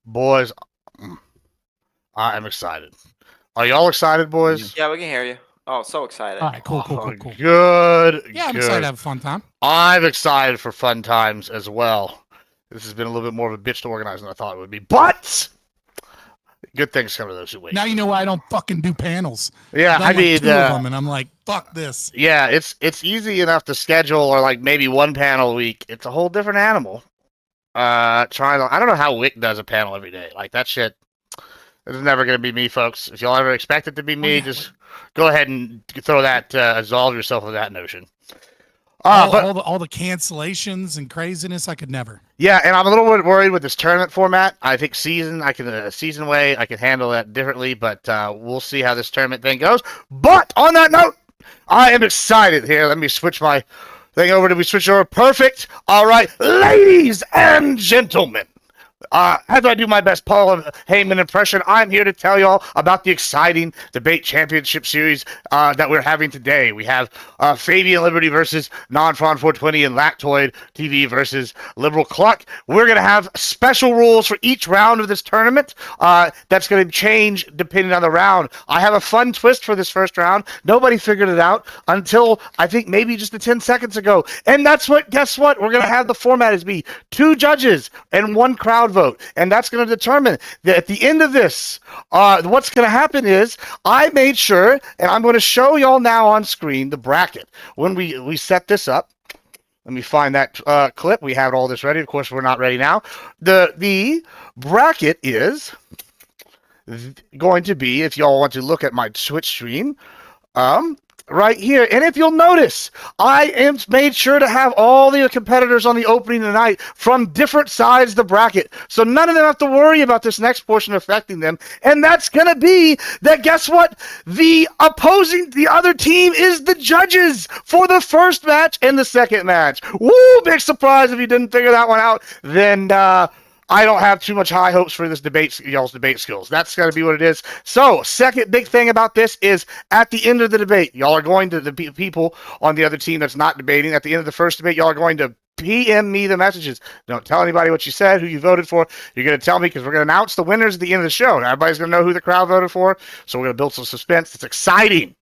Boys, I am excited. Are y'all excited, boys? Yeah, we can hear you. Oh, so excited. All right, cool. Good. Yeah, I'm excited to have a fun time. I'm excited for fun times as well. This has been a little bit more of a bitch to organize than I thought it would be, but good things come to those who wait. Now you know why I don't fucking do panels. Yeah, I've done I mean, like 2 of them, and I'm like, fuck this. Yeah, it's easy enough to schedule, or like maybe one panel a week. It's a whole different animal. I don't know how Wick does a panel every day. Like that shit. It's never gonna be me, folks. If y'all ever expect it to be me, just go ahead and throw that, absolve yourself of that notion. All the cancellations and craziness, I could never. Yeah, and I'm a little bit worried with this tournament format. I think season way I can handle that differently, but we'll see how this tournament thing goes. But on that note, I am excited here. Let me switch my thing over. Did we switch over? Perfect. All right, ladies and gentlemen. As I do my best Paul Heyman impression, I'm here to tell y'all about the exciting debate championship series that we're having today. We have FabianLiberty versus Non-Fron 420 and Lactoid TV versus Libercluck. We're going to have special rules for each round of this tournament that's going to change depending on the round. I have a fun twist for this first round. Nobody figured it out until I think maybe just 10 seconds ago. And guess what? We're going to have the format as be 2 judges and 1 crowd vote, and that's going to determine that at the end of this, what's going to happen is I made sure, and I'm going to show y'all now on screen the bracket when we set this up. Let me find that clip. We have all this ready. Of course, we're not ready now. The bracket is going to be, if y'all want to look at my Twitch stream, right here. And if you'll notice, I am made sure to have all the competitors on the opening tonight from different sides of the bracket. So none of them have to worry about this next portion affecting them. And that's going to be that, guess what? The other team is the judges for the first match and the second match. Woo! Big surprise if you didn't figure that one out. Then, I don't have too much high hopes for this y'all's debate skills. That's got to be what it is. So, second big thing about this is at the end of the debate, y'all are going to, the people on the other team that's not debating, at the end of the first debate, y'all are going to PM me the messages. Don't tell anybody what you said, who you voted for. You're going to tell me because we're going to announce the winners at the end of the show. Now, everybody's going to know who the crowd voted for, so we're going to build some suspense. It's exciting.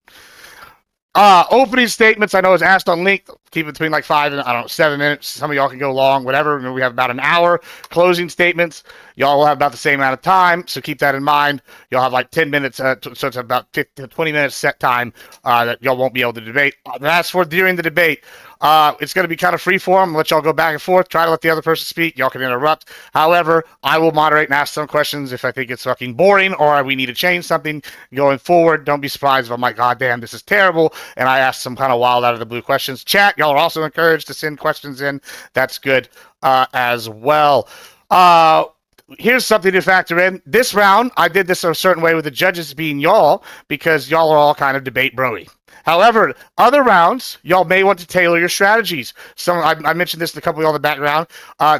Opening statements, I know is asked on link. Keep it between like 5 and 7 minutes. Some of y'all can go long, whatever. We have about an hour. Closing statements, y'all will have about the same amount of time, so keep that in mind. Y'all have like 10 minutes, so it's about 20 minutes set time that y'all won't be able to debate. As for during the debate, it's going to be kind of free form. Let y'all go back and forth. Try to let the other person speak. Y'all can interrupt. However, I will moderate and ask some questions if I think it's fucking boring or we need to change something going forward. Don't be surprised if I'm like, God damn, this is terrible, and I ask some kind of wild out of the blue questions. Chat, y'all are also encouraged to send questions in. That's good as well. Here's something to factor in. This round, I did this a certain way with the judges being y'all because y'all are all kind of debate broy. However, other rounds, y'all may want to tailor your strategies. I mentioned this in a couple of y'all in the background.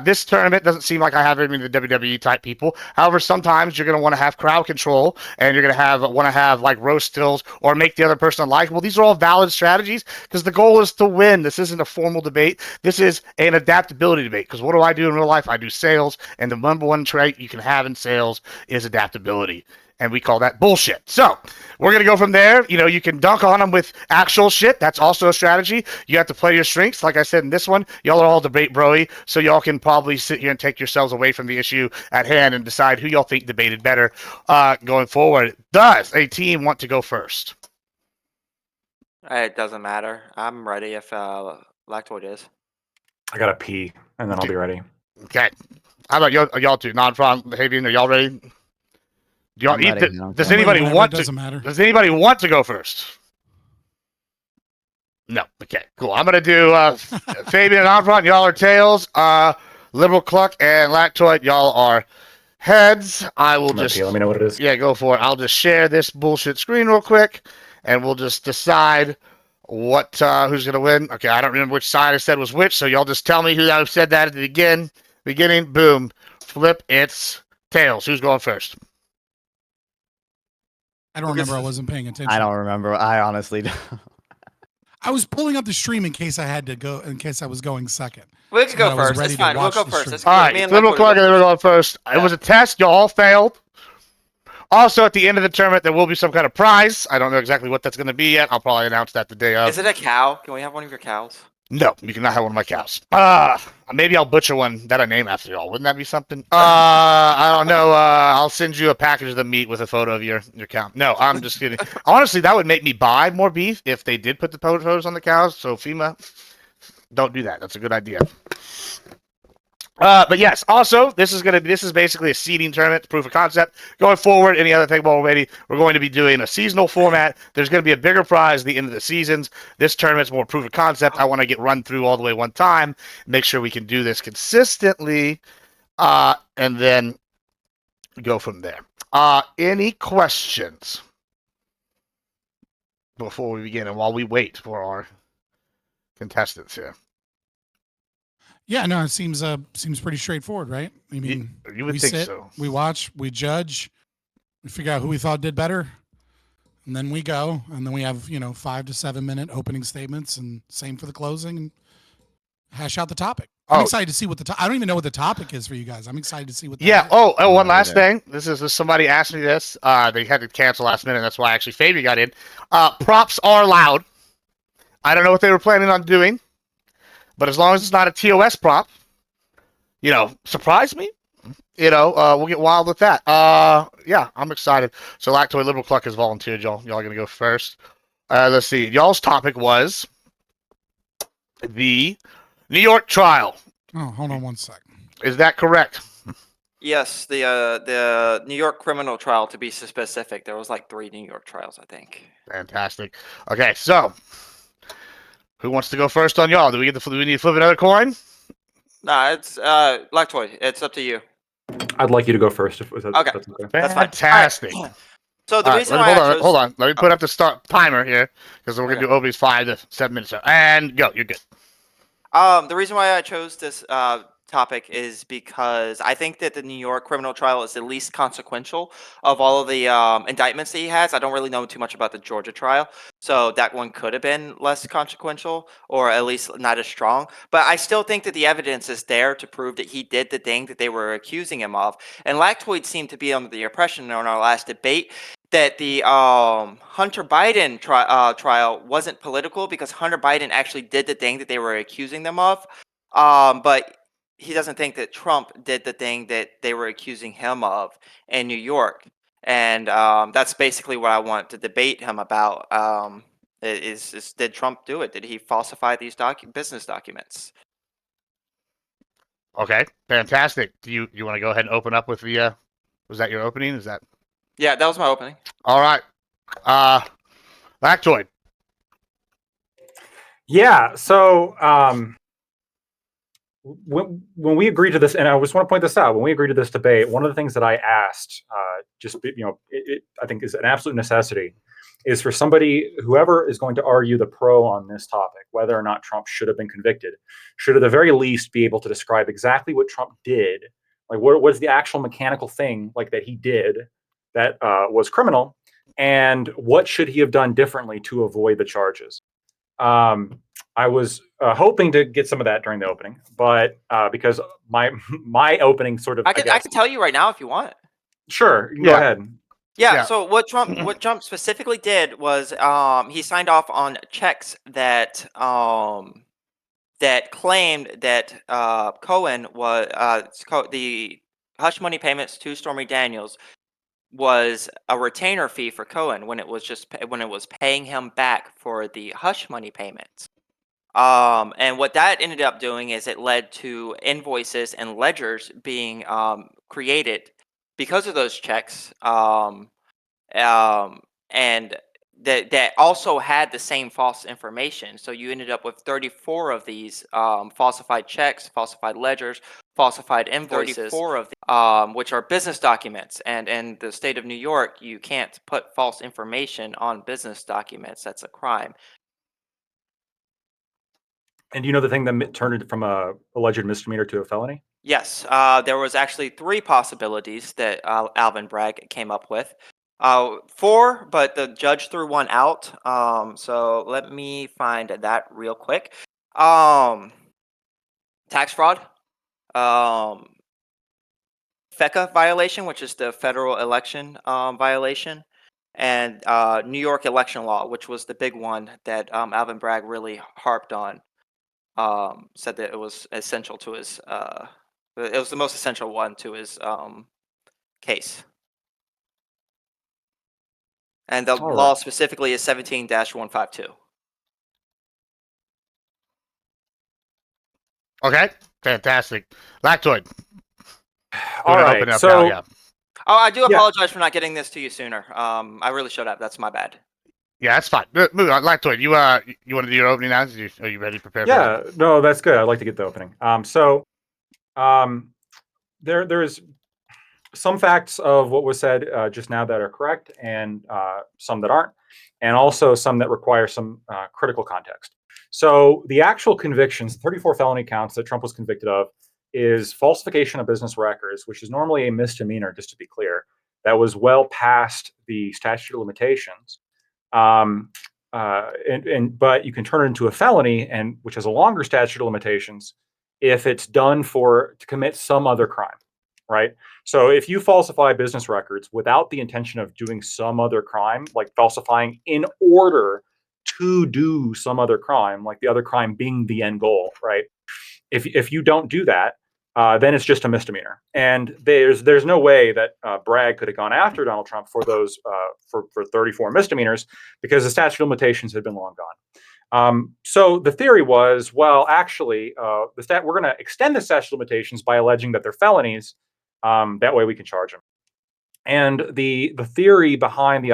This tournament doesn't seem like I have any of the WWE type people. However, sometimes you're going to want to have crowd control, and you're going to want to have like roast stills or make the other person unlikable. These are all valid strategies because the goal is to win. This isn't a formal debate. This is an adaptability debate because what do I do in real life? I do sales, and the number one trait you can have in sales is adaptability. And we call that bullshit. So we're going to go from there. You know, you can dunk on them with actual shit. That's also a strategy. You have to play your strengths. Like I said in this one, y'all are all debate broy, so y'all can probably sit here and take yourselves away from the issue at hand and decide who y'all think debated better going forward. Does a team want to go first? It doesn't matter. I'm ready if Lactoid is. I got to pee, and then I'll be ready. Okay. How about y'all two? Non-Fron, Fabian, are y'all ready? Does anybody want to? Does anybody want to go first? No. Okay. Cool. I'm gonna do Fabian and Non-Fron. Y'all are tails. Libercluck and Lactoid. Y'all are heads. I will just let me know what it is. Yeah, go for it. I'll just share this bullshit screen real quick, and we'll just decide what who's gonna win. Okay. I don't remember which side I said was which, so y'all just tell me who I said that at the beginning. Boom. Flip. It's tails. Who's going first? I don't remember. I wasn't paying attention. I don't remember. I honestly don't. I was pulling up the stream in case I had to go, in case I was going second. We can So go that I was first. ready It's to fine. We'll watch go the first. stream. It's All cool. right, Me and Libercluck, Lactoid and then we're going first. It Yeah. was a test. You all failed. Also, at the end of the tournament, there will be some kind of prize. I don't know exactly what that's going to be yet. I'll probably announce that the day of. Is it a cow? Can we have one of your cows? No, you cannot have one of my cows. Maybe I'll butcher one that I name after y'all. Wouldn't that be something? I don't know. I'll send you a package of the meat with a photo of your cow. No, I'm just kidding. Honestly, that would make me buy more beef if they did put the photos on the cows. So FEMA, don't do that. That's a good idea. But yes, also this is basically a seeding tournament, proof of concept. Going forward, any other thing already, we're going to be doing a seasonal format. There's going to be a bigger prize at the end of the seasons. This tournament's more proof of concept. I want to get run through all the way one time, make sure we can do this consistently, and then go from there. Any questions before we begin, and while we wait for our contestants here? Yeah, no, it seems pretty straightforward, right? I mean, You would we think sit, so. we watch, we judge, we figure out who we thought did better, and then we go, and then we have 5 to 7 minute opening statements, and same for the closing, and hash out the topic. I'm excited to see what I don't even know what the topic is for you guys. I'm excited to see what. Yeah. Is. Oh, one last thing. This is somebody asked me this. They had to cancel last minute. That's why actually Fabian got in. Props are allowed. I don't know what they were planning on doing, but as long as it's not a TOS prop, surprise me. We'll get wild with that. Yeah, I'm excited. So Lactoid Libercluck has volunteered. Y'all gonna go first. Let's see. Y'all's topic was the New York trial. Oh, hold on one sec. Is that correct? Yes, the New York criminal trial, to be specific. There was like 3 New York trials, I think. Fantastic. Okay, so who wants to go first on y'all? Do we need to flip another coin? Nah, it's Lactoid. It's up to you. I'd like you to go first. If that's Okay. that's okay. That's fine. Fantastic. All right. So the reason why hold on. Let me put up the start timer here because we're gonna do openings 5 to 7 minutes. And go. You're good. The reason why I chose this topic is because I think that the New York criminal trial is the least consequential of all of the indictments that he has. I don't really know too much about the Georgia trial, so that one could have been less consequential, or at least not as strong. But I still think that the evidence is there to prove that he did the thing that they were accusing him of. And Lactoid seemed to be under the impression on our last debate that the Hunter Biden trial wasn't political because Hunter Biden actually did the thing that they were accusing them of. But he doesn't think that Trump did the thing that they were accusing him of in New York. And that's basically what I want to debate him about. Is did Trump do it? Did he falsify these business documents? Okay, fantastic. Do you want to go ahead and open up with the? Was that your opening? Is that? Yeah, that was my opening. All right. Lactoid. Yeah. So when we agreed to this, and I just want to point this out, when we agreed to this debate, one of the things that I asked, I think is an absolute necessity, is for whoever is going to argue the pro on this topic, whether or not Trump should have been convicted, should at the very least be able to describe exactly what Trump did, like what was the actual mechanical thing like that he did that was criminal, and what should he have done differently to avoid the charges. I was hoping to get some of that during the opening, but because my opening sort of, I can tell you right now if you want. Sure, go ahead. Yeah. So what Trump specifically did was he signed off on checks that that claimed that Cohen was the hush money payments to Stormy Daniels was a retainer fee for Cohen when it was paying him back for the hush money payments. And what that ended up doing is it led to invoices and ledgers being created because of those checks, and that also had the same false information. So you ended up with 34 of these falsified checks, falsified ledgers, falsified invoices, 34 of which are business documents. And in the state of New York, you can't put false information on business documents. That's a crime. And do you know the thing that turned it from a alleged misdemeanor to a felony? Yes, there was actually 3 possibilities that Alvin Bragg came up with. Four, but the judge threw one out. So let me find that real quick. Tax fraud. Um, FECA violation, which is the federal election violation, and New York election law, which was the big one that Alvin Bragg really harped on. Said that it was essential to his. It was the most essential one to his case. And the All law right. specifically is 17-152. Okay, fantastic. Lactoid. All Doing an right. open up now, So yeah. Oh, I do yeah, apologize for not getting this to you sooner. I really should have. That's my bad. Yeah, that's fine. Move on. Lactoid, you want to do your opening now? Are you ready? Prepared for yeah, no, that's good. I'd like to get the opening. Um, there's some facts of what was said just now that are correct, and some that aren't, and also some that require some critical context. So the actual convictions, 34 felony counts that Trump was convicted of, is falsification of business records, which is normally a misdemeanor, just to be clear. That was well past the statute of limitations. Um, but you can turn it into a felony, and which has a longer statute of limitations if it's done to commit some other crime, right? So if you falsify business records without the intention of doing some other crime, like falsifying in order to do some other crime, like the other crime being the end goal, right? If you don't do that, then it's just a misdemeanor. And there's no way that Bragg could have gone after Donald Trump for those for 34 misdemeanors because the statute of limitations had been long gone. So the theory was, well, actually, we're going to extend the statute of limitations by alleging that they're felonies. That way we can charge them. And the theory behind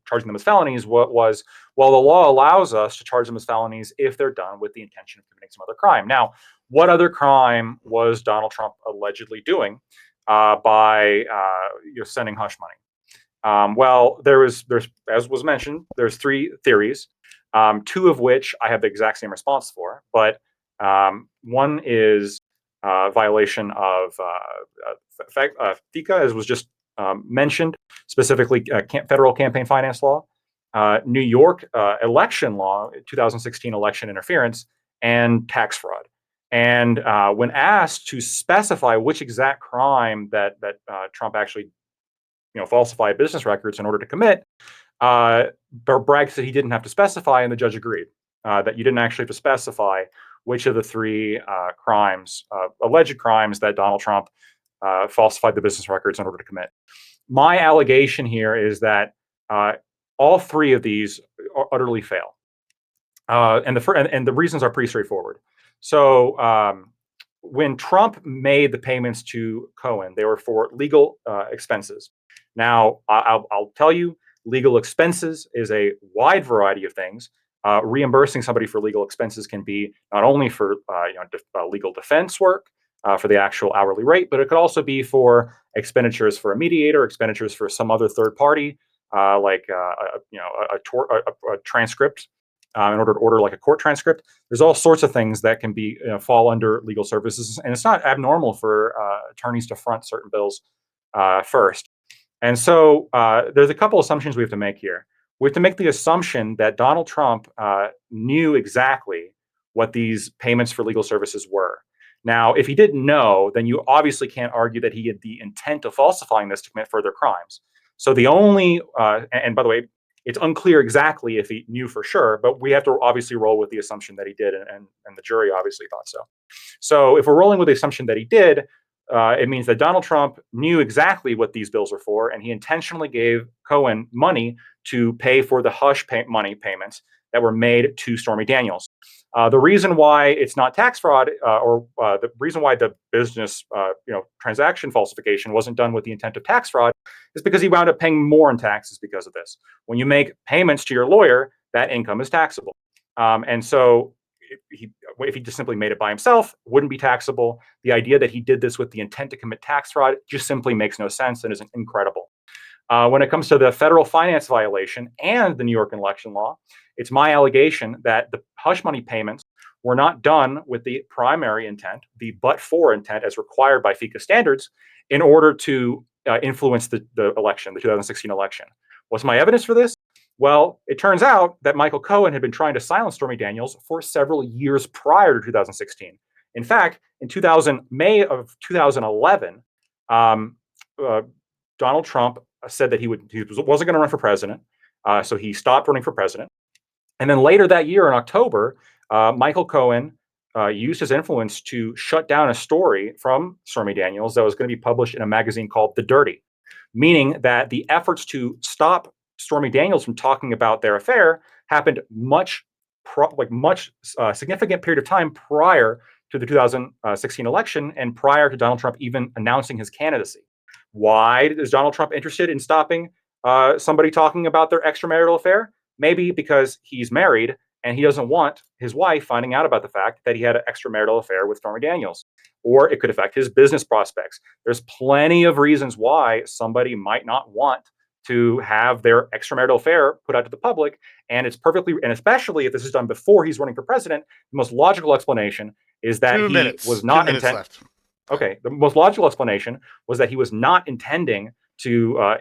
charging them as felonies was, well, the law allows us to charge them as felonies if they're done with the intention of committing some other crime. Now, what other crime was Donald Trump allegedly doing by sending hush money? Well, there's as was mentioned, there's three theories, two of which I have the exact same response for, but one is violation of FICA, as was just mentioned, specifically federal campaign finance law, New York election law, 2016 election interference, and tax fraud. And when asked to specify which exact crime that Trump actually falsify business records in order to commit, Bragg said he didn't have to specify, and the judge agreed that you didn't actually have to specify which of the three alleged crimes that Donald Trump falsified the business records in order to commit. My allegation here is that all three of these utterly fail, and the reasons are pretty straightforward. So when Trump made the payments to Cohen, they were for legal expenses. Now, I'll tell you, legal expenses is a wide variety of things. Reimbursing somebody for legal expenses can be not only for legal defense work for the actual hourly rate, but it could also be for expenditures for a mediator, expenditures for some other third party, like a transcript. In order to order like a court transcript, there's all sorts of things that can be fall under legal services, and it's not abnormal for attorneys to front certain bills first. And so there's a couple assumptions we have to make here. We have to make the assumption that Donald Trump knew exactly what these payments for legal services were. Now, if he didn't know, then you obviously can't argue that he had the intent of falsifying this to commit further crimes. So the only, and by the way, it's unclear exactly if he knew for sure, but we have to obviously roll with the assumption that he did, and the jury obviously thought so. So if we're rolling with the assumption that he did, it means that Donald Trump knew exactly what these bills were for, and he intentionally gave Cohen money to pay for the hush money payments that were made to Stormy Daniels. The reason why it's not tax fraud, or the reason why the business transaction falsification wasn't done with the intent of tax fraud, is because he wound up paying more in taxes because of this. When you make payments to your lawyer, that income is taxable, and so if he just simply made it by himself, wouldn't be taxable. The idea that he did this with the intent to commit tax fraud just simply makes no sense and is incredible. When it comes to the federal finance violation and the New York election law, it's my allegation that the hush money payments were not done with the primary intent, the but-for intent as required by FICA standards, in order to influenced the election, the 2016 election. What's my evidence for this? Well, it turns out that Michael Cohen had been trying to silence Stormy Daniels for several years prior to 2016. In fact, in May of 2011, Donald Trump said that he wasn't going to run for president, so he stopped running for president. And then later that year in October, Michael Cohen used his influence to shut down a story from Stormy Daniels that was going to be published in a magazine called The Dirty, meaning that the efforts to stop Stormy Daniels from talking about their affair happened significant period of time prior to the 2016 election and prior to Donald Trump even announcing his candidacy. Why is Donald Trump interested in stopping somebody talking about their extramarital affair? Maybe because he's married and he doesn't want his wife finding out about the fact that he had an extramarital affair with Stormy Daniels, or it could affect his business prospects. There's plenty of reasons why somebody might not want to have their extramarital affair put out to the public, and it's perfectly, and especially if this is done before he's running for president, the most logical explanation is that was not intending. Okay, the most logical explanation was that he was not intending to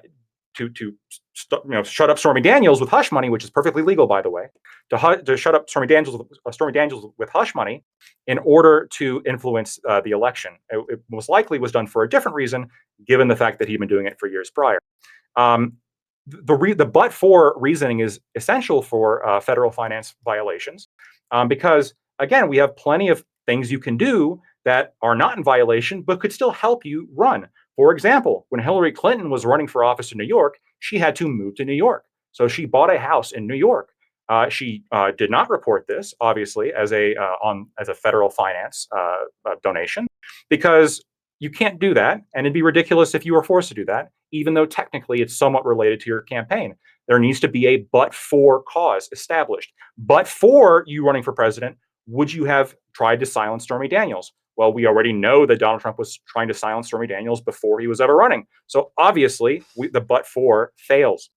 shut up Stormy Daniels with hush money, which is perfectly legal, by the way, to shut up Stormy Daniels with hush money in order to influence the election. It most likely was done for a different reason, given the fact that he'd been doing it for years prior. The but-for reasoning is essential for federal finance violations because, again, we have plenty of things you can do that are not in violation but could still help you run. For example, when Hillary Clinton was running for office in New York, she had to move to New York. So she bought a house in New York. She did not report this, obviously, as a federal finance donation, because you can't do that, and it'd be ridiculous if you were forced to do that, even though technically it's somewhat related to your campaign. There needs to be a but-for cause established. But for you running for president, would you have tried to silence Stormy Daniels? Well, we already know that Donald Trump was trying to silence Stormy Daniels before he was ever running. So obviously, the but-for fails.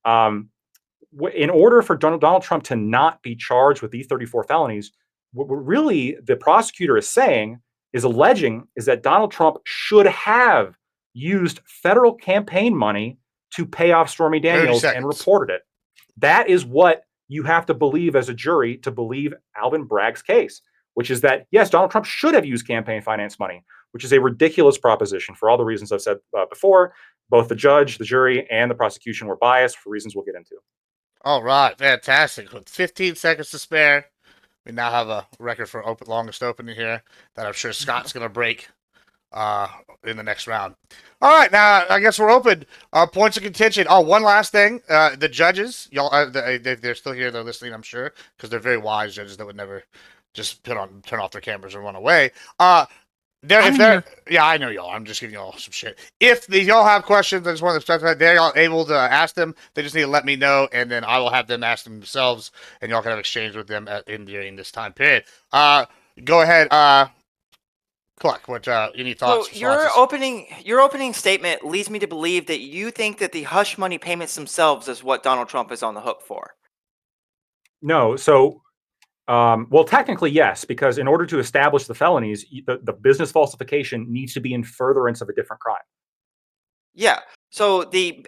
In order for Donald Trump to not be charged with these 34 felonies, what really the prosecutor is alleging is that Donald Trump should have used federal campaign money to pay off Stormy Daniels and reported it. That is what you have to believe as a jury to believe Alvin Bragg's case, which is that, yes, Donald Trump should have used campaign finance money, which is a ridiculous proposition for all the reasons I've said before. Both the judge, the jury, and the prosecution were biased for reasons we'll get into. All right, fantastic. With 15 seconds to spare, we now have a record for longest opening here that I'm sure Scott's going to break in the next round. All right, now I guess we're open. Points of contention. Oh, one last thing. The judges, y'all, they're still here. They're listening, I'm sure, because they're very wise judges that would never just turn off their cameras and run away. Yeah, I know y'all. I'm just giving y'all some shit. If y'all have questions, I just want to specify they're all able to ask them. They just need to let me know, and then I will have them ask them themselves, and y'all can have exchange with them during this time period. Go ahead, Cluck. What any thoughts? So your opening statement leads me to believe that you think that the hush money payments themselves is what Donald Trump is on the hook for. No, so. Well, technically, yes, because in order to establish the felonies, the business falsification needs to be in furtherance of a different crime. Yeah. So the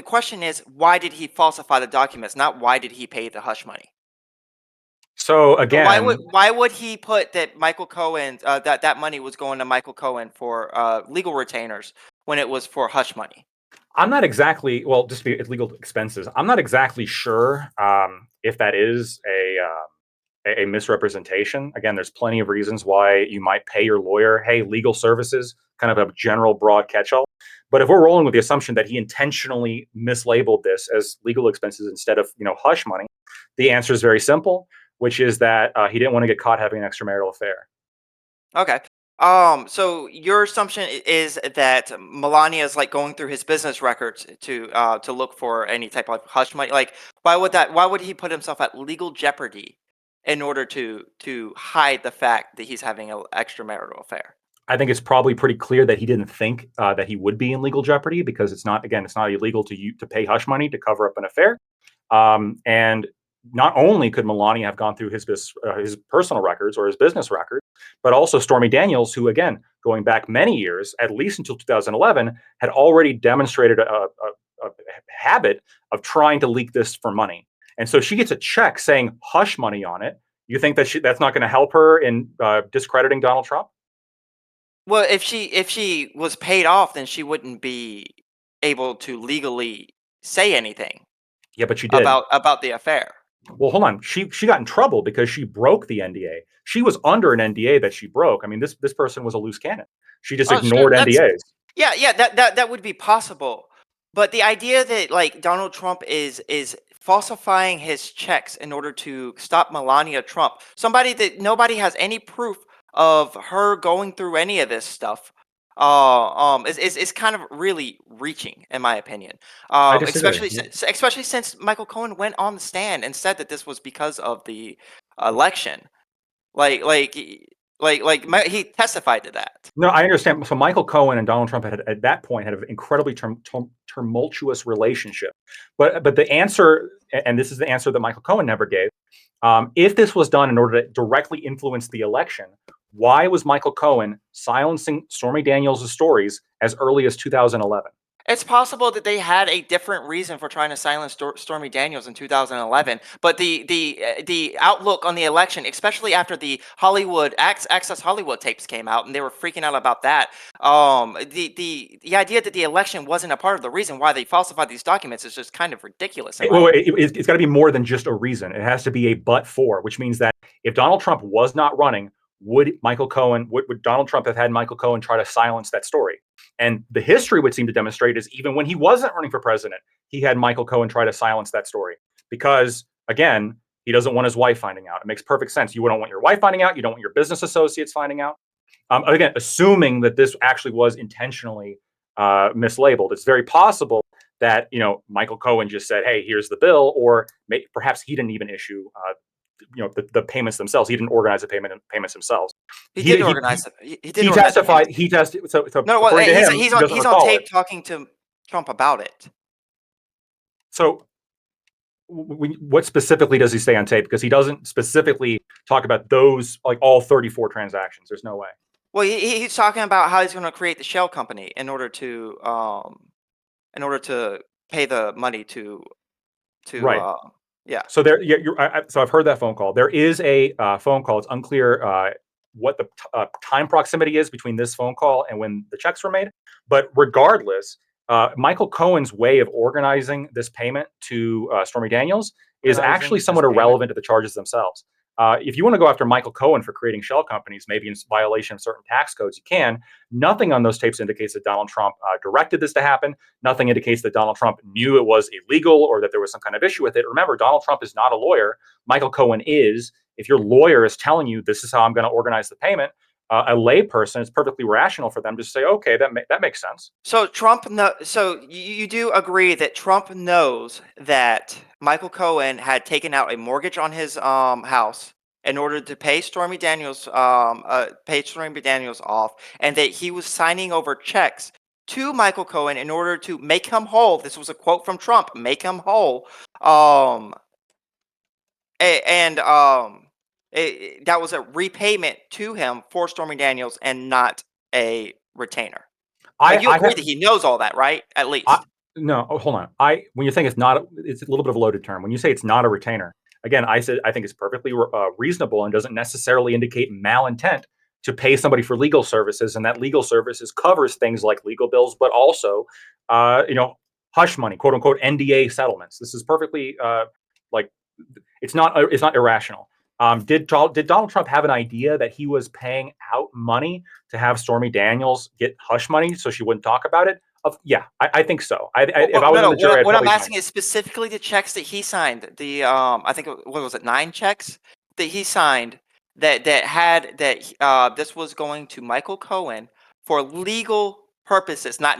question is, why did he falsify the documents? Not why did he pay the hush money? So again, why would he put that Michael Cohen that money was going to Michael Cohen for legal retainers when it was for hush money? I'm not exactly just legal expenses. I'm not exactly sure if that is a misrepresentation. Again, there's plenty of reasons why you might pay your lawyer, hey, legal services, kind of a general broad catch-all. But if we're rolling with the assumption that he intentionally mislabeled this as legal expenses instead of, hush money, the answer is very simple, which is that he didn't want to get caught having an extramarital affair. Okay. So your assumption is that Melania is like going through his business records to look for any type of hush money. Like, why would he put himself at legal jeopardy in order to hide the fact that he's having an extramarital affair? I think it's probably pretty clear that he didn't think that he would be in legal jeopardy because it's not illegal to pay hush money to cover up an affair. And not only could Melania have gone through his personal records or his business records, but also Stormy Daniels, who, again, going back many years, at least until 2011, had already demonstrated a habit of trying to leak this for money. And so she gets a check saying hush money on it. You think that that's not going to help her in discrediting Donald Trump? Well, if she was paid off, then she wouldn't be able to legally say anything Yeah, but she did. about the affair. Well, hold on. She got in trouble because she broke the NDA. She was under an NDA that she broke. I mean, this person was a loose cannon. She just ignored NDAs. Yeah, that would be possible. But the idea that like Donald Trump is falsifying his checks in order to stop Melania Trump, somebody that nobody has any proof of her going through any of this stuff, is kind of really reaching, in my opinion. I disagree. Especially since Michael Cohen went on the stand and said that this was because of the election. He testified to that. No, I understand. So Michael Cohen and Donald Trump had at that point had an incredibly tumultuous relationship. But the answer, and this is the answer that Michael Cohen never gave, if this was done in order to directly influence the election, why was Michael Cohen silencing Stormy Daniels' stories as early as 2011? It's possible that they had a different reason for trying to silence Stormy Daniels in 2011, but the outlook on the election, especially after the Hollywood Access Hollywood tapes came out, and they were freaking out about that. The idea that the election wasn't a part of the reason why they falsified these documents is just kind of ridiculous. It's got to be more than just a reason. It has to be a but for, which means that if Donald Trump was not running, would Donald Trump have had Michael Cohen try to silence that story? And the history would seem to demonstrate is even when he wasn't running for president, he had Michael Cohen try to silence that story because, again, he doesn't want his wife finding out. It makes perfect sense. You don't want your wife finding out. You don't want your business associates finding out. Again, assuming that this actually was intentionally mislabeled, it's very possible that Michael Cohen just said, "Hey, here's the bill," or perhaps he didn't even issue the payments themselves. He didn't organize the payments themselves. He did organize it. He testified. He tested. So no, well, he's on tape talking to Trump about it. So, what specifically does he say on tape? Because he doesn't specifically talk about those, like all 34 transactions. There's no way. Well, he's talking about how he's going to create the shell company in order to pay the money to right. Yeah. So so I've heard that phone call. There is a phone call. It's unclear what the time proximity is between this phone call and when the checks were made. But regardless, Michael Cohen's way of organizing this payment to Stormy Daniels is actually somewhat irrelevant to the charges themselves. If you want to go after Michael Cohen for creating shell companies, maybe in violation of certain tax codes, you can. Nothing on those tapes indicates that Donald Trump directed this to happen. Nothing indicates that Donald Trump knew it was illegal or that there was some kind of issue with it. Remember, Donald Trump is not a lawyer. Michael Cohen is. If your lawyer is telling you this is how I'm going to organize the payment, a lay person, it's perfectly rational for them to say, okay, that makes sense. So so you do agree that Trump knows that Michael Cohen had taken out a mortgage on his house in order to pay Stormy Daniels off, and that he was signing over checks to Michael Cohen in order to make him whole. This was a quote from Trump: "Make him whole." That was a repayment to him for Stormy Daniels and not a retainer. You agree that he knows all that, right? At least. No, hold on. When you think it's a little bit of a loaded term. When you say it's not a retainer, again, I think it's perfectly reasonable and doesn't necessarily indicate malintent to pay somebody for legal services, and that legal services covers things like legal bills, but also, hush money, quote unquote, NDA settlements. This is perfectly it's not irrational. Did Donald Trump have an idea that he was paying out money to have Stormy Daniels get hush money so she wouldn't talk about it? Yeah, I think so. If I was in the jury, what I'm asking is specifically the checks that he signed. The I think what was it, 9 checks that he signed that this was going to Michael Cohen for legal purposes, not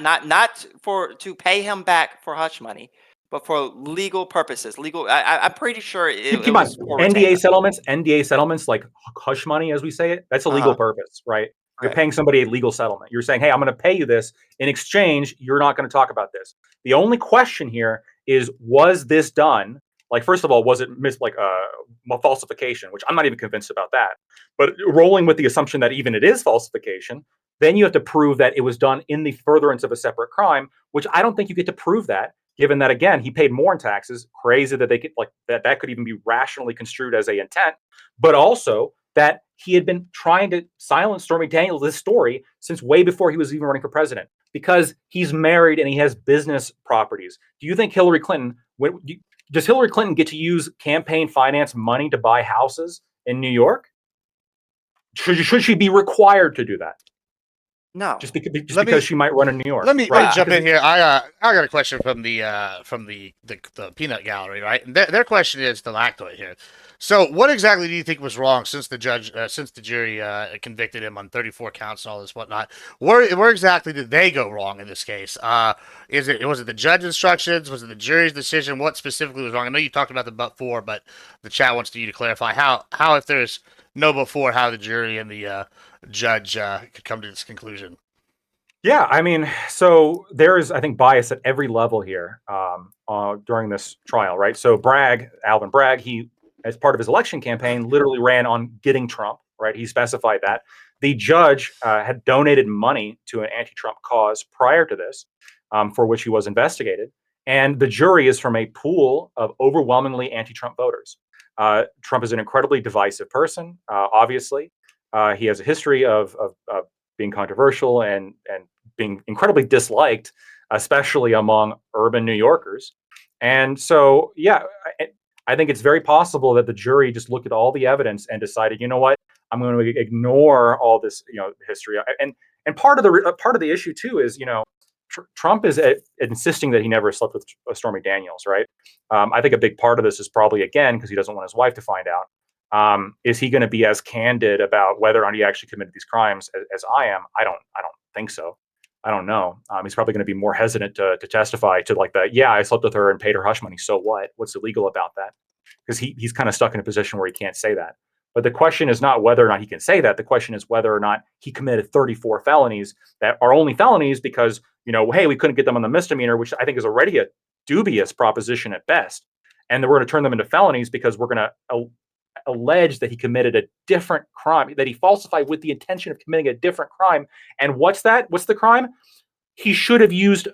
to pay him back for hush money, but for legal purposes. I'm pretty sure it was for NDA settlements like hush money, as we say it. That's a legal purpose, right? You're paying somebody a legal settlement. You're saying, hey, I'm going to pay you this. In exchange, you're not going to talk about this. The only question here is, was this done Like, first of all, was it falsification, which I'm not even convinced about that. But rolling with the assumption that even it is falsification, then you have to prove that it was done in the furtherance of a separate crime, which I don't think you get to prove that, given that, again, he paid more in taxes. Crazy that they could that could even be rationally construed as a intent, but also that he had been trying to silence Stormy Daniels' this story since way before he was even running for president, because he's married and he has business properties. Do you think Hillary Clinton, does Hillary Clinton get to use campaign finance money to buy houses in New York? Should she be required to do that? No. Just because she might run in New York. Let me right? jump in here. I got a question from the peanut gallery, right? And their question is the Lactoid here. So, what exactly do you think was wrong since the jury convicted him on 34 counts and all this whatnot? Where exactly did they go wrong in this case? Was it the judge instructions? Was it the jury's decision? What specifically was wrong? I know you talked about the but for, but the chat wants you to clarify how if there's no but for, how the jury and the judge could come to this conclusion. Yeah, I mean, so there is, I think, bias at every level here during this trial, right? So Alvin Bragg, he, as part of his election campaign, literally ran on getting Trump, right? He specified that. The judge had donated money to an anti-Trump cause prior to this, for which he was investigated. And the jury is from a pool of overwhelmingly anti-Trump voters. Trump is an incredibly divisive person, obviously. He has a history of being controversial and being incredibly disliked, especially among urban New Yorkers. And so, yeah, I think it's very possible that the jury just looked at all the evidence and decided, you know what, I'm going to ignore all this, history. And part of the issue too is, Trump is insisting that he never slept with Stormy Daniels, right? I think a big part of this is probably, again, because he doesn't want his wife to find out. Is he going to be as candid about whether or not he actually committed these crimes as I am? I don't think so. I don't know. He's probably going to be more hesitant to testify to I slept with her and paid her hush money. So what? What's illegal about that? Because he's kind of stuck in a position where he can't say that. But the question is not whether or not he can say that. The question is whether or not he committed 34 felonies that are only felonies because, hey, we couldn't get them on the misdemeanor, which I think is already a dubious proposition at best. And then we're going to turn them into felonies because we're going to allege that he committed a different crime, that he falsified with the intention of committing a different crime. And what's that? What's the crime? He should have used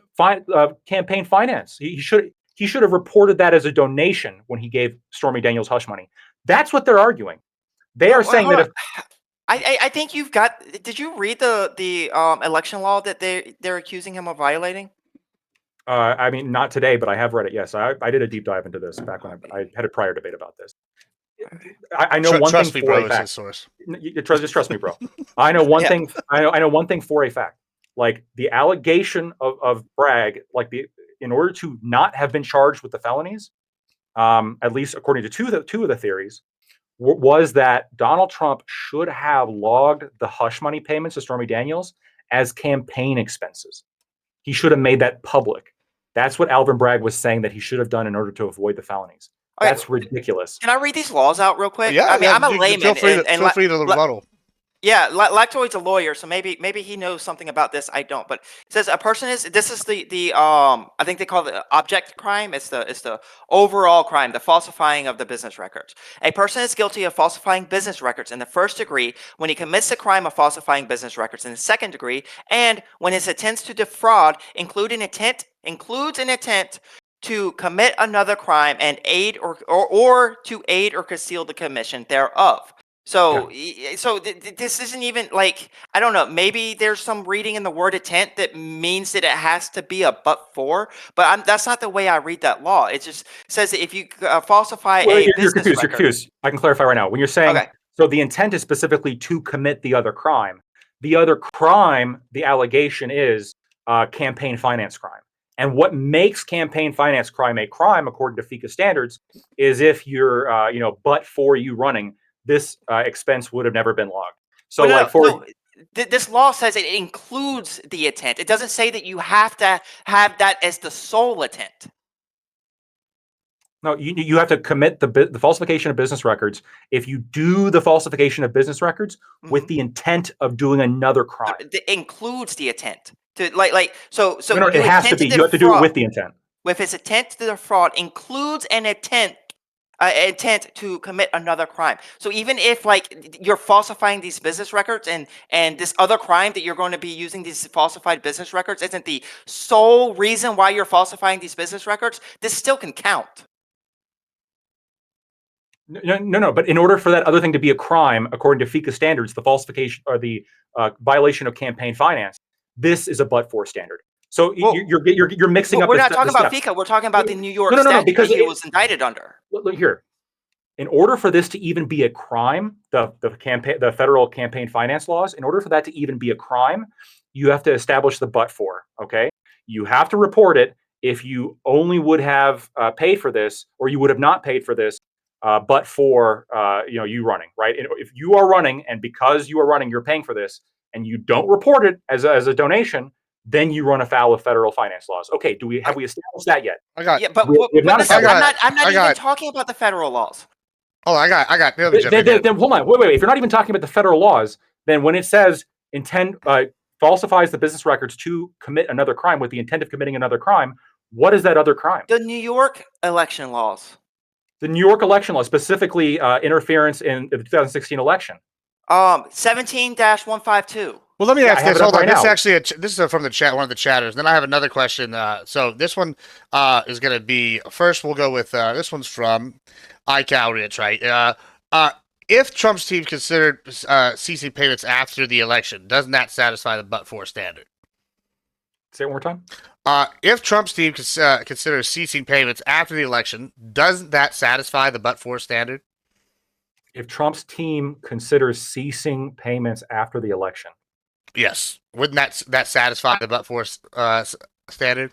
campaign finance. He should have reported that as a donation when he gave Stormy Daniels hush money. That's what they're arguing. They are saying that if I think you've got. Did you read the election law that they're accusing him of violating? I mean, not today, but I have read it. Yes, I did a deep dive into this back when I had a prior debate about this. I know one trust thing me, for bro, a fact. is source. Just trust me, bro. I know one Yeah. thing. I know one thing for a fact. Like the allegation of Bragg, in order to not have been charged with the felonies, at least according to two of the theories, was that Donald Trump should have logged the hush money payments to Stormy Daniels as campaign expenses. He should have made that public. That's what Alvin Bragg was saying that he should have done in order to avoid the felonies. Okay, That's ridiculous. Can I read these laws out real quick? Yeah, I mean, I'm a feel layman. free to, and feel free to rebuttal. Yeah, Lactoid's a lawyer, so maybe he knows something about this. I don't, but it says a person is. This is the I think they call it the object crime. It's the overall crime, the falsifying of the business records. A person is guilty of falsifying business records in the first degree when he commits the crime of falsifying business records in the second degree, and when his attempts to defraud includes an intent to commit another crime and aid or to aid or conceal the commission thereof. So, this isn't even I don't know. Maybe there's some reading in the word intent that means that it has to be a but for, but that's not the way I read that law. It just says that if you falsify You're business confused. You're record, confused. I can clarify right now. When you're saying so, the intent is specifically to commit the other crime. The other crime, the allegation is campaign finance crime. And what makes campaign finance crime a crime, according to FICA standards, is if you're, but for you running, this expense would have never been logged. So, this law says it includes the intent. It doesn't say that you have to have that as the sole intent. No, you have to commit the falsification of business records if you do the falsification of business records with the intent of doing another crime. It includes the intent to so. No, it has to be. You have to do it with the intent. With his intent to defraud includes an intent intent to commit another crime. So even if like you're falsifying these business records and this other crime that you're going to be using these falsified business records isn't the sole reason why you're falsifying these business records, this still can count. No. But in order for that other thing to be a crime, according to FICA standards, the falsification or the violation of campaign finance, this is a but-for standard. So you're mixing up. We're not talking about FICA. We're talking about the New York statute because that he was indicted under. Look here. In order for this to even be a crime, the federal campaign finance laws, in order for that to even be a crime, you have to establish the but-for. Okay, you have to report it if you only would have paid for this, or you would have not paid for this, but for you running, right? And if you are running, and because you are running, you're paying for this, and you don't report it as a donation, then you run afoul of federal finance laws. Okay, have we established that yet? But listen, I'm not even talking about the federal laws. Oh, I got. Then hold on. Wait. If you're not even talking about the federal laws, then when it says falsifies the business records to commit another crime with the intent of committing another crime, what is that other crime? The New York election laws. The New York election law, specifically interference in the 2016 election. 17-152. Well, let me ask this. Hold on. This is from the chat. One of the chatters. Then I have another question. So this one is going to be first. We'll go with this one's from iCal Rich, right? If Trump's team considered ceasing payments after the election, doesn't that satisfy the but-for standard? Say it one more time. If Trump's team considers ceasing payments after the election, doesn't that satisfy the but-for standard? If Trump's team considers ceasing payments after the election. Yes. Wouldn't that satisfy the but-for standard?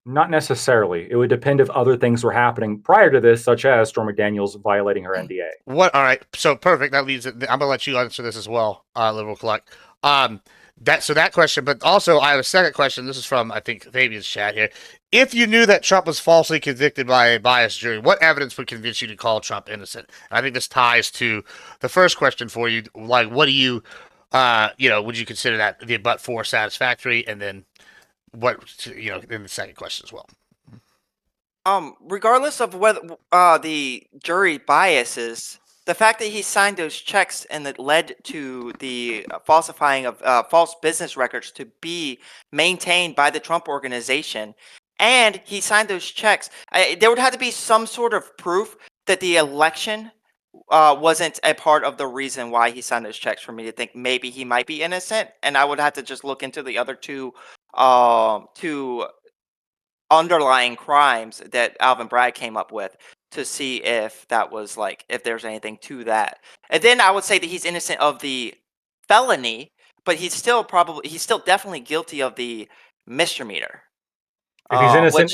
Not necessarily. It would depend if other things were happening prior to this, such as Stormy Daniels violating her NDA. All right. So perfect. That leads. I'm gonna let you answer this as well, Libercluck. That question, but also I have a second question. This is from I think Fabian's chat here. If you knew that Trump was falsely convicted by a biased jury, what evidence would convince you to call Trump innocent? And I think this ties to the first question for you. Like, what do you, would you consider that the but-for satisfactory? And then what, in the second question as well. Regardless of whether the jury biases, the fact that he signed those checks and that led to the falsifying of false business records to be maintained by the Trump organization, and he signed those checks, there would have to be some sort of proof that the election wasn't a part of the reason why he signed those checks for me to think maybe he might be innocent. And I would have to just look into the other two underlying crimes that Alvin Bragg came up with to see if that was if there's anything to that. And then I would say that he's innocent of the felony, but he's still definitely guilty of the misdemeanor. If he's innocent,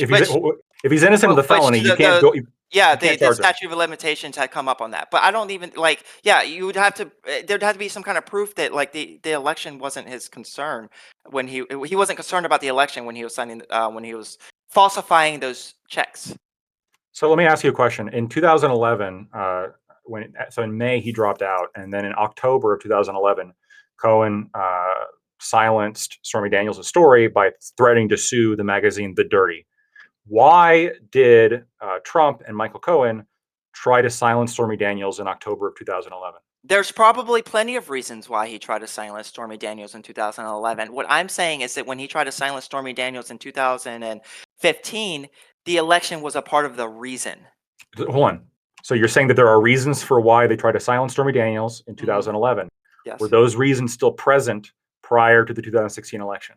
if he's innocent of the felony, you can't go. The statute of limitations had come up on that, but I don't even you would have to. There'd have to be some kind of proof that the election wasn't his concern when he wasn't concerned about the election when he was signing when he was falsifying those checks. So let me ask you a question. In 2011, in May he dropped out, and then in October of 2011, Cohen silenced Stormy Daniels' story by threatening to sue the magazine The Dirty. Why did Trump and Michael Cohen try to silence Stormy Daniels in October of 2011? There's probably plenty of reasons why he tried to silence Stormy Daniels in 2011. What I'm saying is that when he tried to silence Stormy Daniels in 2015, the election was a part of the reason. Hold on. So you're saying that there are reasons for why they tried to silence Stormy Daniels in 2011. Yes. Were those reasons still present prior to the 2016 election?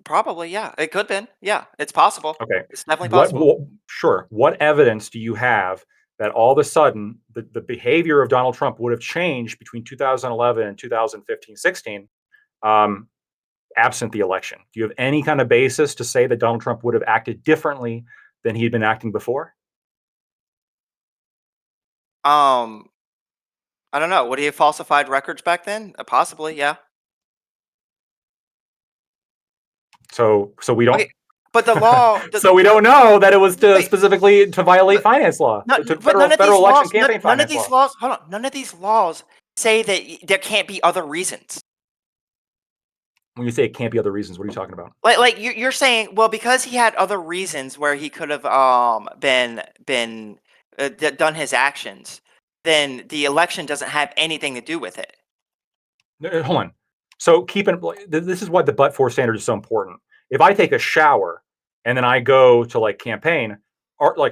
Probably, yeah. It could have been. Yeah, it's possible. Okay. It's definitely possible. Sure. What evidence do you have that all of a sudden the behavior of Donald Trump would have changed between 2011 and 2015-16, absent the election? Do you have any kind of basis to say that Donald Trump would have acted differently than he had been acting before? I don't know. Would he have falsified records back then? Possibly, yeah. So we don't. Okay, but the law. So we don't know that it was specifically to violate finance law. Federal election campaign finance law. Hold on. None of these laws say that there can't be other reasons. When you say it can't be other reasons, what are you talking about? Like you're saying, well, because he had other reasons where he could have done his actions, then the election doesn't have anything to do with it. Hold on. So this is why the but-for standard is so important. If I take a shower and then I go to like campaign,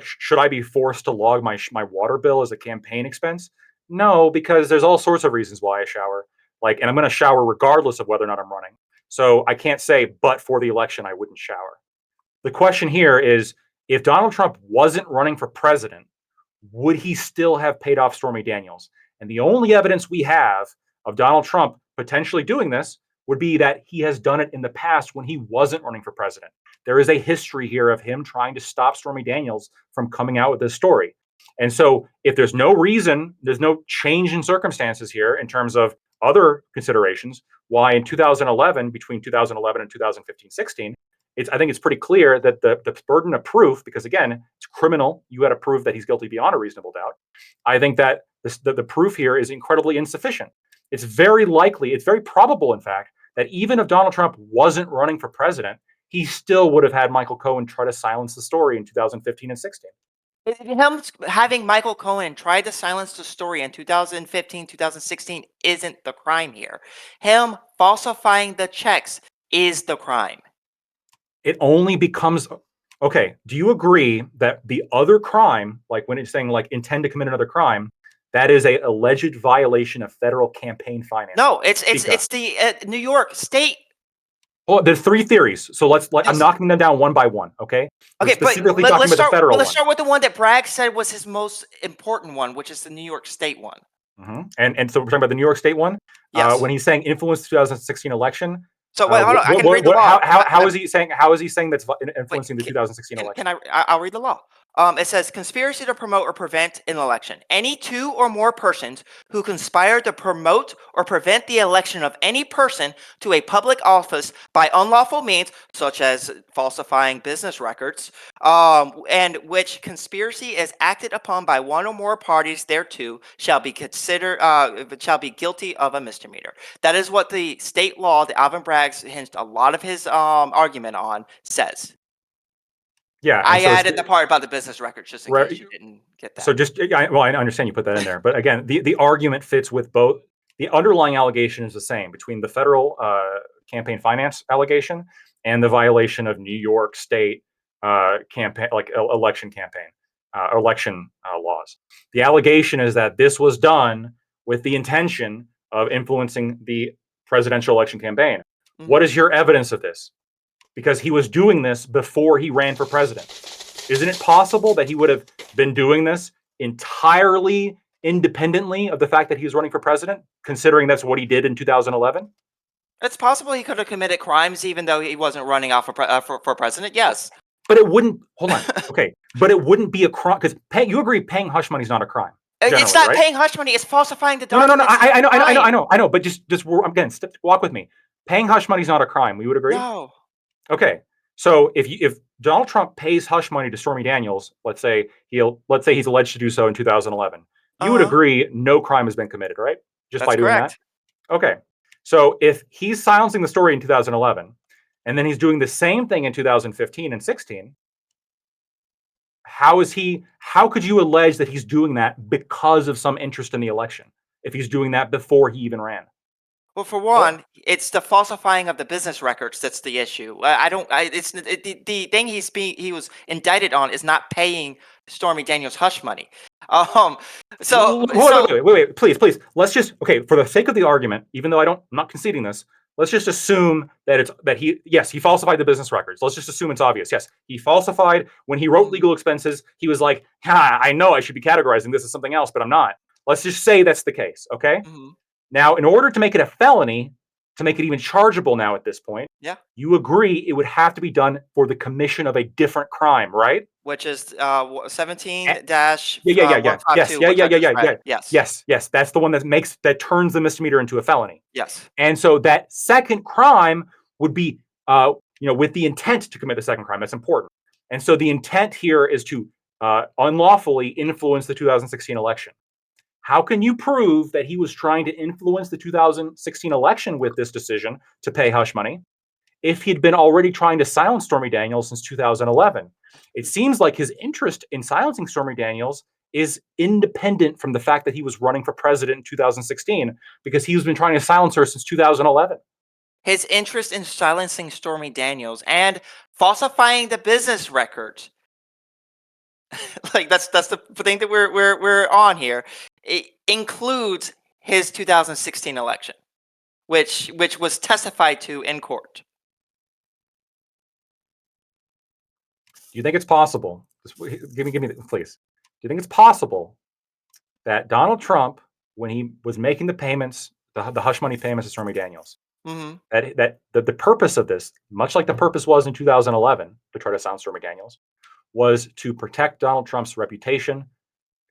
should I be forced to log my water bill as a campaign expense? No, because there's all sorts of reasons why I shower. And I'm going to shower regardless of whether or not I'm running. So I can't say, but for the election, I wouldn't shower. The question here is, if Donald Trump wasn't running for president, would he still have paid off Stormy Daniels? And the only evidence we have of Donald Trump potentially doing this would be that he has done it in the past when he wasn't running for president. There is a history here of him trying to stop Stormy Daniels from coming out with this story. And so if there's no reason, there's no change in circumstances here in terms of other considerations, why in 2011, between 2011 and 2015-16, I think it's pretty clear that the burden of proof, because again, it's criminal, you got to prove that he's guilty beyond a reasonable doubt. I think that the proof here is incredibly insufficient. It's very likely, it's very probable, in fact, that even if Donald Trump wasn't running for president, he still would have had Michael Cohen try to silence the story in 2015 and 16. Him having Michael Cohen try to silence the story in 2015, 2016 isn't the crime here. Him falsifying the checks is the crime. It only becomes okay. Do you agree that the other crime, like when it's saying like intend to commit another crime, that is a alleged violation of federal campaign finance? No, it's the New York State. Well, there's three theories, so I'm knocking them down one by one. Okay. Okay, specifically but talking about the federal let's one. start with the one that Bragg said was his most important one, which is the New York State one. Mm-hmm. And so we're talking about the New York State one. Yes. When he's saying influence the 2016 election. So wait, hold on. I can read the law. How is he saying? How is he saying that's influencing the 2016 election? I'll read the law. It says conspiracy to promote or prevent an election. Any two or more persons who conspire to promote or prevent the election of any person to a public office by unlawful means, such as falsifying business records, and which conspiracy is acted upon by one or more parties thereto, shall be guilty of a misdemeanor. That is what the state law that Alvin Bragg hinged a lot of his argument on says. Yeah, I added the part about the business records just in case you didn't get that. So I understand you put that in there, but again, the argument fits with both. The underlying allegation is the same between the federal campaign finance allegation and the violation of New York State campaign, like election laws. The allegation is that this was done with the intention of influencing the presidential election campaign. Mm-hmm. What is your evidence of this? Because he was doing this before he ran for president. Isn't it possible that he would have been doing this entirely independently of the fact that he was running for president, considering that's what he did in 2011? It's possible he could have committed crimes even though he wasn't running off for president, yes. But it wouldn't, hold on, okay. But it wouldn't be a crime, because you agree paying hush money is not a crime. It's not right? Paying hush money, it's falsifying the documents. No, I know, but just again, walk with me. Paying hush money is not a crime, we would agree? No. Okay, so if Donald Trump pays hush money to Stormy Daniels, let's say he's alleged to do so in 2011, you would agree no crime has been committed, right? Just by doing that. Okay, so if he's silencing the story in 2011, and then he's doing the same thing in 2015 and 16, how could you allege that he's doing that because of some interest in the election if he's doing that before he even ran? Well, for one, it's the falsifying of the business records that's the issue. The thing he was indicted on is not paying Stormy Daniels hush money. Wait, please. Let's just, for the sake of the argument, even though I'm not conceding this, let's just assume that he falsified the business records. Let's just assume it's obvious. Yes, he falsified when he wrote legal expenses. He was like, I know I should be categorizing this as something else, but I'm not. Let's just say that's the case. Okay. Mm-hmm. Now, in order to make it a felony, to make it even chargeable now at this point, you agree it would have to be done for the commission of a different crime, right? Which is 17-. Yes. That's the one that turns the misdemeanor into a felony. Yes. And so that second crime would be, with the intent to commit the second crime. That's important. And so the intent here is to unlawfully influence the 2016 election. How can you prove that he was trying to influence the 2016 election with this decision to pay hush money if he'd been already trying to silence Stormy Daniels since 2011? It seems like his interest in silencing Stormy Daniels is independent from the fact that he was running for president in 2016, because he's been trying to silence her since 2011. His interest in silencing Stormy Daniels and falsifying the business records, like that's the thing that we're on here. It includes his 2016 election, which was testified to in court. Do you think it's possible? Give me, please. Do you think it's possible that Donald Trump, when he was making the payments, the hush money payments to Stormy Daniels, Mm-hmm. that the purpose of this, much like the purpose was in 2011 to try to silence Stormy Daniels, was to protect Donald Trump's reputation,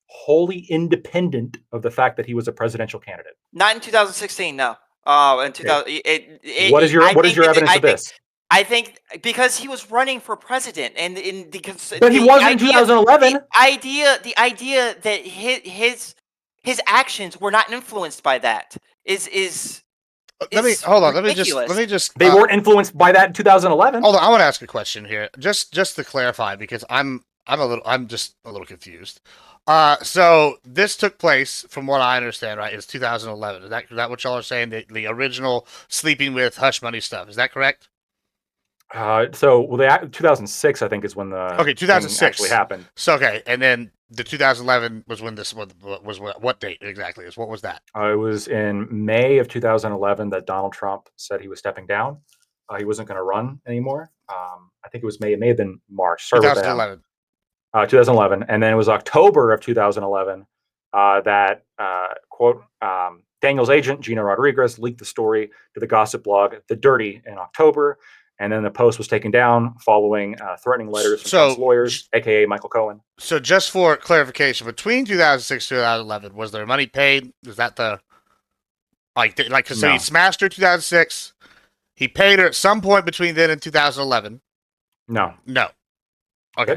wholly independent of the fact that he was a presidential candidate? Not in 2016, no. In 2000, What is your evidence of this? I think because he was running for president, and But he wasn't in 2011. The idea that his actions were not influenced by that is hold on. ridiculous. Let me just. They weren't influenced by that in 2011. Hold on. I want to ask a question here, just to clarify, because I'm just a little confused. So this took place, from what I understand, right? Is 2011. Is that what y'all are saying? The original sleeping with hush money stuff. Is that correct? So 2006, I think, is when the 2006 actually happened. So okay, and then the 2011 was when this was what date exactly? What was that? It was in May of 2011 that Donald Trump said he was stepping down. He wasn't going to run anymore. I think it was May. It may have been March. 2011. 2011, and then it was October of 2011 that quote Daniel's agent Gina Rodriguez leaked the story to the gossip blog The Dirty in October. And then the post was taken down following threatening letters from Trump's lawyers, aka Michael Cohen. So just for clarification, between 2006 and 2011, was there money paid? Is that the because so he smashed her in 2006? He paid her at some point between then and 2011. No. Okay.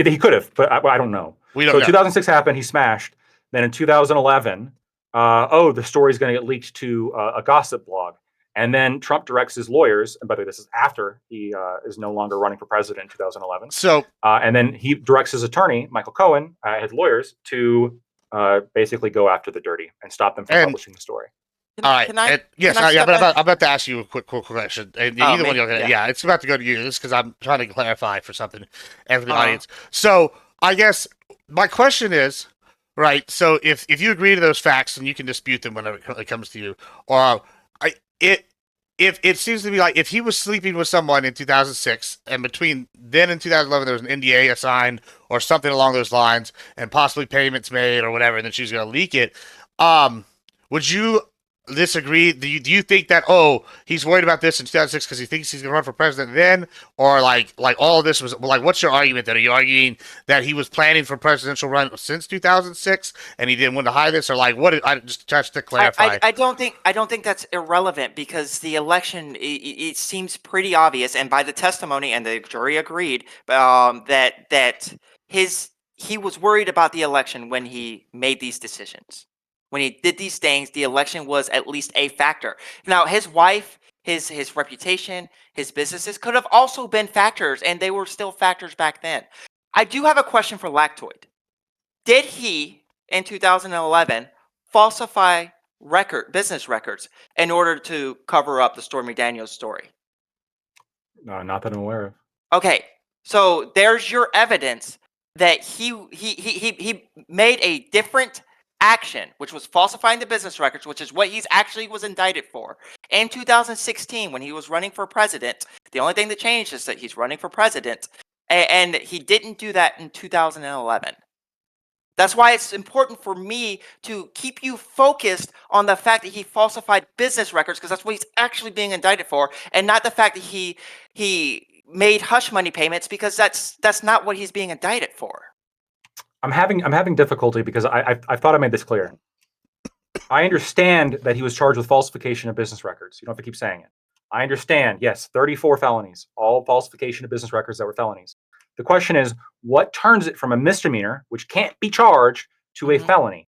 He could have, but I don't know. We don't know. 2006 happened. He smashed. Then in 2011, the story's going to get leaked to a gossip blog. And then Trump directs his lawyers, and by the way, this is after he is no longer running for president in 2011. So, and then he directs his attorney, Michael Cohen, his lawyers, to basically go after The Dirty and stop them from publishing the story. All right. I'm about to ask you a quick question. And either one, it's about to go to you. This because I'm trying to clarify for something for the audience. So, I guess my question is, right? So, if you agree to those facts, and you can dispute them whenever it comes to you, or if it seems to be like if he was sleeping with someone in 2006 and between then and 2011 there was an NDA assigned or something along those lines and possibly payments made or whatever, and then she's going to leak it, would you disagree? Do you think that he's worried about this in 2006 because he thinks he's going to run for president then, or like all of this was like, what's your argument then? Are you arguing that he was planning for presidential run since 2006 and he didn't want to hide this, or like what? I just to clarify. I don't think that's irrelevant, because the election it seems pretty obvious, and by the testimony and the jury agreed that he was worried about the election when he made these decisions. When he did these things, the election was at least a factor. Now, his wife, his reputation, his businesses could have also been factors, and they were still factors back then. I do have a question for Lactoid. Did he, in 2011, falsify business records in order to cover up the Stormy Daniels story? No, not that I'm aware of. Okay, so there's your evidence that he made a different action, which was falsifying the business records, which is what he's actually was indicted for in 2016 when he was running for president. The only thing that changed is that he's running for president, and he didn't do that in 2011. That's why it's important for me to keep you focused on the fact that he falsified business records, because that's what he's actually being indicted for, and not the fact that he made hush money payments, because that's not what he's being indicted for. I'm having difficulty because I thought I made this clear. I understand that he was charged with falsification of business records. You don't have to keep saying it. I understand. Yes, 34 felonies, all falsification of business records that were felonies. The question is, what turns it from a misdemeanor, which can't be charged, to a felony?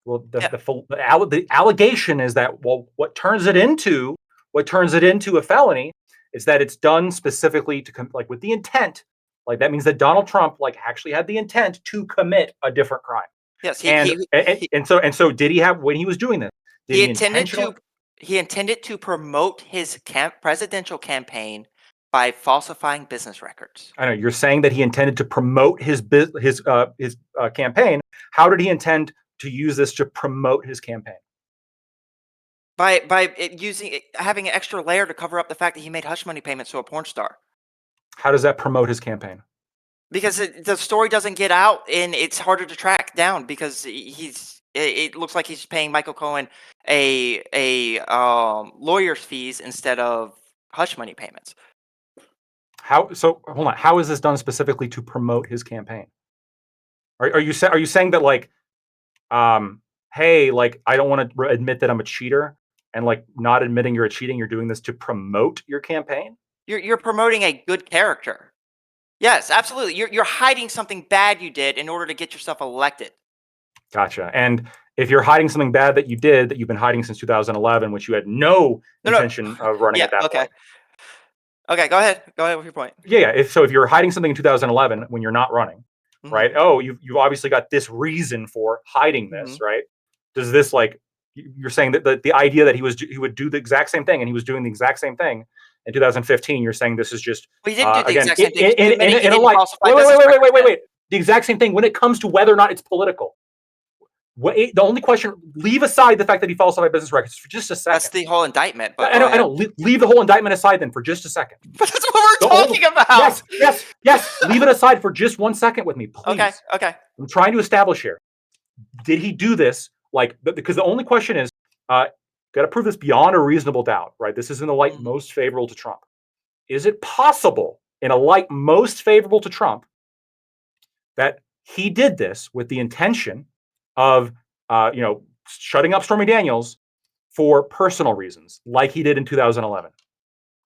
Well, the allegation is that, well, what turns it into a felony is that it's done specifically to like with the intent. Like that means that Donald Trump like actually had the intent to commit a different crime. Yes, And so did he have, when he was doing this? Did he intended to promote his presidential campaign by falsifying business records. I know you're saying that he intended to promote his campaign. How did he intend to use this to promote his campaign? By having an extra layer to cover up the fact that he made hush money payments to a porn star. How does that promote his campaign? Because the story doesn't get out, and it's harder to track down because it looks like he's paying Michael Cohen a lawyer's fees instead of hush money payments. So hold on. How is this done specifically to promote his campaign? Are you saying that like, hey, like I don't want to admit that I'm a cheater, and like not admitting you're cheating, you're doing this to promote your campaign? You're promoting a good character. Yes, absolutely. You're hiding something bad you did in order to get yourself elected. Gotcha. And if you're hiding something bad that you did, that you've been hiding since 2011, which you had no intention of running at that point. Okay, go ahead. Go ahead with your point. Yeah. If you're hiding something in 2011 when you're not running, right? Oh, you've obviously got this reason for hiding this, right? Does this like, you're saying that the idea that he would do the exact same thing and he was doing the exact same thing in 2015, you're saying this is just he didn't do the again, exact same thing. In a light. Wait. The exact same thing when it comes to whether or not it's political. The only question, leave aside the fact that he falsified business records for just a second. That's the whole indictment. But I know. Leave the whole indictment aside then for just a second. But that's what we're talking about. Yes. Leave it aside for just 1 second with me, please. Okay. I'm trying to establish here. Did he do this? Like, because the only question is, got to prove this beyond a reasonable doubt, right? This is in the light most favorable to Trump. Is it possible, in a light most favorable to Trump, that he did this with the intention of, shutting up Stormy Daniels for personal reasons, like he did in 2011?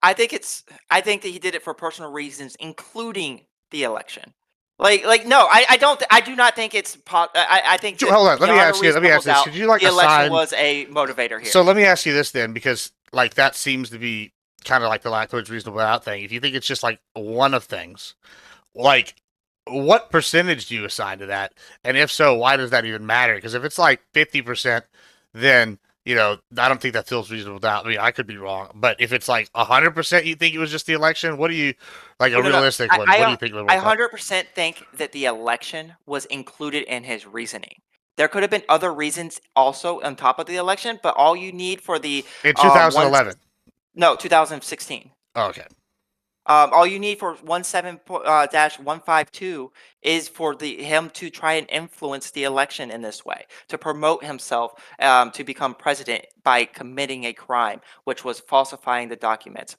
I think that he did it for personal reasons, including the election. No, I do not think it's. I think. Hold on. Let me ask you this. Could you like the assign? Election was a motivator here. So let me ask you this then, because like that seems to be kind of like the Lactoid's reasonable doubt thing. If you think it's just like one of things, like what percentage do you assign to that? And if so, why does that even matter? Because if it's like 50%, then I don't think that feels reasonable doubt. I mean, I could be wrong, but if it's like 100%, you think it was just the election? What do you like realistic one? What do you think? I 100% think that the election was included in his reasoning. There could have been other reasons also on top of the election, but all you need for the in 2011. No, 2016. Oh, okay. All you need for 17-152 is for him to try and influence the election in this way, to promote himself to become president by committing a crime, which was falsifying the documents,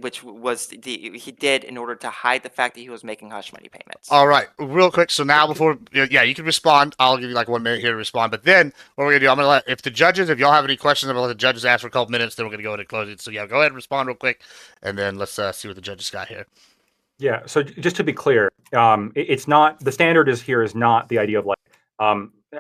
which was he did in order to hide the fact that he was making hush money payments. All right, real quick. So now before, you can respond. I'll give you like 1 minute here to respond. But then what we're gonna do, I'm gonna if y'all have any questions, I'm gonna let the judges ask for a couple minutes. Then we're gonna go ahead and close it. So go ahead and respond real quick, and then let's see what the judges got here. Yeah. So just to be clear, it's not, the standard is not the idea of like,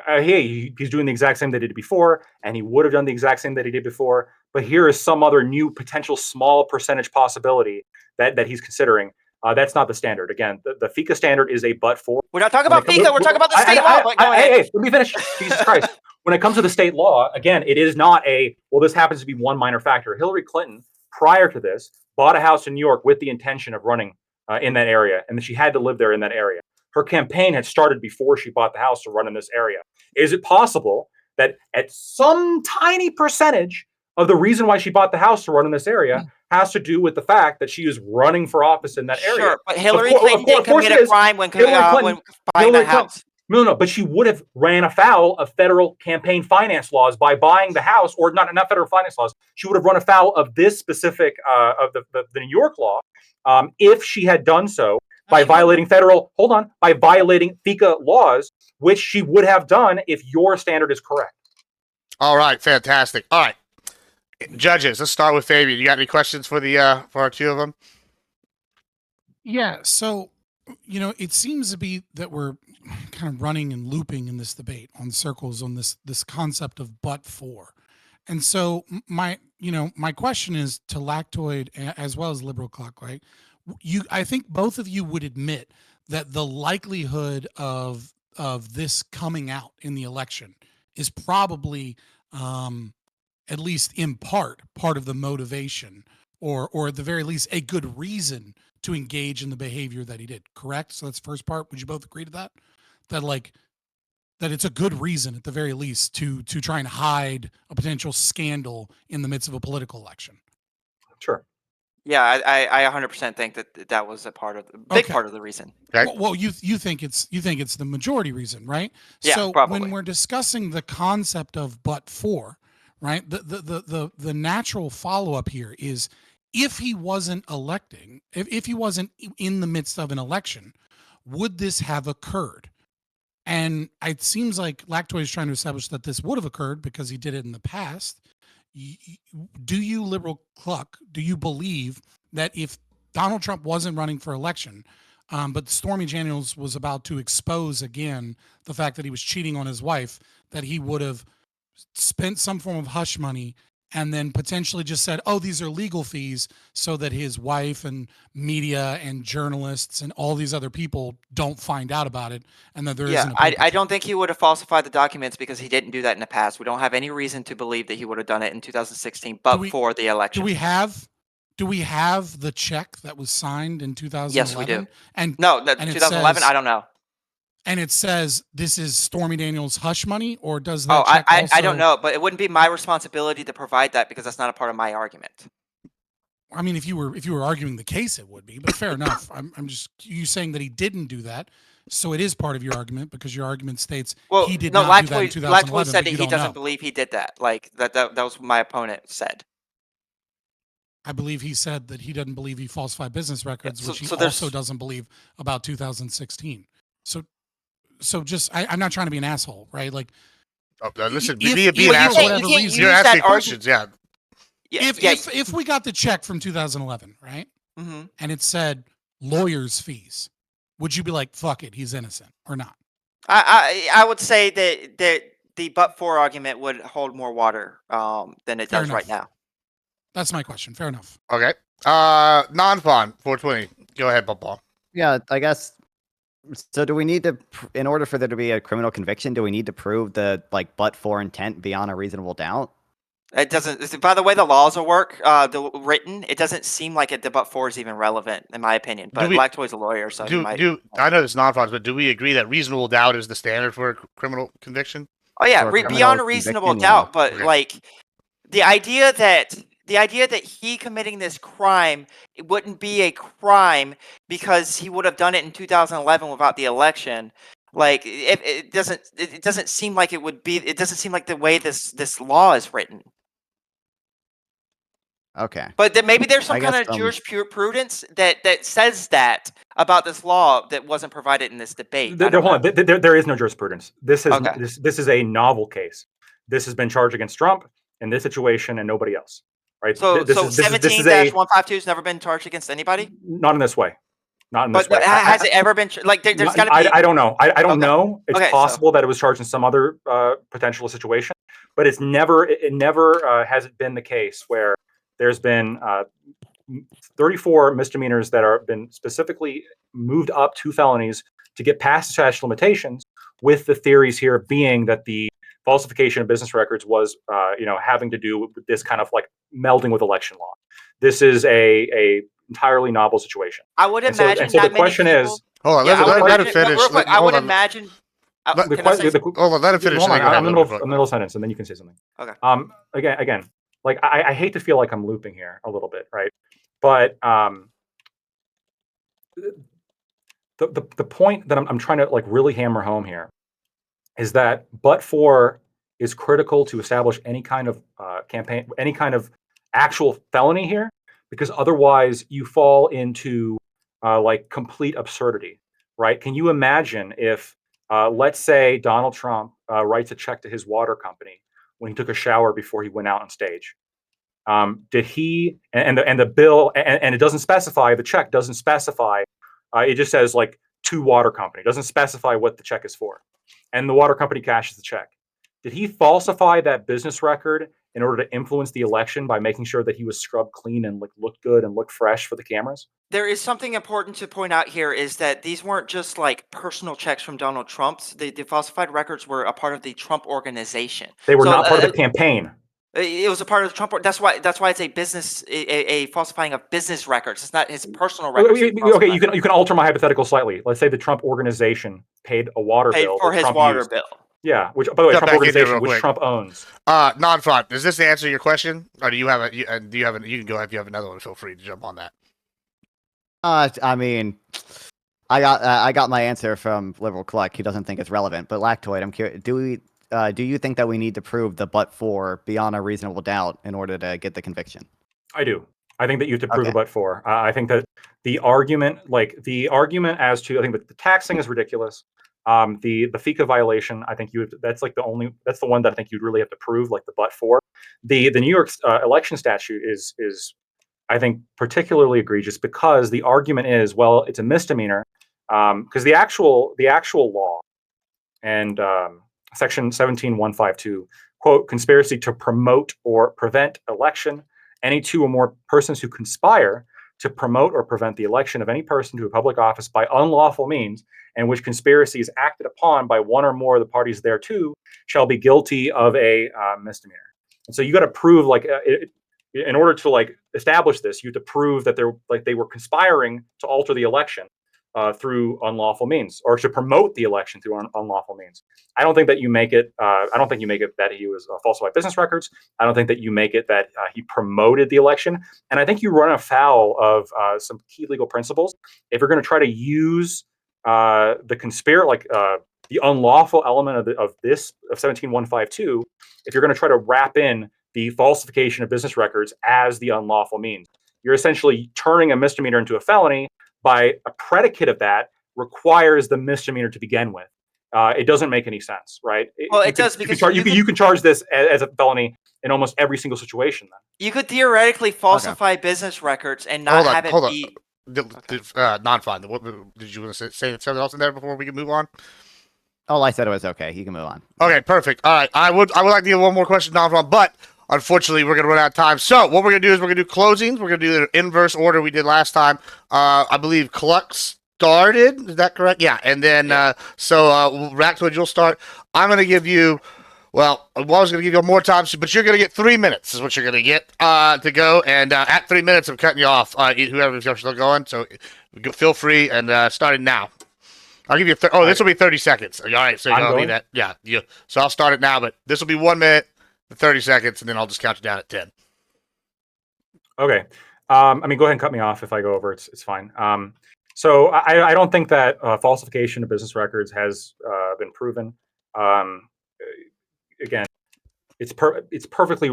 hey, he's doing the exact same that he did before, and he would have done the exact same that he did before, but here is some other new potential small percentage possibility that he's considering. That's not the standard. Again, the FICA standard is a but for. We're not talking about FICA. We're talking about the state law. Hey, let me finish. Jesus Christ. When it comes to the state law, again, it is not this happens to be one minor factor. Hillary Clinton, prior to this, bought a house in New York with the intention of running in that area, and she had to live there in that area. Her campaign had started before she bought the house to run in this area. Is it possible that at some tiny percentage of the reason why she bought the house to run in this area has to do with the fact that she is running for office in that area? Sure, but Hillary Clinton didn't commit a crime when buying the house. No, but she would have ran afoul of federal campaign finance laws by buying the house, or not federal finance laws. She would have run afoul of this specific of the New York law if she had done so by violating FICA laws, which she would have done if your standard is correct. All right, fantastic. All right, judges, let's start with Fabian. You got any questions for for our two of them? Yeah. So, it seems to be that we're kind of running and looping in this debate on circles on this concept of but for. And so my question is to Lactoid as well as Libercluck, right? I think both of you would admit that the likelihood of this coming out in the election is probably at least in part of the motivation, or at the very least a good reason to engage in the behavior that he did. Correct? So that's the first part. Would you both agree to that? That it's a good reason at the very least to try and hide a potential scandal in the midst of a political election. Sure. Yeah, I 100% think that was a part of the big part of the reason. Okay. Well, you think it's the majority reason, right? Yeah, so probably. When we're discussing the concept of but for, right, the natural follow-up here is if he wasn't electing, if he wasn't in the midst of an election, would this have occurred? And it seems like Lactoid is trying to establish that this would have occurred because he did it in the past. Do you, Libercluck, do you believe that if Donald Trump wasn't running for election, but Stormy Daniels was about to expose again the fact that he was cheating on his wife, that he would have spent some form of hush money and then potentially just said, oh, these are legal fees, so that his wife and media and journalists and all these other people don't find out about it, and that there isn't a paper I trail? don't think he would have falsified the documents because he didn't do that in the past. We don't have any reason to believe that he would have done it in 2016, but for the election. Do we have the check that was signed in 2011? Yes, we do. And no, and it 2011, says- I don't know. And it says this is Stormy Daniels' hush money, or does that Oh, check also? I don't know, but it wouldn't be my responsibility to provide that because that's not a part of my argument. I mean, if you were arguing the case, it would be. But fair enough. I'm just you saying that he didn't do that, so it is part of your argument because your argument states he did not do that in 2011. Lactoid said but you that he don't doesn't know. believe he did that. Like that was what my opponent said. I believe he said that he doesn't believe he falsified business records, which he so also doesn't believe about 2016. So just I'm not trying to be an asshole, right? Like, Listen, if- be if an asshole. for whatever reason- You're use asking that questions, yeah. if we got the check from 2011, right, hmm and it said lawyers' fees, would you be like, fuck it, he's innocent, or not? I would say that the but for argument would hold more water than it Fair does right enough. now. That's my question. Fair enough. Okay. Non-fun 420. Go ahead, Paul. Yeah, I guess. So do we need to, in order for there to be a criminal conviction, do we need to prove the but for intent beyond a reasonable doubt? It doesn't. By the way, the laws will work. Written, it doesn't seem like the but for is even relevant, in my opinion. But Lactoid's a lawyer, so he might. I know it's non-fun, but do we agree that reasonable doubt is the standard for a criminal conviction? Oh yeah, For a criminal beyond a reasonable conviction, doubt. yeah. But Okay. like the idea that he committing this crime, it wouldn't be a crime because he would have done it in 2011 without the election. Like it doesn't seem like it would be. It doesn't seem like the way this law is written. Okay. But then maybe there's some I kind guess, of jurisprudence that says that about this law that wasn't provided in this debate. I don't Hold know. on. There is no jurisprudence. This is Okay. this is a novel case. This has been charged against Trump in this situation and nobody else. Right. So this is a 17-152 has never been charged against anybody. not in this way. Not in this But way. has it ever been like there's got to be? I don't know. I don't Okay. know. It's Okay, so- possible that it was charged in some other potential situation, but it never has it been the case where there's been 34 misdemeanors that are been specifically moved up to felonies to get past the statute of limitations, with the theories here being that the falsification of business records was having to do with this kind of like melding with election law. This is a entirely novel situation. I would And so, imagine. and so the that many question people- is, Hold on, Yeah, I would let him imagine- finish. real quick, I would imagine. Let- the can I say question, Hold on, let him finish. hold and on, then I'm go in ahead. the middle sentence, and then you can say something. Okay. Again, like I hate to feel like I'm looping here a little bit, right? But the point that I'm trying to like really hammer home here is that but for is critical to establish any kind of campaign, any kind of actual felony here, because otherwise you fall into like complete absurdity, right? Can you imagine if, let's say, Donald Trump writes a check to his water company when he took a shower before he went out on stage? Did he and the bill and it doesn't specify, the check doesn't specify, it just says like to water company. It doesn't specify what the check is for. And the water company cashes the check. Did he falsify that business record in order to influence the election by making sure that he was scrubbed clean and looked good and looked fresh for the cameras? There is something important to point out here is that these weren't just like personal checks from Donald Trump's. The falsified records were a part of the Trump organization. They were So, not part of the campaign. It was a part of the Trump. That's why it's a business, a falsifying of business records. It's not his personal records. Okay, you can alter my hypothetical slightly. Let's say the Trump organization paid a water paid bill for that his Trump water used. bill. Yeah, which by the way, Jump Trump back in there organization, real which quick. Trump owns. Non-fraud. Does this answer your question, or do you have you can go if you have another one. Feel free to jump on that. I mean, I got my answer from Libercluck. He doesn't think it's relevant. But Lactoid, I'm curious. Do you think that we need to prove the but for beyond a reasonable doubt in order to get the conviction? I do. I think that you have to prove Okay. a but for. I think that the argument as to, I think that the taxing is ridiculous. The FICA violation, I think that's the one that I think you'd really have to prove, like the but for. The New York election statute is I think particularly egregious because the argument is, well, it's a misdemeanor because the actual law and section 17152, quote, conspiracy to promote or prevent election, any two or more persons who conspire to promote or prevent the election of any person to a public office by unlawful means, and which conspiracy is acted upon by one or more of the parties thereto, shall be guilty of a misdemeanor. And so you got to prove, in order to establish this, you have to prove that they were conspiring to alter the election through unlawful means, or to promote the election through unlawful means. I don't think that you make it. I don't think you make it that he was falsified business records. I don't think that you make it that he promoted the election. And I think you run afoul of some key legal principles if you're going to try to use the unlawful element of 17152. If you're going to try to wrap in the falsification of business records as the unlawful means, you're essentially turning a misdemeanor into a felony by a predicate of that requires the misdemeanor to begin with. It doesn't make any sense, right? Well, it does because you can charge this as a felony in almost every single situation. Then you could theoretically falsify business records and not have it be. Non-fraud. Did you want to say something else in there before we can move on? All I said was okay. You can move on. Okay, perfect. All right, I would like to give one more question, non-fraud, but unfortunately, we're going to run out of time. So what we're going to do is we're going to do closings. We're going to do the inverse order we did last time. I believe Cluck started. Is that correct? Yeah. And then, Lactoid, you'll start. I'm going to give you, I was going to give you more time, but you're going to get 3 minutes is what you're going to get to go. And at 3 minutes, I'm cutting you off, whoever's still going. So feel free and starting now. I'll give you this will be 30 seconds. All right. So you'll need that. Yeah. So I'll start it now, but this will be 1 minute. 30 seconds, and then I'll just count you down at 10. Okay. Go ahead and cut me off if I go over. It's fine. So I don't think that falsification of business records has been proven. Again, it's perfectly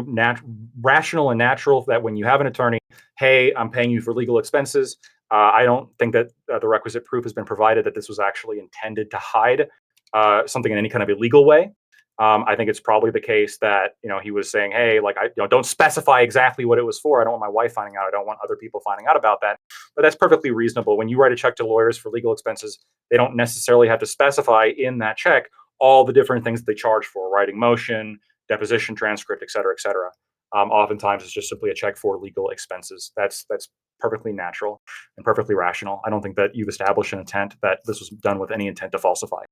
rational and natural that when you have an attorney, hey, I'm paying you for legal expenses. I don't think that the requisite proof has been provided that this was actually intended to hide something in any kind of illegal way. I think it's probably the case that he was saying, "Hey, don't specify exactly what it was for. I don't want my wife finding out. I don't want other people finding out about that." But that's perfectly reasonable. When you write a check to lawyers for legal expenses, they don't necessarily have to specify in that check all the different things that they charge for: writing motion, deposition transcript, et cetera, et cetera. Oftentimes, it's just simply a check for legal expenses. That's perfectly natural and perfectly rational. I don't think that you've established an intent that this was done with any intent to falsify.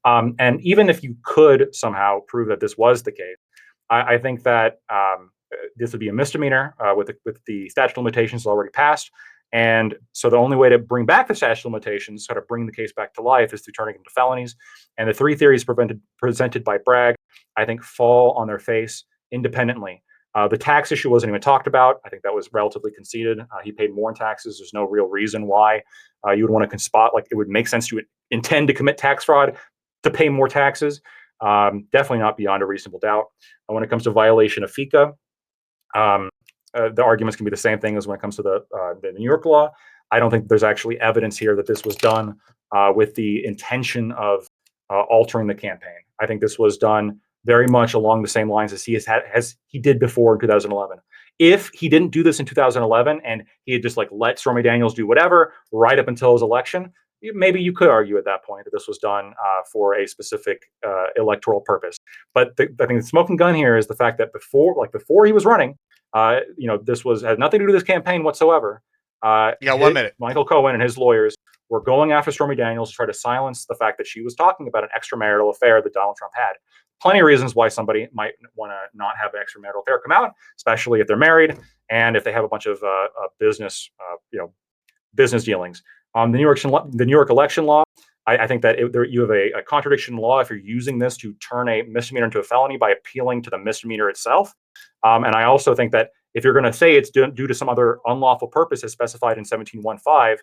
And even if you could somehow prove that this was the case, I think that this would be a misdemeanor with the statute of limitations already passed. And so the only way to bring back the statute of limitations, sort of bring the case back to life, is through turning them to felonies. And the three theories presented by Bragg, I think, fall on their face independently. The tax issue wasn't even talked about. I think that was relatively conceded. He paid more in taxes. There's no real reason why you would want to conspire. It would make sense to intend to commit tax fraud to pay more taxes. Definitely not beyond a reasonable doubt. When it comes to violation of FICA, the arguments can be the same thing as when it comes to the New York law. I don't think there's actually evidence here that this was done with the intention of altering the campaign. I think this was done very much along the same lines as he did before in 2011. If he didn't do this in 2011 and he had just let Stormy Daniels do whatever right up until his election, maybe you could argue at that point that this was done for a specific electoral purpose. But I think the smoking gun here is the fact that before he was running, this had nothing to do with his campaign whatsoever. Yeah, 1 minute. Michael Cohen and his lawyers were going after Stormy Daniels to try to silence the fact that she was talking about an extramarital affair that Donald Trump had. Plenty of reasons why somebody might want to not have an extramarital affair come out, especially if they're married and if they have a bunch of business dealings. The New York election law, I think that you have a contradiction in law if you're using this to turn a misdemeanor into a felony by appealing to the misdemeanor itself. And I also think that if you're going to say it's due to some other unlawful purpose as specified in 1715,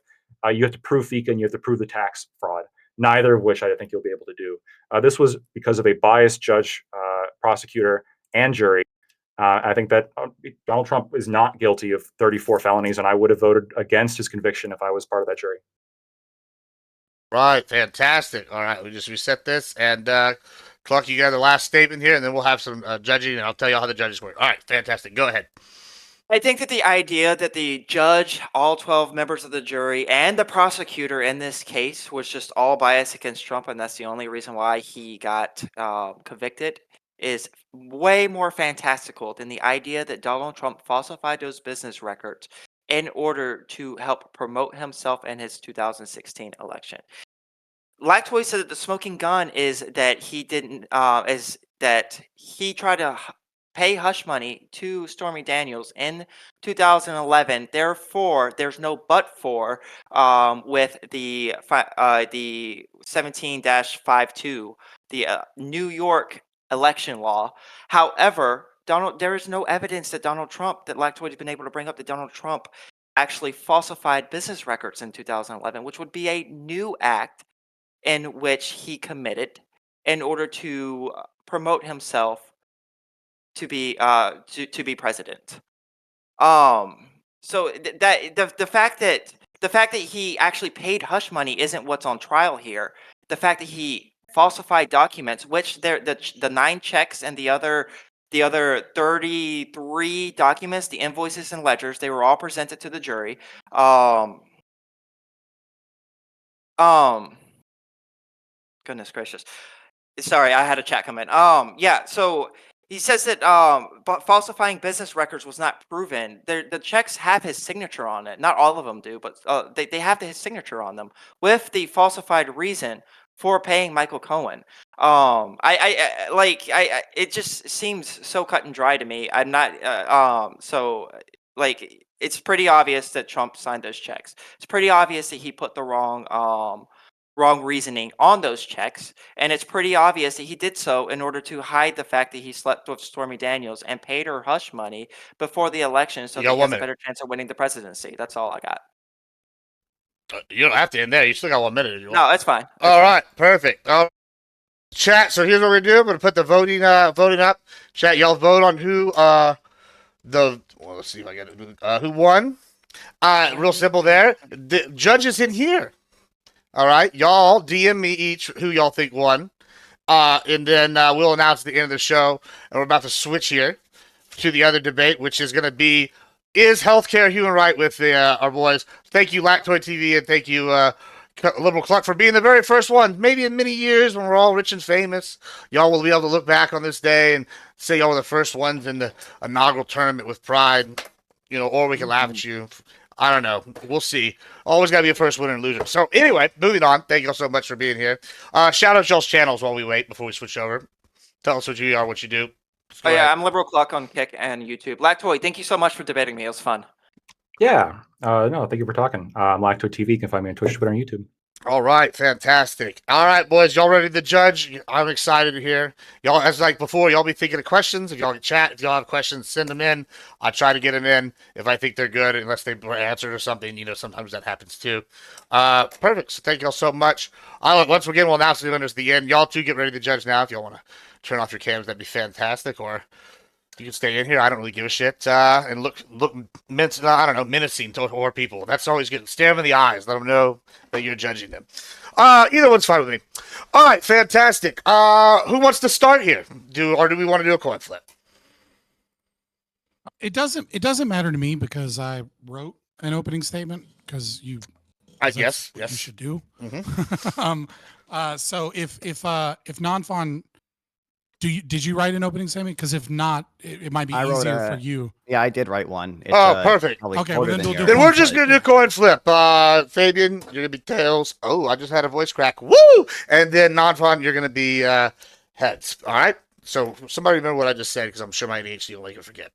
you have to prove FICA and you have to prove the tax fraud, neither of which I think you'll be able to do. This was because of a biased judge, prosecutor, and jury. I think that Donald Trump is not guilty of 34 felonies, and I would have voted against his conviction if I was part of that jury. Right, fantastic. All right, we just reset this, and Cluck, you got the last statement here, and then we'll have some judging, and I'll tell you how the judges work. All right, fantastic. Go ahead. I think that the idea that the judge, all 12 members of the jury, and the prosecutor in this case was just all biased against Trump, and that's the only reason why he got convicted, is way more fantastical than the idea that Donald Trump falsified those business records in order to help promote himself in his 2016 election. Lactoid said that the smoking gun is that he didn't is that he tried to pay hush money to Stormy Daniels in 2011. Therefore, there's no but for with the 17-52, the New York election law. However, there is no evidence that Lactoid has been able to bring up that Donald Trump actually falsified business records in 2011, which would be a new act in which he committed in order to promote himself to be president. So the fact that he actually paid hush money isn't what's on trial here. The fact that he falsified documents, which the 9 checks and the other 33 documents, the invoices and ledgers, they were all presented to the jury. Goodness gracious. Sorry, I had a chat come in. Yeah, so he says that but falsifying business records was not proven. The checks have his signature on it. Not all of them do, but they have his signature on them with the falsified reason for paying Michael Cohen. It just seems so cut and dry to me. I'm not it's pretty obvious that Trump signed those checks. It's pretty obvious that he put the wrong reasoning on those checks, and it's pretty obvious that he did so in order to hide the fact that he slept with Stormy Daniels and paid her hush money before the election so that he has a better chance of winning the presidency. That's all I got. You don't have to end there. You still got 1 minute. No, it's fine. All right, perfect. Chat. So here's what we're doing. I'm gonna put the voting up. Chat. Y'all vote on who let's see if I get it. Who won? Real simple there. The judges in here. All right, y'all DM me each who y'all think won, and then we'll announce at the end of the show. And we're about to switch here to the other debate, which is going to be: is healthcare a human right? With our boys. Thank you, Lactoid TV, and thank you, Libercluck, for being the very first one. Maybe in many years, when we're all rich and famous, y'all will be able to look back on this day and say y'all were the first ones in the inaugural tournament with pride. Or we can laugh at you. I don't know. We'll see. Always got to be a first winner and loser. So anyway, moving on. Thank you all so much for being here. Shout out y'all's channels while we wait before we switch over. Tell us what you are, what you do. Yeah, I'm Libercluck on Kick and YouTube. Lactoid, thank you so much for debating me. It was fun. Yeah. No, thank you for talking. I'm Lactoid TV. You can find me on Twitch, Twitter, and YouTube. All right, fantastic. All right, boys, y'all ready to judge? I'm excited to hear. Y'all, as like before, y'all be thinking of questions. If y'all can chat, if y'all have questions, send them in. I try to get them in if I think they're good, unless they were answered or something. Sometimes that happens too. Perfect. So thank y'all so much. Once again, we'll announce the winners at the end. Y'all too, get ready to judge now. If y'all want to turn off your cams, that'd be fantastic. Or you can stay in here. I don't really give a shit. And look menacing to people. That's always good. Stare them in the eyes. Let them know that you're judging them. Either one's fine with me. All right, fantastic. Who wants to start here? Do we want to do a coin flip? It doesn't matter to me because I wrote an opening statement because you 'cause Yes, that's what you yes. should do. Mhm. So if non-fun, did you write an opening statement? Because if not, it might be I wrote easier for a. you. Yeah, I did write one. It's, Oh, perfect. probably Okay, well, shorter then than we'll do yours. Then coin we're just flip. gonna do coin flip. Fabian, you're gonna be tails. Oh, I just had a voice crack. Woo! And then non-fun, you're gonna be heads. All right. So somebody remember what I just said because I'm sure my ADHD will make it forget.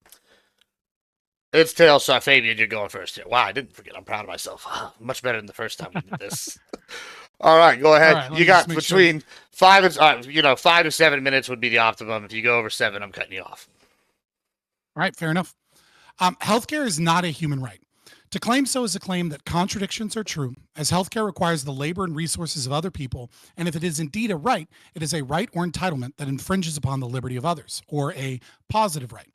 It's tails. So Fabian, you're going first here. Wow, I didn't forget. I'm proud of myself. Much better than the first time we did this. All right, go ahead. All right, let You me got just make sure. between 5 to 7 minutes would be the optimum. If you go over 7, I'm cutting you off. All right, fair enough. Healthcare is not a human right. To claim so is a claim that contradictions are true, as healthcare requires the labor and resources of other people, and if it is indeed a right, it is a right or entitlement that infringes upon the liberty of others, or a positive right.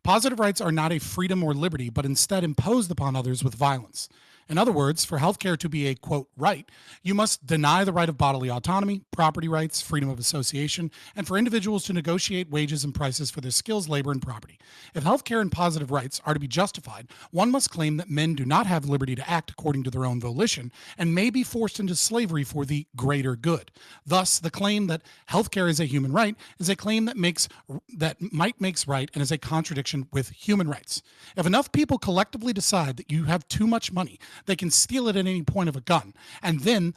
Positive rights are not a freedom or liberty, but instead imposed upon others with violence. In other words, for healthcare to be a quote right, you must deny the right of bodily autonomy, property rights, freedom of association, and for individuals to negotiate wages and prices for their skills, labor, and property. If healthcare and positive rights are to be justified, one must claim that men do not have liberty to act according to their own volition and may be forced into slavery for the greater good. Thus, the claim that healthcare is a human right is a claim that might makes right and is a contradiction with human rights. If enough people collectively decide that you have too much money, they can steal it at any point of a gun, and then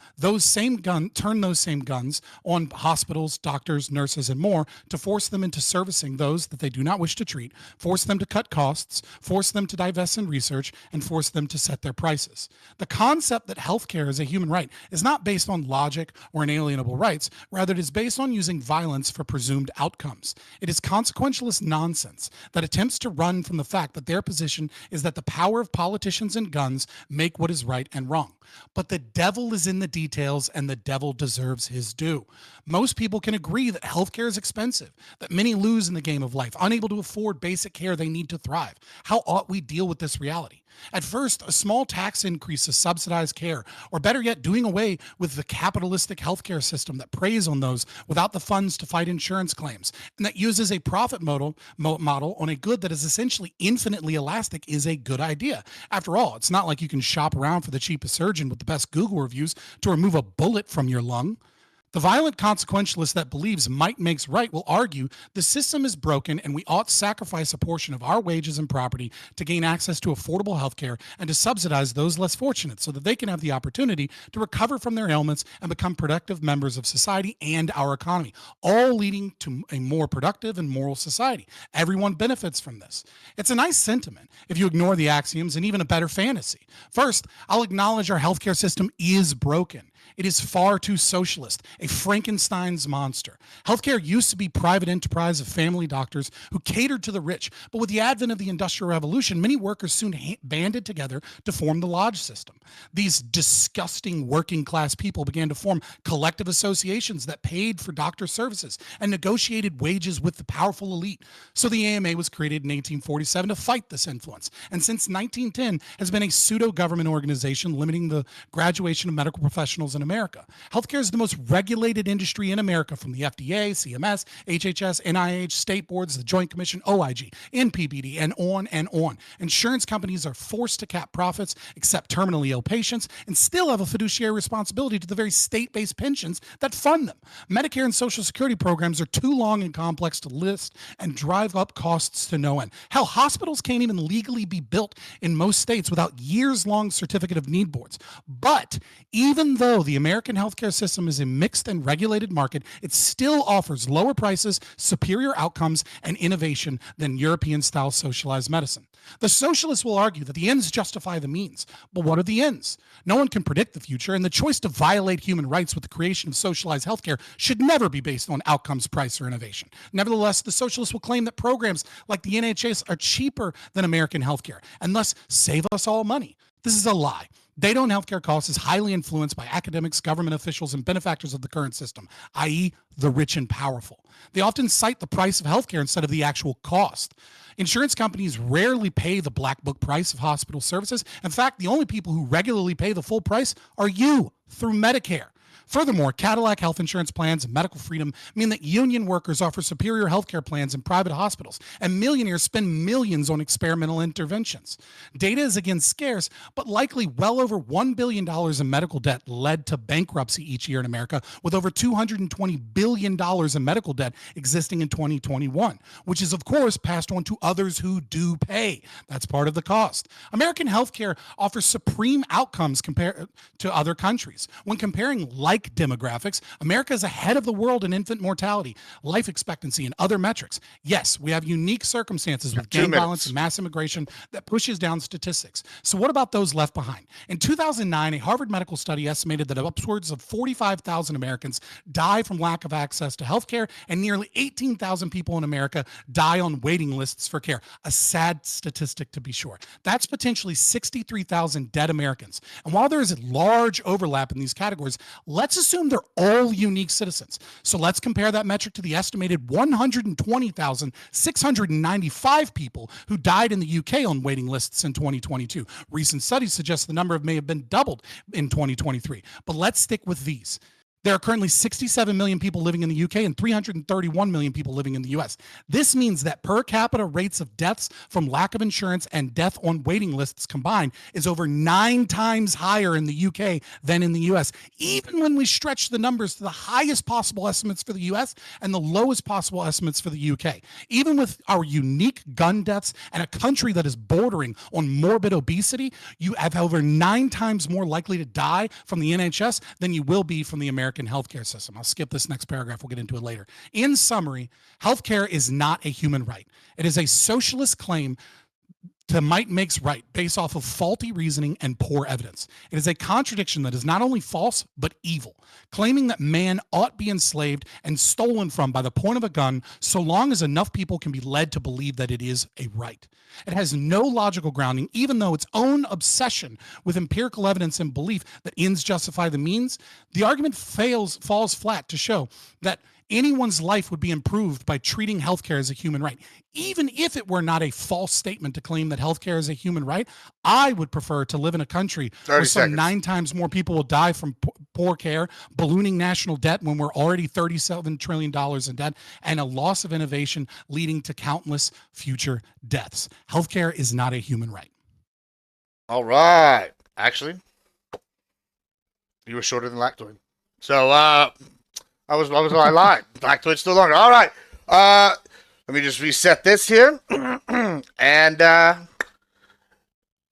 turn those same guns on hospitals, doctors, nurses, and more to force them into servicing those that they do not wish to treat, force them to cut costs, force them to divest in research, and force them to set their prices. The concept that healthcare is a human right is not based on logic or inalienable rights. Rather, it is based on using violence for presumed outcomes. It is consequentialist nonsense that attempts to run from the fact that their position is that the power of politicians and guns make what is right and wrong. But the devil is in the details, and the devil deserves his due. Most people can agree that healthcare is expensive, that many lose in the game of life, unable to afford basic care they need to thrive. How ought we deal with this reality? At first, a small tax increase to subsidize care, or better yet, doing away with the capitalistic healthcare system that preys on those without the funds to fight insurance claims, and that uses a profit model on a good that is essentially infinitely elastic, is a good idea. After all, it's not like you can shop around for the cheapest surgeon with the best Google reviews to remove a bullet from your lung. The violent consequentialist that believes might makes right will argue the system is broken and we ought to sacrifice a portion of our wages and property to gain access to affordable health care and to subsidize those less fortunate so that they can have the opportunity to recover from their ailments and become productive members of society and our economy, all leading to a more productive and moral society. Everyone benefits from this. It's a nice sentiment if you ignore the axioms, and even a better fantasy. First, I'll acknowledge our healthcare system is broken. It is far too socialist, a Frankenstein's monster. Healthcare used to be private enterprise of family doctors who catered to the rich, but with the advent of the Industrial Revolution, many workers soon banded together to form the lodge system. These disgusting working class people began to form collective associations that paid for doctor services and negotiated wages with the powerful elite. So the AMA was created in 1847 to fight this influence, and since 1910 has been a pseudo-government organization limiting the graduation of medical professionals in America. Healthcare is the most regulated industry in America, from the FDA, CMS, HHS, NIH, state boards, the Joint Commission, OIG, NPPD, and on and on. Insurance companies are forced to cap profits, accept terminally ill patients, and still have a fiduciary responsibility to the very state-based pensions that fund them. Medicare and Social Security programs are too long and complex to list and drive up costs to no end. Hell, hospitals can't even legally be built in most states without years-long certificate of need boards. But even though the American healthcare system is a mixed and regulated market, it still offers lower prices, superior outcomes, and innovation than European-style socialized medicine. The socialists will argue that the ends justify the means. But what are the ends? No one can predict the future, and the choice to violate human rights with the creation of socialized healthcare should never be based on outcomes, price, or innovation. Nevertheless, the socialists will claim that programs like the NHS are cheaper than American healthcare and thus save us all money. This is a lie. Data on healthcare costs is highly influenced by academics, government officials, and benefactors of the current system, i.e., the rich and powerful. They often cite the price of healthcare instead of the actual cost. Insurance companies rarely pay the black book price of hospital services. In fact, the only people who regularly pay the full price are you through Medicare. Furthermore, Cadillac health insurance plans and medical freedom mean that union workers offer superior healthcare plans in private hospitals, and millionaires spend millions on experimental interventions. Data is again scarce, but likely well over $1 billion in medical debt led to bankruptcy each year in America, with over $220 billion in medical debt existing in 2021, which is, of course, passed on to others who do pay. That's part of the cost. American healthcare offers supreme outcomes compared to other countries. When comparing like demographics, America is ahead of the world in infant mortality, life expectancy, and other metrics. Yes, we have unique circumstances with gang violence and mass immigration that pushes down statistics. So what about those left behind? In 2009, a Harvard medical study estimated that upwards of 45,000 Americans die from lack of access to healthcare, and nearly 18,000 people in America die on waiting lists for care. A sad statistic, to be sure. That's potentially 63,000 dead Americans. And while there is a large overlap in these categories, let's assume they're all unique citizens. So let's compare that metric to the estimated 120,695 people who died in the UK on waiting lists in 2022. Recent studies suggest the number may have been doubled in 2023. But let's stick with these. There are currently 67 million people living in the UK and 331 million people living in the US. This means that per capita rates of deaths from lack of insurance and death on waiting lists combined is over 9 times higher in the UK than in the US, even when we stretch the numbers to the highest possible estimates for the US and the lowest possible estimates for the UK. Even with our unique gun deaths and a country that is bordering on morbid obesity, you have over 9 times more likely to die from the NHS than you will be from the American healthcare system. I'll skip this next paragraph. We'll get into it later. In summary, healthcare is not a human right. It is a socialist claim to might makes right based off of faulty reasoning and poor evidence. It is a contradiction that is not only false, but evil, claiming that man ought be enslaved and stolen from by the point of a gun so long as enough people can be led to believe that it is a right. It has no logical grounding, even though its own obsession with empirical evidence and belief that ends justify the means. The argument falls flat to show that anyone's life would be improved by treating healthcare as a human right. Even if it were not a false statement to claim that healthcare is a human right, I would prefer to live in a country where some 9 times more people will die from poor care, ballooning national debt when we're already $37 trillion in debt, and a loss of innovation leading to countless future deaths. Healthcare is not a human right. All right. Actually, you were shorter than Lactoid. So, I lied. Lactoid's still longer. All right. Let me just reset this here. And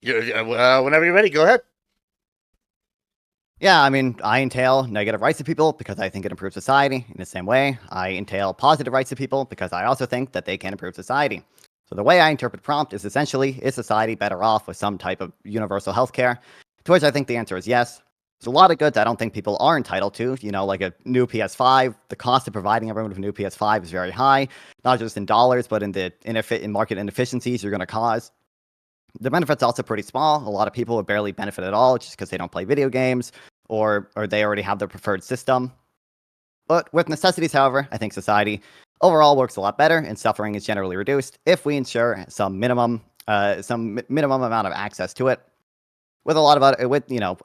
whenever you're ready, go ahead. Yeah, I mean, I entail negative rights of people because I think it improves society. In the same way, I entail positive rights of people because I also think that they can improve society. So the way I interpret prompt is essentially, is society better off with some type of universal healthcare? To which I think the answer is yes. There's a lot of goods I don't think people are entitled to, like a new PS5. The cost of providing everyone with a new PS5 is very high, not just in dollars, but in the in market inefficiencies you're going to cause. The benefit's also pretty small. A lot of people would barely benefit at all just because they don't play video games or they already have their preferred system. But with necessities, however, I think society overall works a lot better and suffering is generally reduced if we ensure some minimum amount of access to it. With a lot of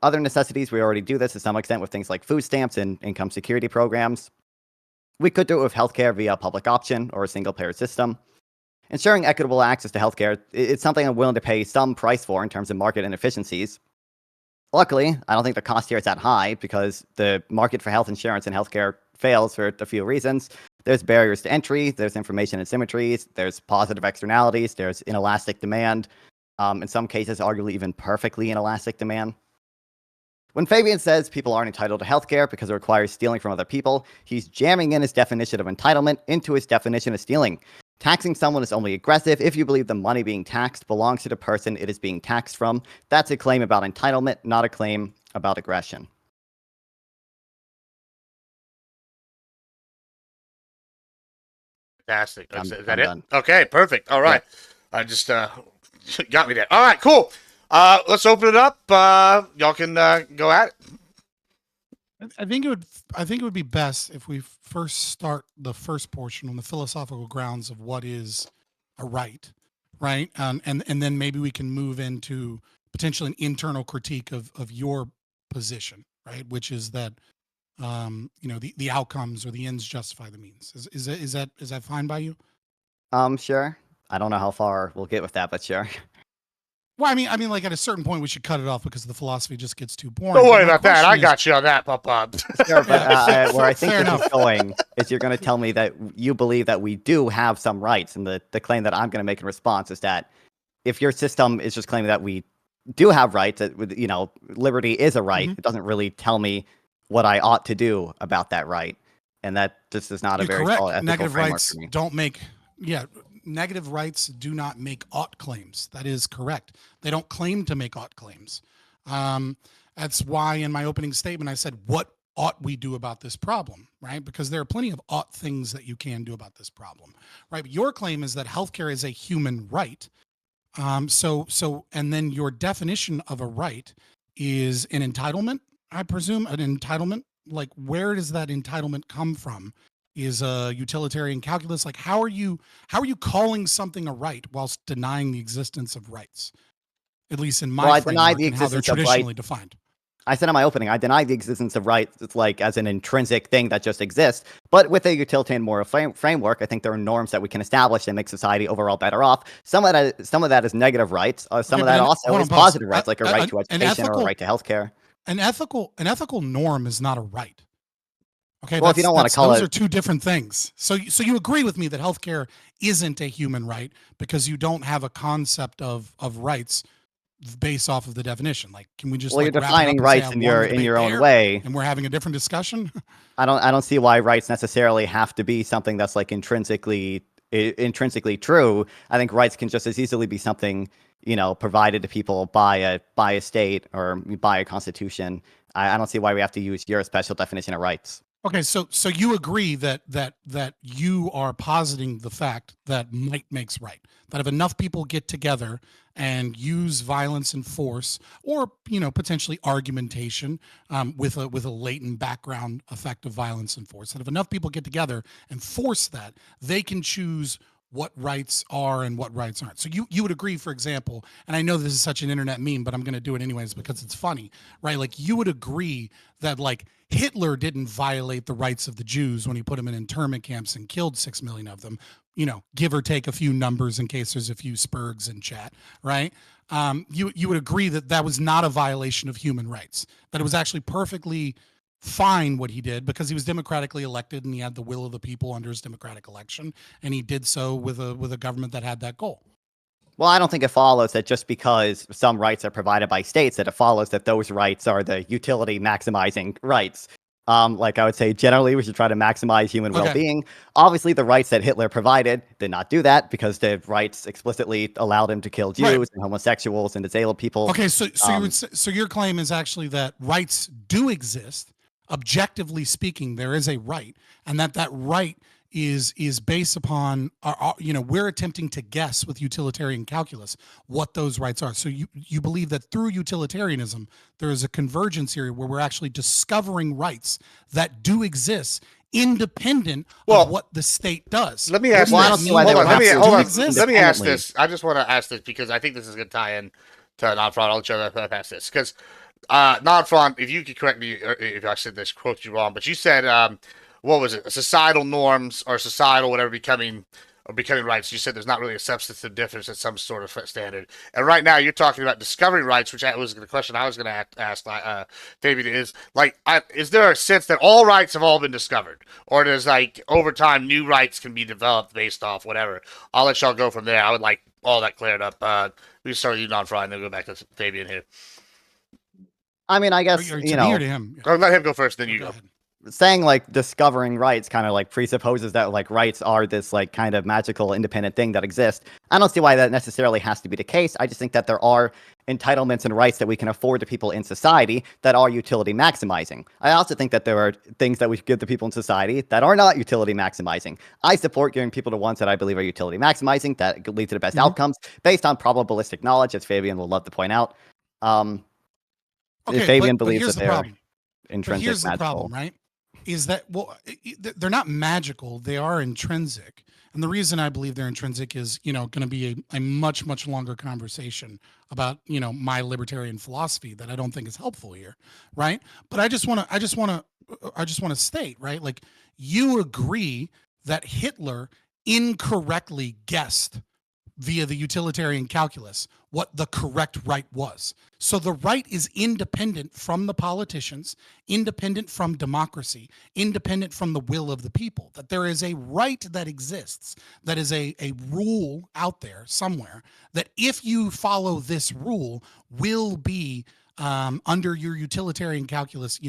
other necessities, we already do this to some extent with things like food stamps and income security programs. We could do it with healthcare via a public option or a single-payer system. Ensuring equitable access to healthcare, it's something I'm willing to pay some price for in terms of market inefficiencies. Luckily, I don't think the cost here is that high because the market for health insurance and healthcare fails for a few reasons. There's barriers to entry, there's information asymmetries, there's positive externalities, there's inelastic demand. In some cases, arguably even perfectly inelastic demand. When Fabian says people aren't entitled to healthcare because it requires stealing from other people, he's jamming in his definition of entitlement into his definition of stealing. Taxing someone is only aggressive if you believe the money being taxed belongs to the person it is being taxed from. That's a claim about entitlement, not a claim about aggression. Fantastic. Is that it? Done. Okay, perfect. All right. Yeah. I just got me there. All right, cool. Let's open it up. Y'all can go at it. I think it would be best if we first start the first portion on the philosophical grounds of what is a right, and then maybe we can move into potentially an internal critique of your position, right? Which is that the outcomes or the ends justify the means. Is that fine by you? Sure. I don't know how far we'll get with that, but sure. Well, I mean, like at a certain point, we should cut it off because the philosophy just gets too boring. Don't But worry my about that. question I is- got you on that, Pop. Sure, but where I think Fair this is enough. going is you're going to tell me that you believe that we do have some rights, and the claim that I'm going to make in response is that if your system is just claiming that we do have rights, that liberty is a right, it doesn't really tell me what I ought to do about that right, and that just is not a You're very correct. solid ethical Negative framework rights for me. don't make negative rights do not make ought claims. That is correct. They don't claim to make ought claims. That's why in my opening statement I said, what ought we do about this problem, right? Because there are plenty of ought things that you can do about this problem, right? But your claim is that healthcare is a human right. So and then your definition of a right is an entitlement, I presume, an entitlement. Like, where does that entitlement come from? Is a utilitarian calculus? Like, how are you calling something a right whilst denying the existence of rights? At least in my Well, I deny framework the and how they're existence of right. traditionally defined. I said in my opening, I deny the existence of rights, like as an intrinsic thing that just exists. But with a utilitarian moral framework, I think there are norms that we can establish that make society overall better off. Some of that is negative rights. Some of that also is positive rights, like a right to education or a right to healthcare. An ethical norm is not a right. Okay, well, if you don't want to call those it, are two different things. So you agree with me that healthcare isn't a human right because you don't have a concept of rights based off of the definition. Like, can we just well, like, you're wrap it up defining and rights say, in I won the your debate own there, way, and we're having a different discussion? I don't see why rights necessarily have to be something that's like intrinsically true. I think rights can just as easily be something provided to people by a state or by a constitution. I don't see why we have to use your special definition of rights. Okay, so you agree that you are positing the fact that might makes right. That if enough people get together and use violence and force, or potentially argumentation with a latent background effect of violence and force, that if enough people get together and force that, they can choose what rights are and what rights aren't. So you would agree, for example, and I know this is such an internet meme, but I'm going to do it anyways because it's funny, right? Like, you would agree that like Hitler didn't violate the rights of the Jews when he put them in internment camps and killed 6 million of them, give or take a few numbers in case there's a few spurgs in chat, right? You would agree that that was not a violation of human rights, that it was actually perfectly fine what he did because he was democratically elected and he had the will of the people under his democratic election, and he did so with a government that had that goal. Well, I don't think it follows that just because some rights are provided by states that it follows that those rights are the utility maximizing rights. Like I would say, generally we should try to maximize human well-being. Obviously, the rights that Hitler provided did not do that because the rights explicitly allowed him to kill Jews and homosexuals and disabled people. Okay, so your claim is actually that rights do exist. Objectively speaking, there is a right, and that right is based upon we're attempting to guess with utilitarian calculus what those rights are. So you believe that through utilitarianism there is a convergence here where we're actually discovering rights that do exist independent of what the state does. Let me ask this. Let me ask this. I just want to ask this because I think this is going to tie in to non-fraud. I'll let you pass this because non-fraud, if you could correct me if I said this, quote you wrong, but you said what was it? Societal norms or societal whatever becoming rights. You said there's not really a substantive difference at some sort of standard. And right now you're talking about discovering rights, which was the question I was going to ask Fabian is is there a sense that all rights have all been discovered, or does like over time new rights can be developed based off whatever? I'll let y'all go from there. I would like all that cleared up. We start with you, non-fraud, and then go back to Fabian here. I mean, I guess to him. Or let him go first, then you go. Saying like discovering rights kind of like presupposes that like rights are this like kind of magical independent thing that exists. I don't see why that necessarily has to be the case. I just think that there are entitlements and rights that we can afford to people in society that are utility maximizing. I also think that there are things that we give to people in society that are not utility maximizing. I support giving people the ones that I believe are utility maximizing that lead to the best outcomes based on probabilistic knowledge, as Fabian will love to point out. Fabian believes that they're intrinsic. But here's magical. the problem, right? Is that they're not magical, they are intrinsic. And the reason I believe they're intrinsic is, going to be a much, much longer conversation about, my libertarian philosophy that I don't think is helpful here. Right. But I just want to state, right. Like, you agree that Hitler incorrectly guessed via the utilitarian calculus what the correct right was. So the right is independent from the politicians, independent from democracy, independent from the will of the people. That there is a right that exists, that is a rule out there somewhere, that if you follow this rule will be under your utilitarian calculus,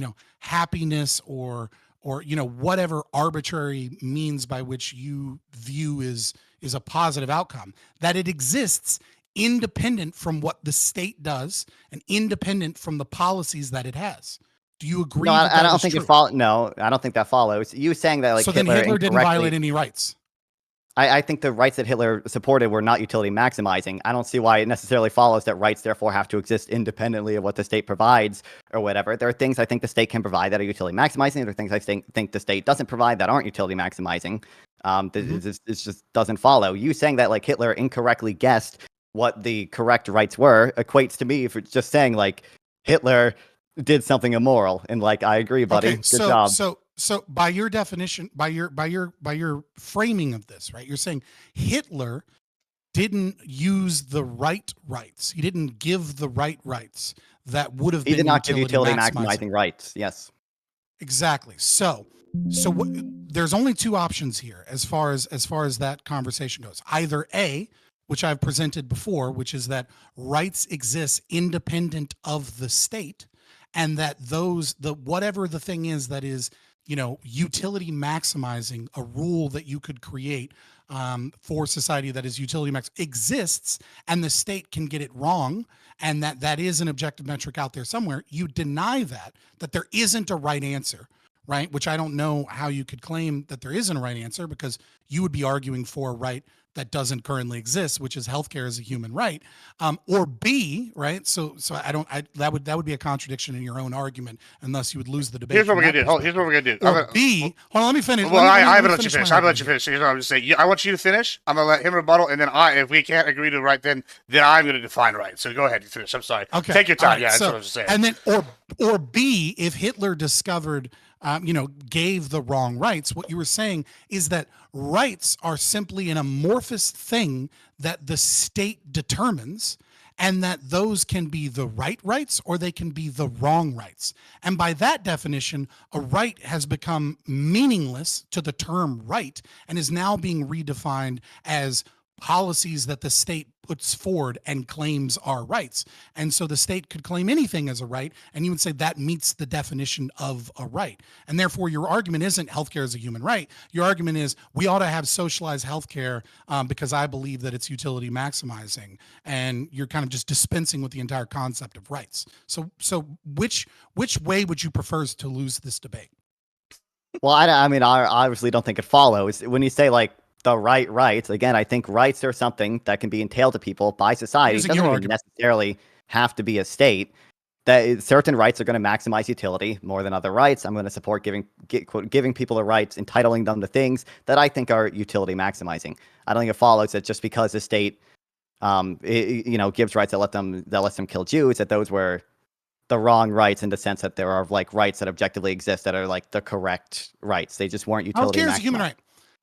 happiness or whatever arbitrary means by which you view is a positive outcome, that it exists independent from what the state does and independent from the policies that it has. Do you agree? No, that I that don't is think true? it follows. No, I don't think that follows. You saying that like So then Hitler didn't incorrectly- violate any rights. I think the rights that Hitler supported were not utility maximizing. I don't see why it necessarily follows that rights therefore have to exist independently of what the state provides or whatever. There are things I think the state can provide that are utility maximizing. There are things I think the state doesn't provide that aren't utility maximizing. It just doesn't follow. You saying that like Hitler incorrectly guessed what the correct rights were equates to me for just saying like Hitler did something immoral, and like I agree, buddy. Okay, Good so, job. So by your definition, by your framing of this, right? You're saying Hitler didn't use the right rights. He didn't give the right rights that would have He been did not give utility utility maximizing. maximizing rights. Yes. Exactly. So there's only two options here as far as that conversation goes. Either A, which I've presented before, which is that rights exist independent of the state, and that whatever the thing is that is, utility maximizing, a rule that you could create for society that is utility max exists, and the state can get it wrong, and that is an objective metric out there somewhere. You deny that there isn't a right answer, right? Which I don't know how you could claim that there isn't a right answer, because you would be arguing for a right that doesn't currently exist, which is healthcare as a human right, or B, right? So that would be a contradiction in your own argument, and thus you would lose the debate. Here's what we're gonna do. Here's what we're gonna do. Or B, hold on, let me finish. Well, I let me haven't let you finish. I haven't let you finish. Here's what I'm just saying. I want you to finish. I'm gonna let him rebuttal, and then if we can't agree to right, then I'm gonna define right. So go ahead, you finish. I'm sorry. Okay. Take your time. Right, yeah, that's what I was saying. And then, or B, if Hitler discovered, gave the wrong rights, what you were saying is that rights are simply an amorphous thing that the state determines, and that those can be the right rights or they can be the wrong rights. And by that definition, a right has become meaningless to the term right and is now being redefined as policies that the state puts forward and claims are rights. And so the state could claim anything as a right, and you would say that meets the definition of a right. And therefore, your argument isn't healthcare as a human right. Your argument is we ought to have socialized healthcare because I believe that it's utility maximizing. And you're kind of just dispensing with the entire concept of rights. So which way would you prefer to lose this debate? Well, I obviously don't think it follows when you say like the rights. Again, I think rights are something that can be entailed to people by society. It doesn't even necessarily have to be a state. That certain rights are going to maximize utility more than other rights. I'm going to support giving people the rights, entitling them to things that I think are utility maximizing. I don't think it follows that just because the state, gives rights that lets them kill Jews, that those were the wrong rights, in the sense that there are like rights that objectively exist that are like the correct rights. They just weren't utility maximizing. Healthcare is a human right.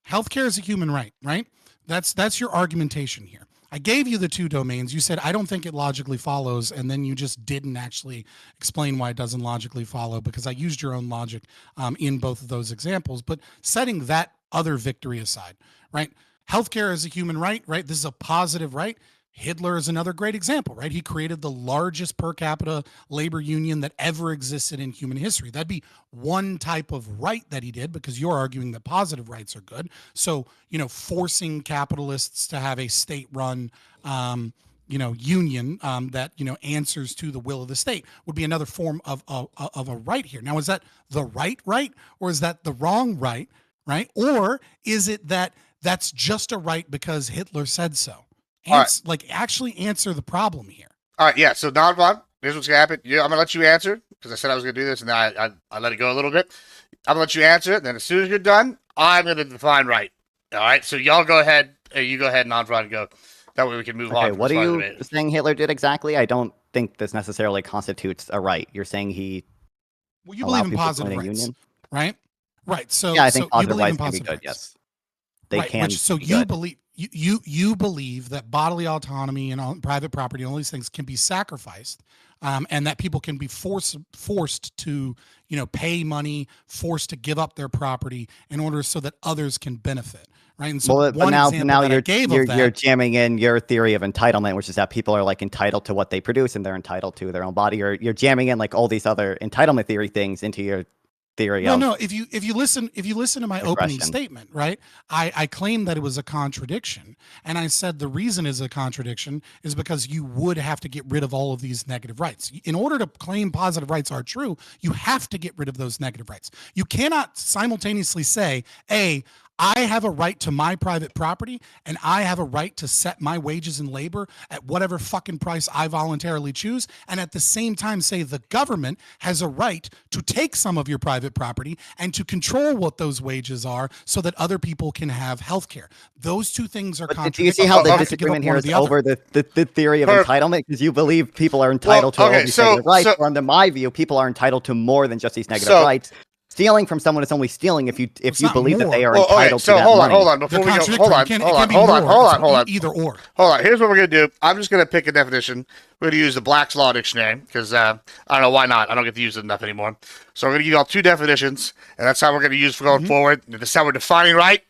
Healthcare is a human right? That's your argumentation here. I gave you the two domains. You said, I don't think it logically follows, and then you just didn't actually explain why it doesn't logically follow, because I used your own logic in both of those examples. But setting that other victory aside, right? Healthcare is a human right? This is a positive right. Hitler is another great example, right? He created the largest per capita labor union that ever existed in human history. That'd be one type of right that he did, because you're arguing that positive rights are good. So, forcing capitalists to have a state-run, union that, answers to the will of the state would be another form of a right here. Now, is that the right, or is that the wrong right? Or is it that that's just a right because Hitler said so? Actually answer the problem here. All right, yeah. So Don, here's what's gonna happen. I'm gonna let you answer, because I said I was gonna do this, and then I let it go a little bit. I'm gonna let you answer it. Then as soon as you're done, I'm gonna define right. All right, so y'all go ahead. You go ahead, and Andrade go. That way we can move on. Okay, from what this are part of you the debate. saying Hitler did exactly? I don't think this necessarily constitutes a right. You're saying he Well, you allowed believe in people to positive join a rights, union? right? Right. So, Yeah, I think so you positive believe in rights can be positive good. rights. Yes, they Right. can. Which, so be you good. believe you believe that bodily autonomy and all, private property and all these things can be sacrificed, and that people can be forced to pay money, forced to give up their property in order so that others can benefit. Right. And so Well, but one now example that I you're gave you're, of you're that. jamming in your theory of entitlement, which is that people are like entitled to what they produce and they're entitled to their own body. You're jamming in like all these other entitlement theory things into your theory Well, of no. If you listen to my opening aggression. statement, right, I claimed that it was a contradiction, and I said the reason is a contradiction is because you would have to get rid of all of these negative rights in order to claim positive rights are true. You have to get rid of those negative rights. You cannot simultaneously say, I have a right to my private property and I have a right to set my wages and labor at whatever fucking price I voluntarily choose. And at the same time say the government has a right to take some of your private property and to control what those wages are so that other people can have health care. Those two things are But do you see how the Okay. disagreement here is over the theory of entitlement? Because you believe people are entitled to all okay, these so- negative rights, so- or under my view, people are entitled to more than just these negative So- rights. Stealing from someone is only stealing if you It's you not believe that they more. are Well, okay, entitled so to that hold money. on. Before we go, hold on. Either or. Hold on. Here's what we're gonna do. I'm just gonna pick a definition. We're gonna use the Black's Law Dictionary because I don't know why not. I don't get to use it enough anymore. So we're gonna give y'all two definitions, and that's how we're gonna use for going forward. That's how we're defining right.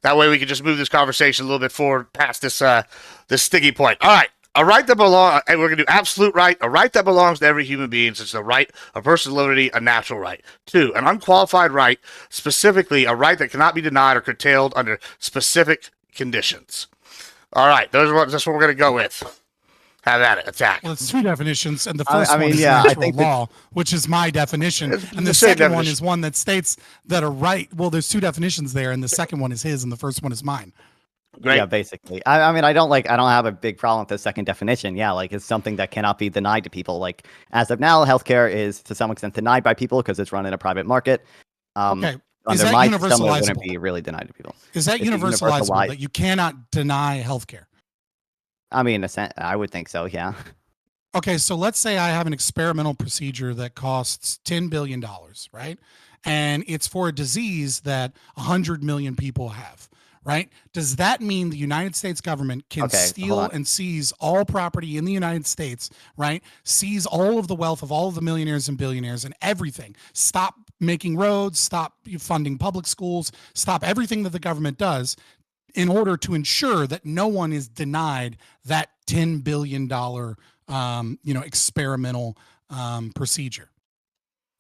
That way we can just move this conversation a little bit forward past this this sticky point. All right. A right that belongs, and we're going to do absolute right, a right that belongs to every human being. It's a right, a person's liberty, a natural right. 2, an unqualified right, specifically a right that cannot be denied or curtailed under specific conditions. All right, that's what we're going to go with. Have at it. Attack. Well, it's two definitions, and the I first mean, one is yeah, I natural think that- law, which is my definition, It's and the the same second one definition. is one that states that a right. Well, there's two definitions there, and the second one is his, and the first one is mine. Great. Yeah, basically. I mean, I don't have a big problem with the second definition. Yeah, like it's something that cannot be denied to people. Like as of now, healthcare is to some extent denied by people because it's run in a private market. Okay, is Under that my system, it wouldn't universalizable? be really denied to people. Is that It's universalizable that you cannot deny healthcare? I mean, I would think so. Yeah. Okay, so let's say I have an experimental procedure that costs $10 billion, right? And it's for a disease that 100 million people have, right? Does that mean the United States government can Okay, hold steal on. and seize all property in the United States, right? Seize all of the wealth of all of the millionaires and billionaires and everything. Stop making roads, stop funding public schools, stop everything that the government does in order to ensure that no one is denied that $10 billion experimental procedure.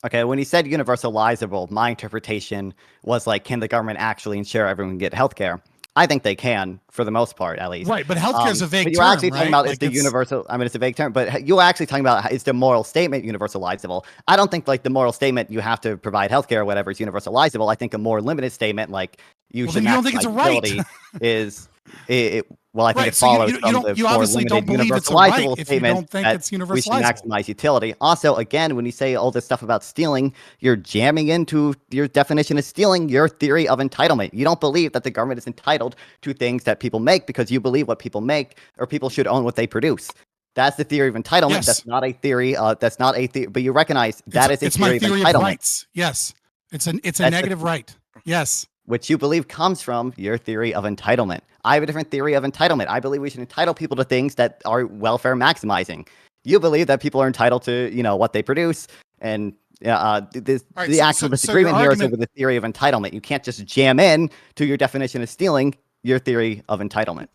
Okay, when he said universalizable, my interpretation was like, can the government actually ensure everyone can get healthcare? I think they can, for the most part, at least. Right, but healthcare is a vague but term, you're actually talking right? about is the universal. I mean, it's a vague term, but you're actually talking about is the moral statement universalizable? I don't think like the moral statement you have to provide healthcare or whatever is universalizable. I think a more limited statement like you should then you don't think it's a right. utility is it. Well, I think Right, it so follows you from don't- the you more obviously don't limited believe it's a right universalizable if you statement don't think that it's we should universalizable. maximize utility. Also, again, when you say all this stuff about stealing, you're jamming into your definition of stealing your theory of entitlement. You don't believe that the government is entitled to things that people make because you believe what people make or people should own what they produce. That's the theory of entitlement. Yes. That's not a theory. That's not a theory. But you recognize that is a it's my theory of of entitlement, rights. Yes, it's a That's negative right. Yes. which you believe comes from your theory of entitlement. I have a different theory of entitlement. I believe we should entitle people to things that are welfare maximizing. You believe that people are entitled to, what they produce, and right, the so- actual so disagreement your here is argument- over the theory of entitlement. You can't just jam in to your definition of stealing your theory of entitlement.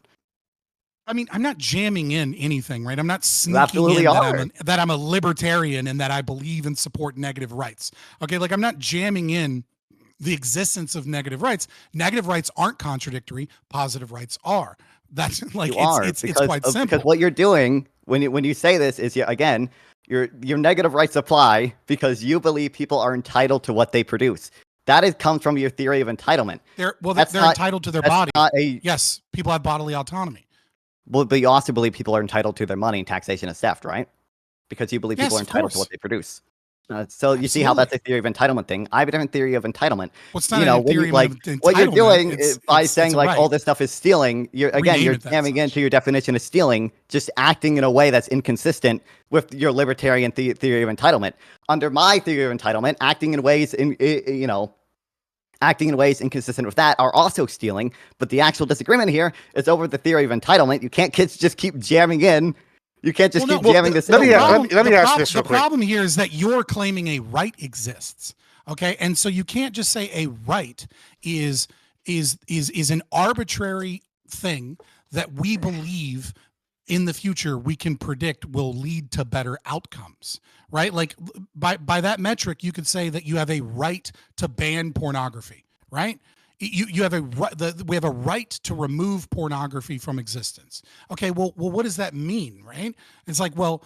I mean, I'm not jamming in anything, right? I'm not sneaking absolutely in are. that I'm a libertarian and that I believe and support negative rights. Okay, like I'm not jamming in the existence of negative rights. Negative rights aren't contradictory. Positive rights are. That's like You are it's because quite of- simple. because what you're doing when you say this is again your negative rights apply because you believe people are entitled to what they produce. That comes from your theory of entitlement. they're that's they're not- entitled to their That's body. not a Yes, people have bodily autonomy. well, but you also believe people are entitled to their money and taxation is theft, right? Because you believe Yes, people are of entitled to course. what they produce. So you see how that's Absolutely. a theory of entitlement thing. I have a different theory of entitlement. Well, it's not You know, a when you theory like of entitlement. what you're doing by It's saying a like right. all this stuff is stealing, you're Rename it that jamming such. into your definition of stealing, just acting in a way that's inconsistent with your libertarian theory of entitlement. Under my theory of entitlement, acting in ways acting in ways inconsistent with that are also stealing. But the actual disagreement here is over the theory of entitlement. You can't just keep jamming in. You can't just keep jamming this in. let me ask this real The quick. problem here is that you're claiming a right exists. Okay, and so you can't just say a right is an arbitrary thing that we believe in the future we can predict will lead to better outcomes, right? Like by that metric, you could say that you have a right to ban pornography, right? You have we have a right to remove pornography from existence. Okay, well, what does that mean, right? It's like, well,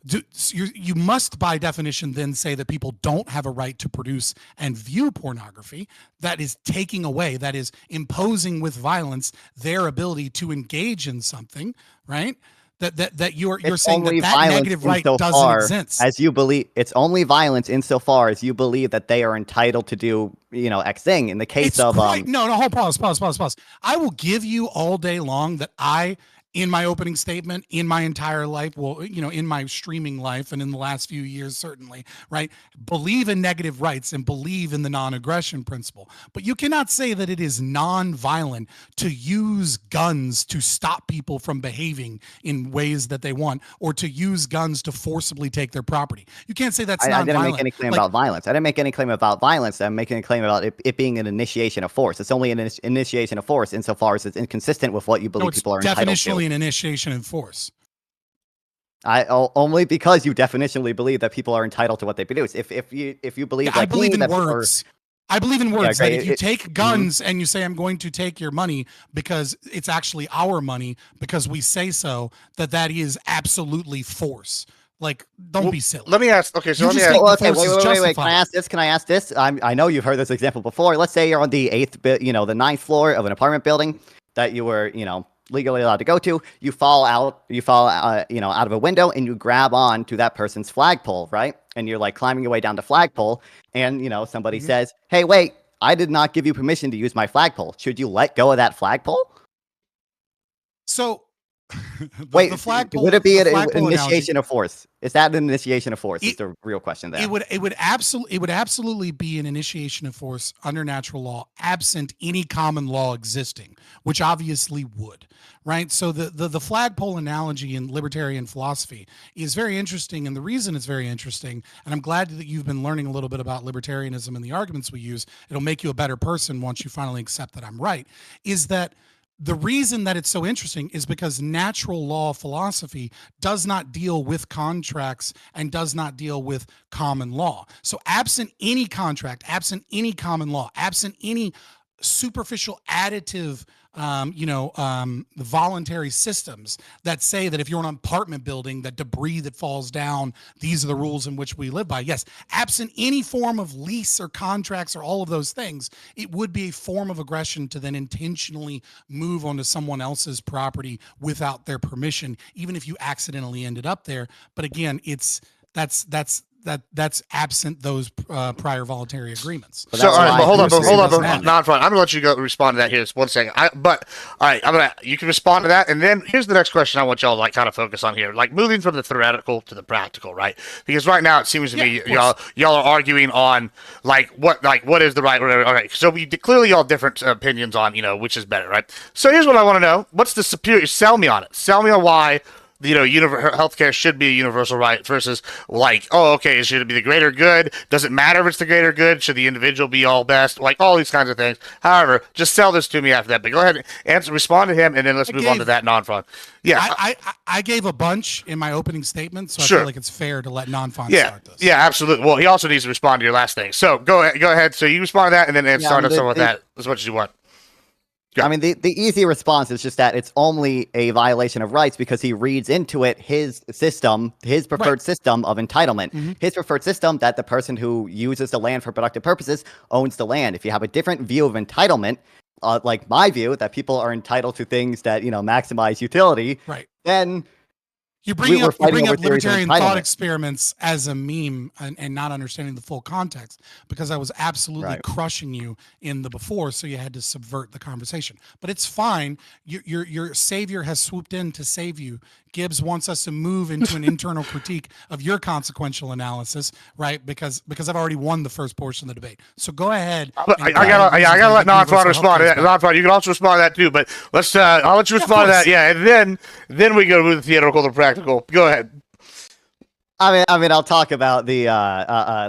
you must by definition then say that people don't have a right to produce and view pornography. That is taking away, that is imposing with violence their ability to engage in something, right? That you're saying that negative right doesn't exist. As you believe, it's only violence insofar as you believe that they are entitled to do, X thing. In the case of hold, pause. I will give you all day long that in my opening statement, in my entire life, in my streaming life and in the last few years, certainly, right, believe in negative rights and believe in the non-aggression principle. But you cannot say that it is non-violent to use guns to stop people from behaving in ways that they want, or to use guns to forcibly take their property. You can't say that's non-violent. I didn't make any claim about violence. I didn't make any claim about violence. I'm making a claim about it being an initiation of force. It's only an initiation of force insofar as it's inconsistent with what you believe people are entitled to. An initiation in force. Only because you definitionally believe that people are entitled to what they produce. If you believe I believe in words. I believe in words that if you take guns and you say, I'm going to take your money because it's actually our money because we say so, that is absolutely force. Like, don't be silly. Let me ask. Okay, so wait. Can I ask this? I know you've heard this example before. Let's say you're on the the 9th floor of an apartment building that you were, legally allowed to go to. You fall out of a window and you grab on to that person's flagpole, right? And you're like climbing your way down the flagpole, and somebody says, "Hey, wait, I did not give you permission to use my flagpole. Should you let go of that flagpole?" So, wait, the flagpole, would it be an initiation of force? Is that an initiation of force? Is the real question there. It would absolutely be an initiation of force under natural law, absent any common law existing, which obviously would, right? So the flagpole analogy in libertarian philosophy is very interesting, and the reason it's very interesting, and I'm glad that you've been learning a little bit about libertarianism and the arguments we use. It'll make you a better person once you finally accept that I'm right. Is that the reason that it's so interesting is because natural law philosophy does not deal with contracts and does not deal with common law. So absent any contract, absent any common law, absent any superficial additive voluntary systems that say that if you're in an apartment building, that debris that falls down, these are the rules in which we live by. Yes, absent any form of lease or contracts or all of those things, it would be a form of aggression to then intentionally move onto someone else's property without their permission, even if you accidentally ended up there. But again, that's absent those prior voluntary agreements. So, all right, but hold on, non-front. I'm gonna let you go respond to that here just 1 second. But all right, you can respond to that, and then here's the next question I want y'all to like kind of focus on here, like moving from the theoretical to the practical, right? Because right now it seems to me y'all are arguing on what is the right. All right, so we clearly y'all have different opinions on which is better, right? So here's what I want to know: what's the superior? Sell me on it. Sell me on why healthcare should be a universal right versus should it be the greater good? Does it matter if it's the greater good? Should the individual be all best? Like all these kinds of things. However, just sell this to me after that. But go ahead and respond to him, and then let's move on to that non-front. Yeah, I gave a bunch in my opening statement, so I feel like it's fair to let non-front start this. Yeah, absolutely. Well, he also needs to respond to your last thing. So go ahead. So you respond to that, and then start us on with that as much as you want. Yeah. I mean, the easy response is just that it's only a violation of rights because he reads into it his preferred system of entitlement. Mm-hmm. His preferred system that the person who uses the land for productive purposes owns the land. If you have a different view of entitlement, like my view, that people are entitled to things that maximize utility, right, then You're bringing up fighting over theories of libertarian thought entitlement. experiments as a meme and not understanding the full context, because I was absolutely Right. crushing you in the before, so you had to subvert the conversation. But it's fine. Your savior has swooped in to save you. Gibbs wants us to move into an internal critique of your consequential analysis, right? Because I've already won the first portion of the debate. So go ahead. I gotta let Non-Fraud respond to that. Non-Fraud, you can also respond to that too, but let's I'll let you respond to that. Yeah, and then we go to the theoretical, the practical. Go ahead. I mean, I'll talk about the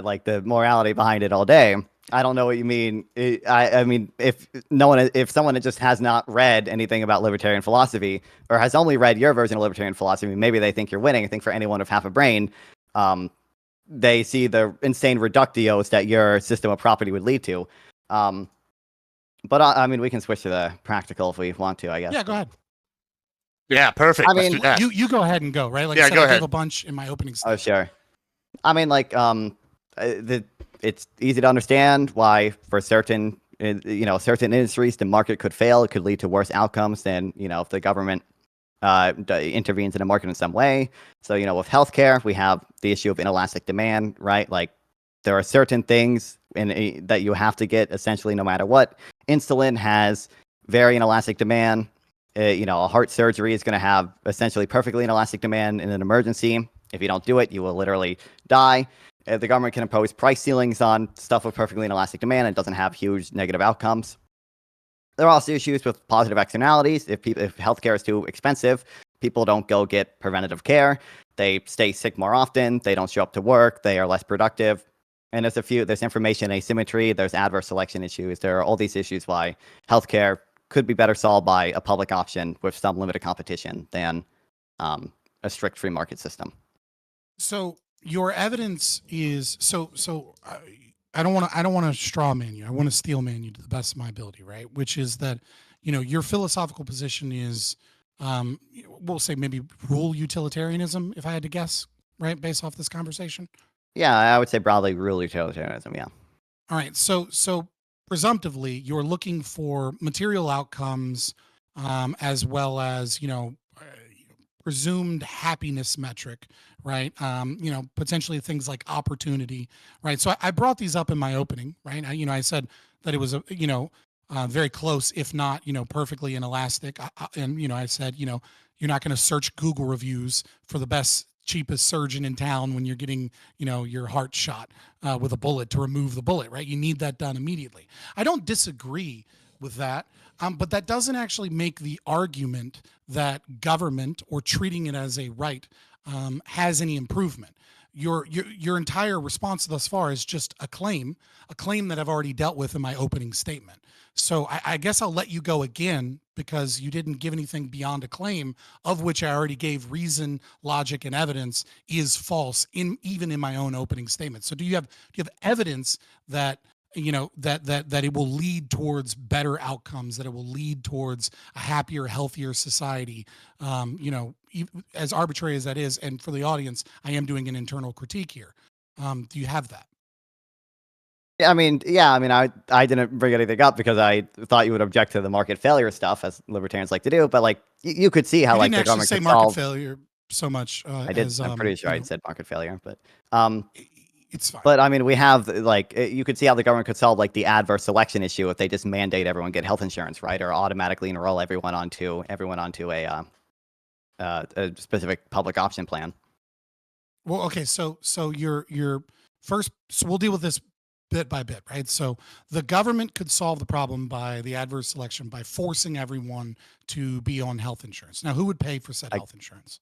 like the morality behind it all day. I don't know what you mean. I mean, if someone just has not read anything about libertarian philosophy, or has only read your version of libertarian philosophy, maybe they think you're winning. I think for anyone with half a brain, they see the insane reductios that your system of property would lead to. But I mean, we can switch to the practical if we want to, I guess. Yeah, go ahead. Yeah, perfect. I mean, You go ahead and go, right? Like Yeah, I said, go I ahead. gave a bunch in my opening Oh, statement. sure. I mean, like, it's easy to understand why for certain industries the market could fail. It could lead to worse outcomes than, if the government intervenes in the market in some way. So, with healthcare, we have the issue of inelastic demand, right? Like, there are certain things that you have to get essentially no matter what. Insulin has very inelastic demand. A heart surgery is going to have essentially perfectly inelastic demand in an emergency. If you don't do it, you will literally die. The government can impose price ceilings on stuff with perfectly inelastic demand and doesn't have huge negative outcomes. There are also issues with positive externalities. If healthcare is too expensive, people don't go get preventative care. They stay sick more often. They don't show up to work. They are less productive. And there's information asymmetry. There's adverse selection issues. There are all these issues why healthcare could be better solved by a public option with some limited competition than a strict free market system. So your evidence is I don't want to straw man you. I want to steel man you to the best of my ability, right? Which is that, your philosophical position is, we'll say maybe rule utilitarianism, if I had to guess, right? Based off this conversation. Yeah, I would say broadly rule utilitarianism. Yeah. All right. So presumptively, you're looking for material outcomes, as well as presumed happiness metric, right? Potentially things like opportunity, right? So I brought these up in my opening, right? I said that it was very close, if not perfectly inelastic, and I said you're not going to search Google reviews for the best cheapest surgeon in town when you're getting your heart shot with a bullet to remove the bullet, right? You need that done immediately. I don't disagree with that, but that doesn't actually make the argument that government or treating it as a right has any improvement. Your entire response thus far is just a claim that I've already dealt with in my opening statement. So I guess I'll let you go again, because you didn't give anything beyond a claim, of which I already gave reason, logic, and evidence is false even in my own opening statement. So do you have evidence that that it will lead towards better outcomes, that it will lead towards a happier, healthier society? As arbitrary as that is, and for the audience, I am doing an internal critique here. Do you have that? I mean, I didn't bring anything up because I thought you would object to the market failure stuff, as libertarians like to do. But like, you could see how You like didn't the actually government say could market solve. failure so much. I did. I'm pretty sure I said market failure, but it's fine. But I mean, we have you could see how the government could solve like the adverse selection issue if they just mandate everyone get health insurance, right, or automatically enroll everyone onto a specific public option plan. Well, okay, so your first, so we'll deal with this bit by bit, right? So the government could solve the problem by the adverse selection by forcing everyone to be on health insurance. Now, who would pay for said health insurance?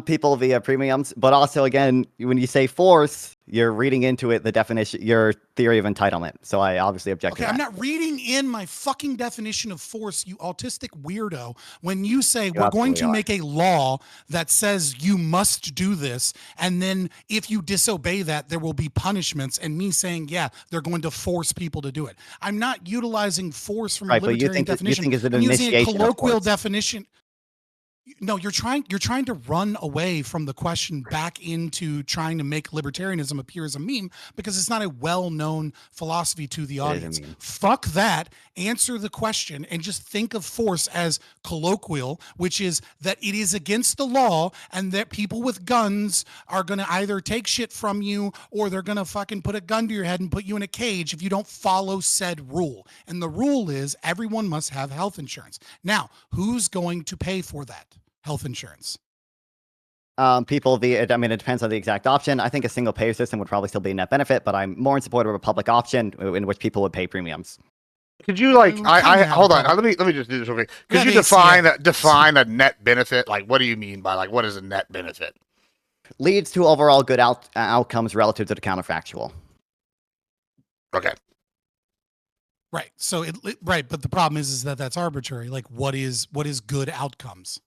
People via premiums, but also again, when you say force, you're reading into it the definition, your theory of entitlement. So I obviously object to that. I'm not reading in my fucking definition of force, you autistic weirdo. When you say we're going to make a law that says you must do this, and then if you disobey that, there will be punishments, and me saying, yeah, they're going to force people to do it. I'm not utilizing force from a libertarian definition. You think it's an I'm using a initiation colloquial of force. definition. No, you're trying to run away from the question back into trying to make libertarianism appear as a meme because it's not a well-known philosophy to the audience. meme. Fuck that. Answer the question and just think of force as colloquial, which is that it is against the law and that people with guns are going to either take shit from you or they're going to fucking put a gun to your head and put you in a cage if you don't follow said rule. And the rule is everyone must have health insurance. Now, who's going to pay for that health insurance? I mean, it depends on the exact option. I think a single payer system would probably still be a net benefit, but I'm more in support of a public option in which people would pay premiums. Could you like We I kinda hold on, have let me just do this real quick. Could have you define ACA. define a net benefit? Like what do you mean by like what is a net benefit? Leads to overall good outcomes relative to the counterfactual. Okay. Right. So right, but the problem is that that's arbitrary. Like what is good outcomes?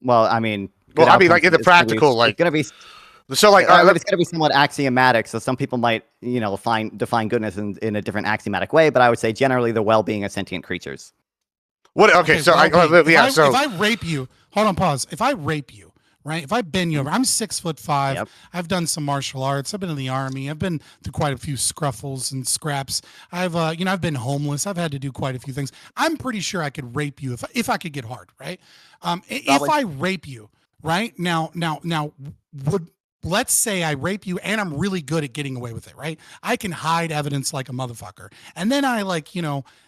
Well, I mean, Well, good I mean like in the outcomes is gonna be- practical, like it's going to be so like it's going to be somewhat axiomatic. So some people might, define goodness in a different axiomatic way, but I would say generally the well-being of sentient creatures. what okay, so well-being. yeah, if I rape you, hold on, pause. If I rape you, right? If I bend you over, I'm 6'5". Yep. I've done some martial arts. I've been in the army. I've been through quite a few scruffles and scraps. I've I've been homeless. I've had to do quite a few things. I'm pretty sure I could rape you if I could get hard, right? If I rape you, right? Now would let's say I rape you and I'm really good at getting away with it, right? I can hide evidence like a motherfucker. And then I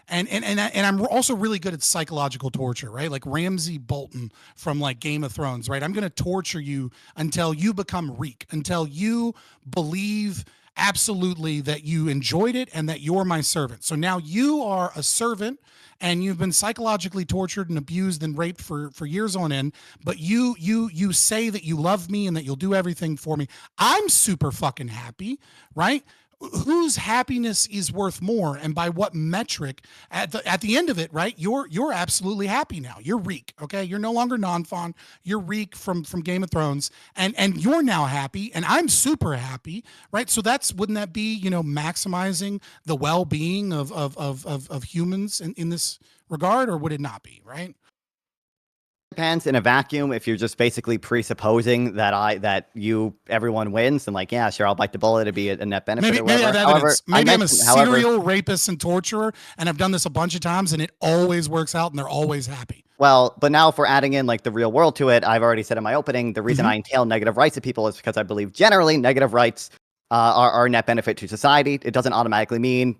and I'm also really good at psychological torture, right? Like Ramsay Bolton from like Game of Thrones, right? I'm going to torture you until you become Reek, until you believe absolutely that you enjoyed it and that you're my servant. So now you are a servant and you've been psychologically tortured and abused and raped for years on end, but you say that you love me and that you'll do everything for me. I'm super fucking happy, right? Whose happiness is worth more, and by what metric? At the end of it, right? You're absolutely happy now. You're Reek, okay? You're no longer non-fawn. You're Reek from Game of Thrones, and you're now happy, and I'm super happy, right? So wouldn't that be maximizing the well-being of humans in this regard, or would it not be, right? Depends in a vacuum. If you're just basically presupposing that everyone wins, then like, yeah, sure, I'll bite the bullet to be a net benefit. Maybe I have evidence. Maybe I'm a serial rapist and torturer, and I've done this a bunch of times, and it always works out, and they're always happy. Well, but now if we're adding in like the real world to it, I've already said in my opening, the reason I entail negative rights to people is because I believe generally negative rights are a net benefit to society. It doesn't automatically mean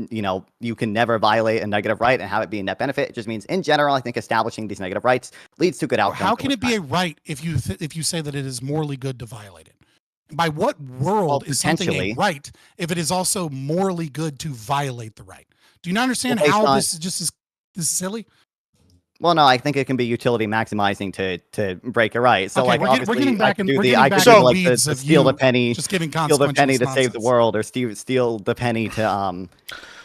you can never violate a negative right and have it be a net benefit. It just means in general, I think establishing these negative rights leads to good outcomes. How can it be a right if you say that it is morally good to violate it? By what world is something a right if it is also morally good to violate the right? Do you not understand how this is silly? Well, no, I think it can be utility maximizing to break a right. So, okay, like, we're getting back in the weeds of steal the penny, just giving steal the penny to nonsense. save the world, or steal the penny to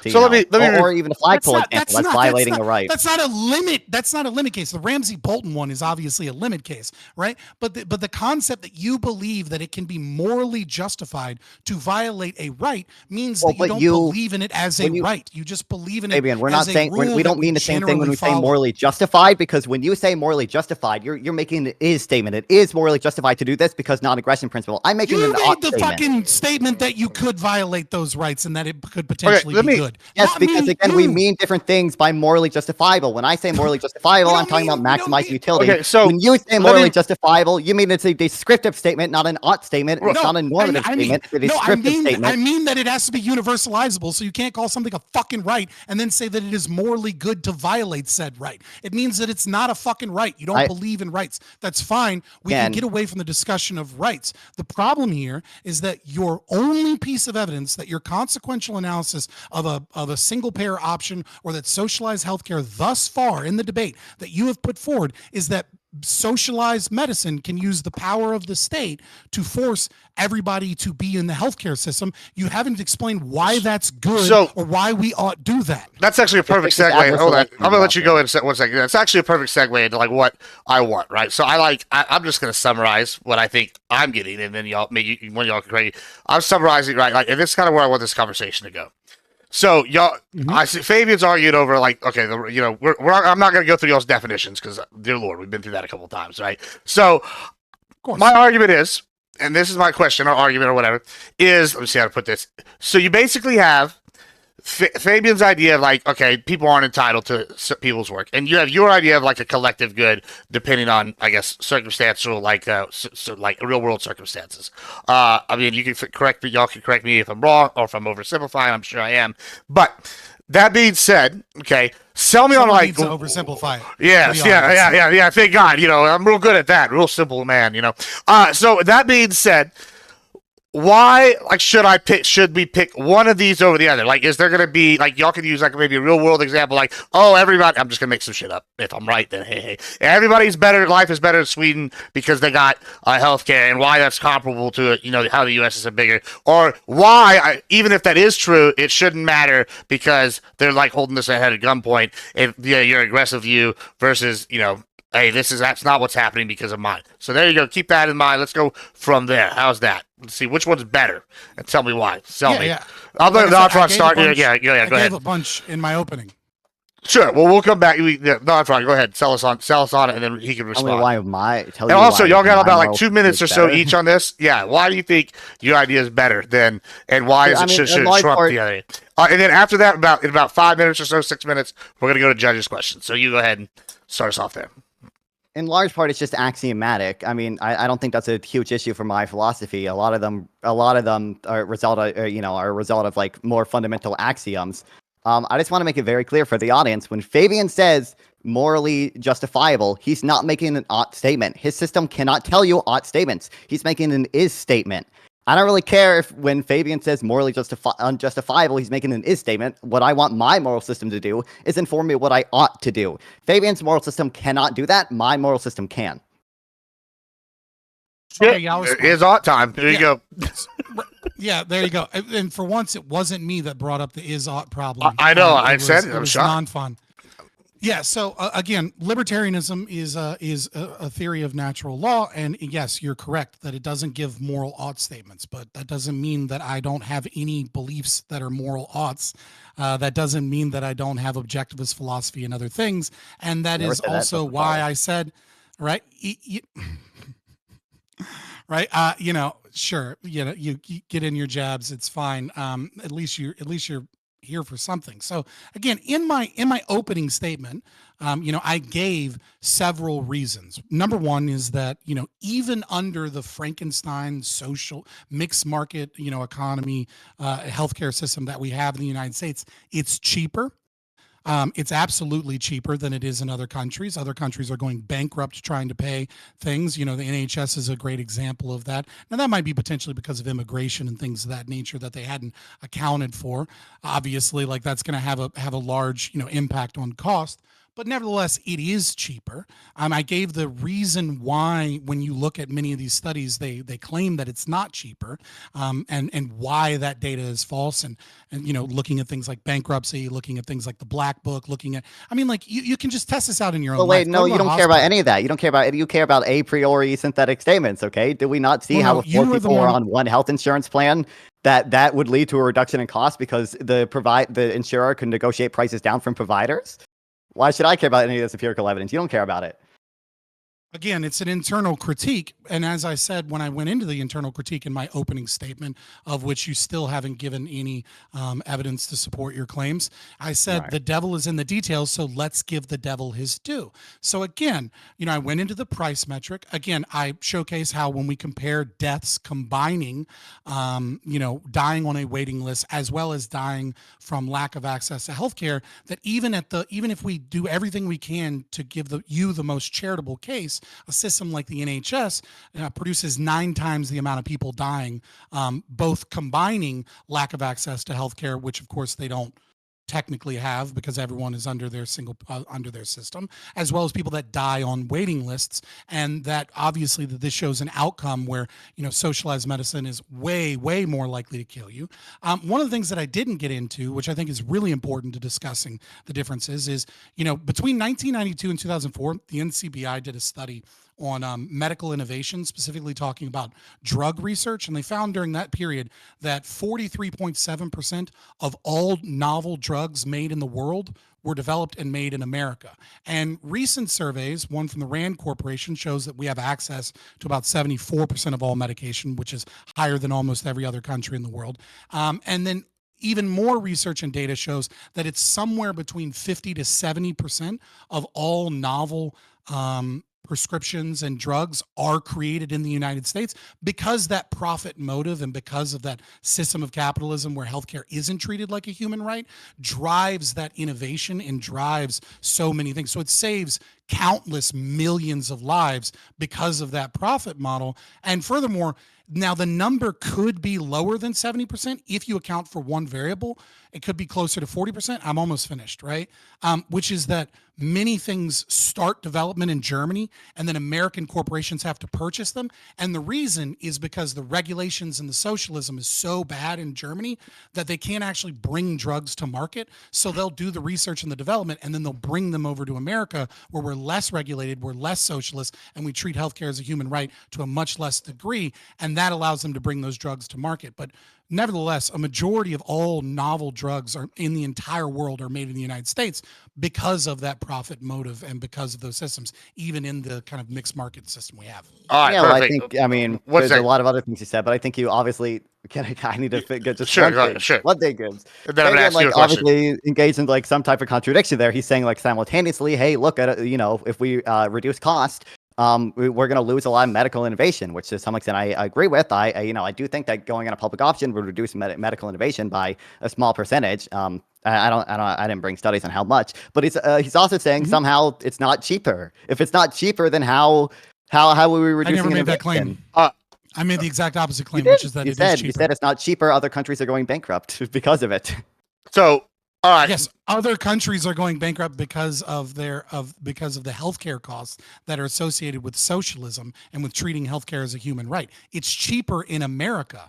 So let me or even a flagpole example. That's violating a right. That's not a limit. That's not a limit case. The Ramsay Bolton one is obviously a limit case, right? But the concept that you believe that it can be morally justified to violate a right means that you don't believe in it as a right. You just believe in it. Fabian, we're not saying we don't mean the same thing when we say morally justified, because when you say morally justified, you're making an is statement. It is morally justified to do this because non-aggression principle. I'm making an ought statement. Fucking statement that you could violate those rights and that it could potentially be good. Yes, because again, we mean different things by morally justifiable. When I say morally justifiable, I'm talking about maximizing utility. Okay, so when you say morally justifiable, you mean it's a descriptive statement, not an ought statement. It's not a normative statement. It's a descriptive statement. I mean that it has to be universalizable, so you can't call something a fucking right and then say that it is morally good to violate said right. It means that it's not a fucking right. You don't believe in rights. That's fine. We can get away from the discussion of rights. The problem here is that your only piece of evidence that your consequential analysis of a single payer option or that socialized healthcare thus far in the debate that you have put forward is that socialized medicine can use the power of the state to force everybody to be in the healthcare system. You haven't explained why that's good or why we ought do that. That's actually a perfect segue. Hold on. I'm going to let you go in 1 second. That's actually a perfect segue into like what I want, right? So I'm just going to summarize what I think I'm getting, and then one of y'all can create. I'm summarizing, right? Like, and this is kind of where I want this conversation to go. So y'all, Mhm. I see Fabian's argued over like, okay, I'm not going to go through y'all's definitions because, dear Lord, we've been through that a couple of times, right? So Of course. my argument is, and this is my question or argument or whatever, is let me see how to put this. So you basically have Fabian's idea of like, okay, people aren't entitled to people's work, and you have your idea of like a collective good, depending on, I guess, circumstantial, like like real world circumstances. I mean, you can correct me, y'all can correct me if I'm wrong or if I'm oversimplifying. I'm sure I am, but that being said, okay, sell me on Someone like needs to oversimplify it. Yes, to the audience. yeah. Thank God, I'm real good at that. Real simple man, So that being said, why should we pick one of these over the other? Like, is there gonna be like y'all could use like maybe a real world example, like, oh, everybody, I'm just gonna make some shit up. If I'm right, then hey, everybody's better, life is better in Sweden because they got healthcare, and why that's comparable to how the US is a bigger, or why even if that is true, it shouldn't matter because they're like holding us ahead at gunpoint if your aggressive view versus hey, that's not what's happening because of mine. So there you go. Keep that in mind. Let's go from there. How's that? Let's see which one's better, and tell me why. Sell me. Yeah. I'll let Nonfrog start. I Go ahead. gave a bunch in my opening. Sure. Well, we'll come back. Nonfrog, go ahead. Sell us on it, and then he can Tell respond. me why tell And you also, why y'all got my about like moral 2 minutes or is so better. each on this. Yeah. Why do you think your idea is better than, and why is I it mean, should in it large trump part- the other? And then after that, in about 5 minutes or so, 6 minutes, we're gonna go to judges' questions. So you go ahead and start us off there. In large part, it's just axiomatic. I mean, I don't think that's a huge issue for my philosophy. A lot of them are a result of like more fundamental axioms. I just want to make it very clear for the audience: when Fabian says morally justifiable, he's not making an ought statement. His system cannot tell you ought statements. He's making an is statement. I don't really care if when Fabian says morally unjustifiable, he's making an is statement. What I want my moral system to do is inform me what I ought to do. Fabian's moral system cannot do that. My moral system can. Okay, yeah, I'll respond. It's ought time. There you go. Yeah, there you go. And for once, it wasn't me that brought up the is ought problem. I know. I It said it. I'm was shocked. non-fun. Yeah. So again, libertarianism is a theory of natural law, and yes, you're correct that it doesn't give moral ought statements, but that doesn't mean that I don't have any beliefs that are moral oughts. That doesn't mean that I don't have objectivist philosophy and other things, and that Never is said that, also but why follow. I said, right. Right. Sure. You get in your jabs. It's fine. At least you're here for something. So again, in my opening statement, I gave several reasons. Number one is that, even under the Frankenstein social mixed market, economy, healthcare system that we have in the United States, it's cheaper. It's absolutely cheaper than it is in other countries. Other countries are going bankrupt trying to pay things. The NHS is a great example of that. Now, that might be potentially because of immigration and things of that nature that they hadn't accounted for. Obviously, like that's going to have a large, impact on cost. But nevertheless, it is cheaper. I gave the reason why, when you look at many of these studies, they claim that it's not cheaper, and why that data is false. And looking at things like bankruptcy, looking at things like the Black Book, you can just test this out in your own Well, wait, life. no, you don't care about any of that. You don't care about it. You care about a priori synthetic statements. Okay? Did we not see how if more people were on one health insurance plan, that would lead to a reduction in cost because the insurer can negotiate prices down from providers? Why should I care about any of this empirical evidence? You don't care about it. Again, it's an internal critique. And as I said, when I went into the internal critique in my opening statement, of which you still haven't given any evidence to support your claims, I said, The devil is in the details, so let's give the devil his due. So again, I went into the price metric. Again, I showcase how when we compare deaths combining, dying on a waiting list as well as dying from lack of access to healthcare, that even if we do everything we can to give you the most charitable case, a system like the NHS produces 9 times the amount of people dying, both combining lack of access to healthcare, which of course they don't technically have because everyone is under their system, as well as people that die on waiting lists. And that obviously that this shows an outcome where, socialized medicine is way, way more likely to kill you. One of the things that I didn't get into, which I think is really important to discussing the differences, is, between 1992 and 2004, the NCBI did a study on medical innovation, specifically talking about drug research. And they found during that period that 43.7% of all novel drugs made in the world were developed and made in America. And recent surveys, one from the RAND Corporation, shows that we have access to about 74% of all medication, which is higher than almost every other country in the world. And then even more research and data shows that it's somewhere between 50 to 70% of all novel prescriptions and drugs are created in the United States, because that profit motive and because of that system of capitalism where healthcare isn't treated like a human right drives that innovation and drives so many things. So it saves countless millions of lives because of that profit model. And furthermore, now the number could be lower than 70% if you account for one variable. It could be closer to 40%. I'm almost finished, right? Which is that many things start development in Germany and then American corporations have to purchase them. And the reason is because the regulations and the socialism is so bad in Germany that they can't actually bring drugs to market. So they'll do the research and the development and then they'll bring them over to America where we're less regulated, we're less socialist, and we treat healthcare as a human right to a much less degree. And that allows them to bring those drugs to market. But nevertheless, a majority of all novel drugs are in the entire world are made in the United States because of that profit motive and because of those systems, even in the kind of mixed market system we have. All right, Yeah, well, I perfect. think, I mean, What's there's a that? lot of other things you said, but I think you obviously I need to get just Sure, one go ahead, thing. sure. One thing, Gibbs. And then I'm gonna Fabian, ask you like, a question. obviously engaged in like some type of contradiction there. He's saying like simultaneously, hey, look at it, if we reduce cost, we're going to lose a lot of medical innovation, which to some extent I agree with. I do think that going on a public option would reduce medical innovation by a small percentage. I didn't bring studies on how much, but he's also saying somehow it's not cheaper. If it's not cheaper, then how are we reducing I never made that innovation? claim. I made the exact opposite claim, You which did. is that You it is said cheaper. you said it's not cheaper. Other countries are going bankrupt because of it. So, all right. Yes, other countries are going bankrupt because of the healthcare costs that are associated with socialism and with treating healthcare as a human right. It's cheaper in America.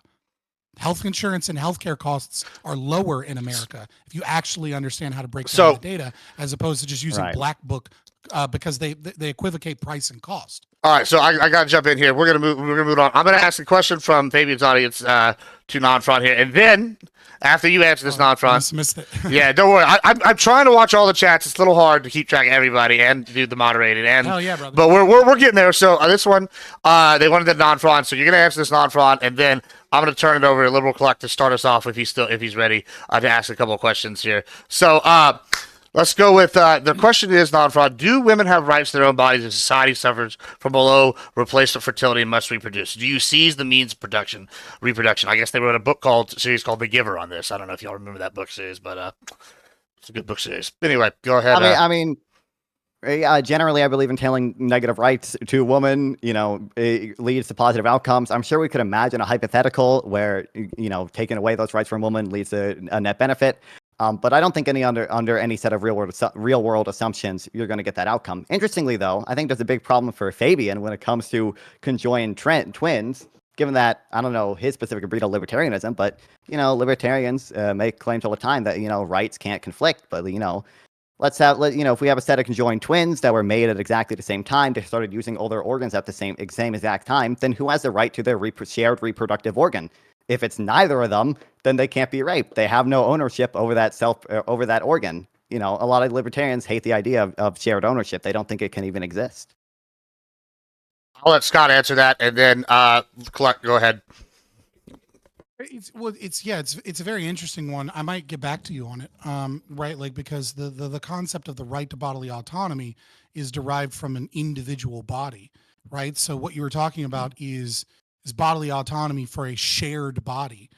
Health insurance and healthcare costs are lower in America if you actually understand how to break down the data, as opposed to just using Black Book because they equivocate price and cost. All right, so I got to jump in here. We're gonna move on. I'm gonna ask a question from Fabian's audience to non-front here, and then after you answer this non-front, Missed it. yeah, don't worry. I'm trying to watch all the chats. It's a little hard to keep track of everybody and do the moderating. And Hell yeah, brother. but we're getting there. So this one, they wanted the non-front, so you're gonna answer this non-front, and then I'm gonna turn it over to Libercluck to start us off if he's ready to ask a couple of questions here. So let's go with the question is non-fraud. Do women have rights to their own bodies if society suffers from below replacement fertility and must reproduce? Do you seize the means of reproduction? I guess they wrote a series called The Giver on this. I don't know if y'all remember that book series, but it's a good book series. Anyway, go ahead. Generally, I believe entailing negative rights to a woman, it leads to positive outcomes. I'm sure we could imagine a hypothetical where, taking away those rights from a woman leads to a net benefit. But I don't think under any set of real world assumptions you're going to get that outcome. Interestingly, though, I think there's a big problem for Fabian when it comes to conjoined twins. Given that I don't know his specific breed of libertarianism, but libertarians make claims all the time that rights can't conflict. But if we have a set of conjoined twins that were made at exactly the same time, they started using all their organs at the same exact time, then who has the right to their shared reproductive organ? If it's neither of them, then they can't be raped. They have no ownership over that organ. A lot of libertarians hate the idea of shared ownership. They don't think it can even exist. I'll let Scott answer that, and then Clark, go ahead. It's a very interesting one. I might get back to you on it, right? Like because the concept of the right to bodily autonomy is derived from an individual body, right? So what you were talking about is bodily autonomy for a shared body.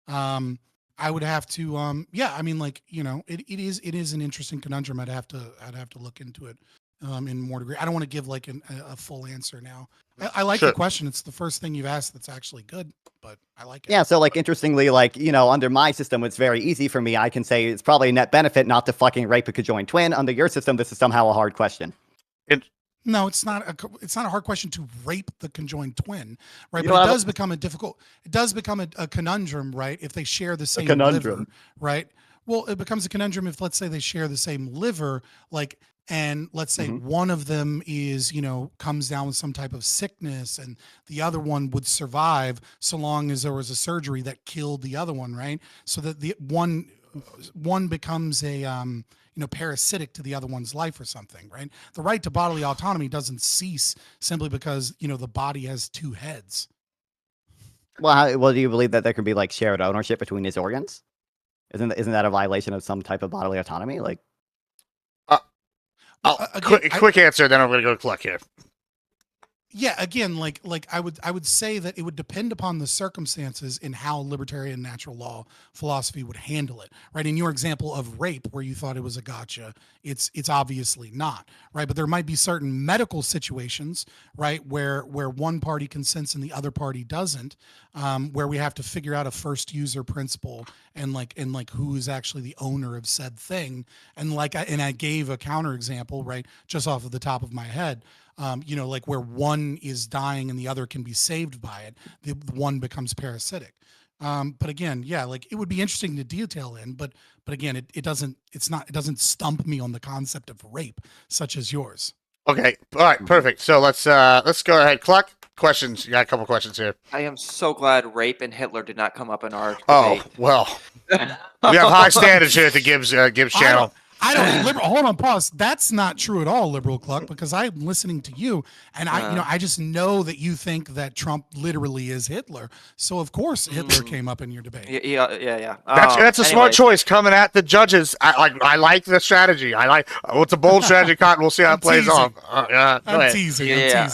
I would have to, it is an interesting conundrum. I'd have to look into it in more degree. I don't want to give like a full answer now. I like the question. It's the first thing you've asked that's actually good, but I like it. Yeah. So interestingly, under my system, it's very easy for me. I can say it's probably a net benefit not to fucking rape a conjoined twin. Under your system, this is somehow a hard question. No, it's not a hard question to rape the conjoined twin, right? But it does become a conundrum, right? If they share the same liver, right? Well, it becomes a conundrum if, let's say, they share the same liver. Like, and let's say Mhm. one of them is, comes down with some type of sickness, and the other one would survive so long as there was a surgery that killed the other one, right? So that the one becomes a parasitic to the other one's life or something, right? The right to bodily autonomy doesn't cease simply because the body has two heads. Well, do you believe that there could be like shared ownership between his organs? Isn't that a violation of some type of bodily autonomy? Like, Quick answer, then I'm going to go to Cluck here. Yeah, again, like I would say that it would depend upon the circumstances in how libertarian natural law philosophy would handle it, right? In your example of rape, where you thought it was a gotcha, it's obviously not, right? But there might be certain medical situations, right, where one party consents and the other party doesn't, where we have to figure out a first user principle and who is actually the owner of said thing, and I gave a counter example, right, just off of the top of my head. Like where one is dying and the other can be saved by it, the one becomes parasitic. But again, yeah, like it would be interesting to detail in, but again, it doesn't stump me on the concept of rape such as yours. Okay, all right, perfect. So let's go ahead. Cluck, questions. You got a couple questions here. I am so glad rape and Hitler did not come up in our Oh debate. well, we have high standards here at the Gibbs channel. Hold on, pause. That's not true at all, Libercluck, because I'm listening to you, and I just know that you think that Trump literally is Hitler. So of course Hitler came up in your debate. Yeah. That's a smart Anyways. choice coming at the judges. I like the strategy. It's a bold strategy, Cotton. We'll see how it plays off. Go I'm ahead. teasing. Yeah.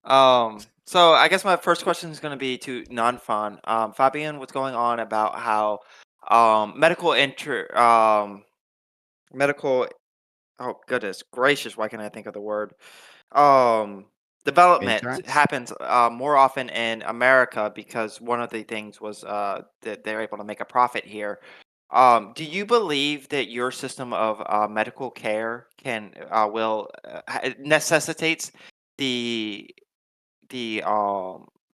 I'm teasing. So I guess my first question is going to be to non-fun. Fabian, what's going on about how medical, oh goodness gracious, why can't I think of the word? Development Insurance? happens more often in America because one of the things was that they're able to make a profit here. Do you believe that your system of medical care necessitates the the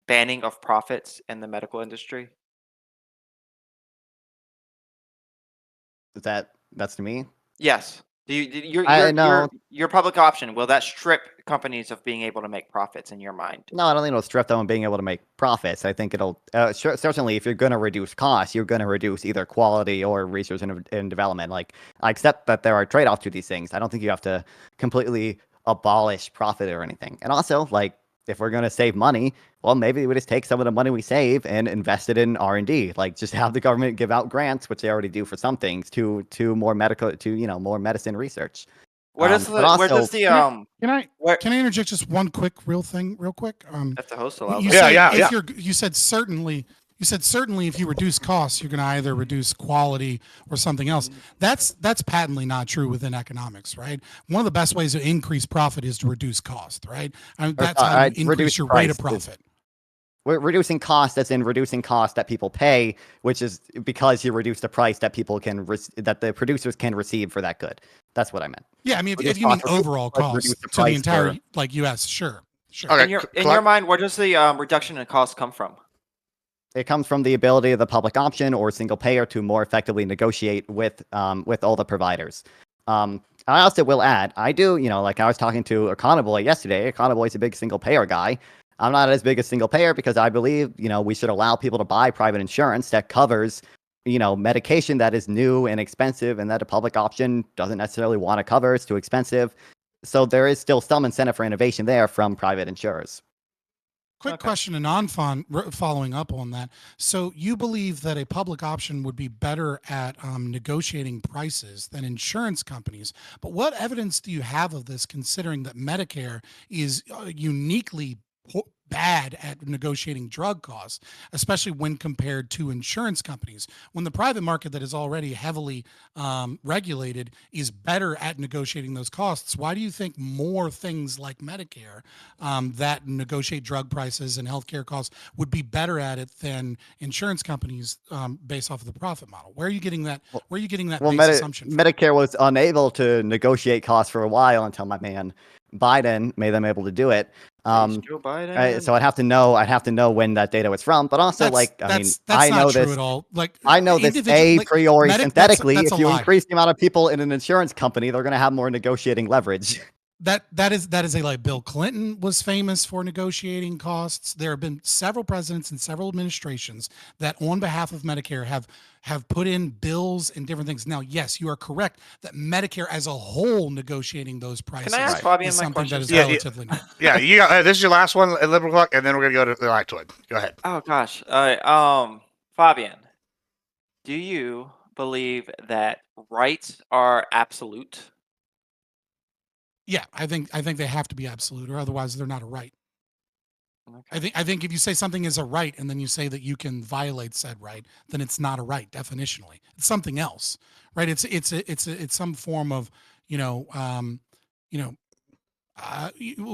banning of profits in the medical industry? that's to me? Yes. Do you I know. your public option, will that strip companies of being able to make profits in your mind? No, I don't think it'll strip them on being able to make profits. I think it'll certainly, if you're going to reduce costs, you're going to reduce either quality or research and development. Like, I accept that there are trade-offs to these things. I don't think you have to completely abolish profit or anything. And also, like, if we're going to save money, well, maybe we just take some of the money we save and invest it in R&D. Like, just have the government give out grants, which they already do for some things, to more more medicine research. Where does Can I where interject just one quick real quick? if the host allows You it? Yeah, said yeah. you said certainly if you reduce costs, you're going to either reduce quality or something else. That's patently not true within economics, right? One of the best ways to increase profit is to reduce cost, right? That's how you increase reduce your rate of price. profit. We're reducing cost, that's in reducing cost that people pay, which is because you reduce the price that people that the producers can receive for that good. That's what I meant. Yeah, I mean, if Reduce you mean cost, overall reduce cost the to the price entire for- U.S., sure. Okay, In your Cluck. mind, where does the reduction in cost come from? It comes from the ability of the public option or single payer to more effectively negotiate with all the providers. I also will add, I do, like I was talking to Econoboy yesterday. Econoboy's a big single payer guy. I'm not as big a single payer because I believe, we should allow people to buy private insurance that covers, medication that is new and expensive and that a public option doesn't necessarily want to cover. It's too expensive. So there is still some incentive for innovation there from private insurers. Quick question to non-fun, following up on that. So you believe that a public option would be better at negotiating prices than insurance companies. But what evidence do you have of this, considering that Medicare is uniquely bad at negotiating drug costs, especially when compared to insurance companies, when the private market that is already heavily regulated is better at negotiating those costs? Why do you think more things like Medicare that negotiate drug prices and healthcare costs would be better at it than insurance companies based off of the profit model? Where are you getting that? Where are you getting that base assumption from? Medicare was unable to negotiate costs for a while until my man Biden made them able to do it. Joe Biden. So I'd have to know when that data was from, but also That's I not know true this. at all. Like I know this individual- like, priori synthetically. that's If a you lie. increase the amount of people in an insurance company, they're going to have more negotiating leverage. That is a lie. Bill Clinton was famous for negotiating costs. There have been several presidents and several administrations that, on behalf of Medicare, have put in bills and different things. Now, yes, you are correct that Medicare as a whole negotiating those prices Can I ask Fabian is my something that question? is Yeah, relatively new. Yeah, you got this is your last one at Libercluck, and then we're gonna go to the Lactoid. Go ahead. Oh gosh. All right. Fabian, do you believe that rights are absolute? Yeah, I think they have to be absolute, or otherwise they're not a right. Okay. I think if you say something is a right and then you say that you can violate said right, then it's not a right definitionally. It's something else, right? It's some form of you know you know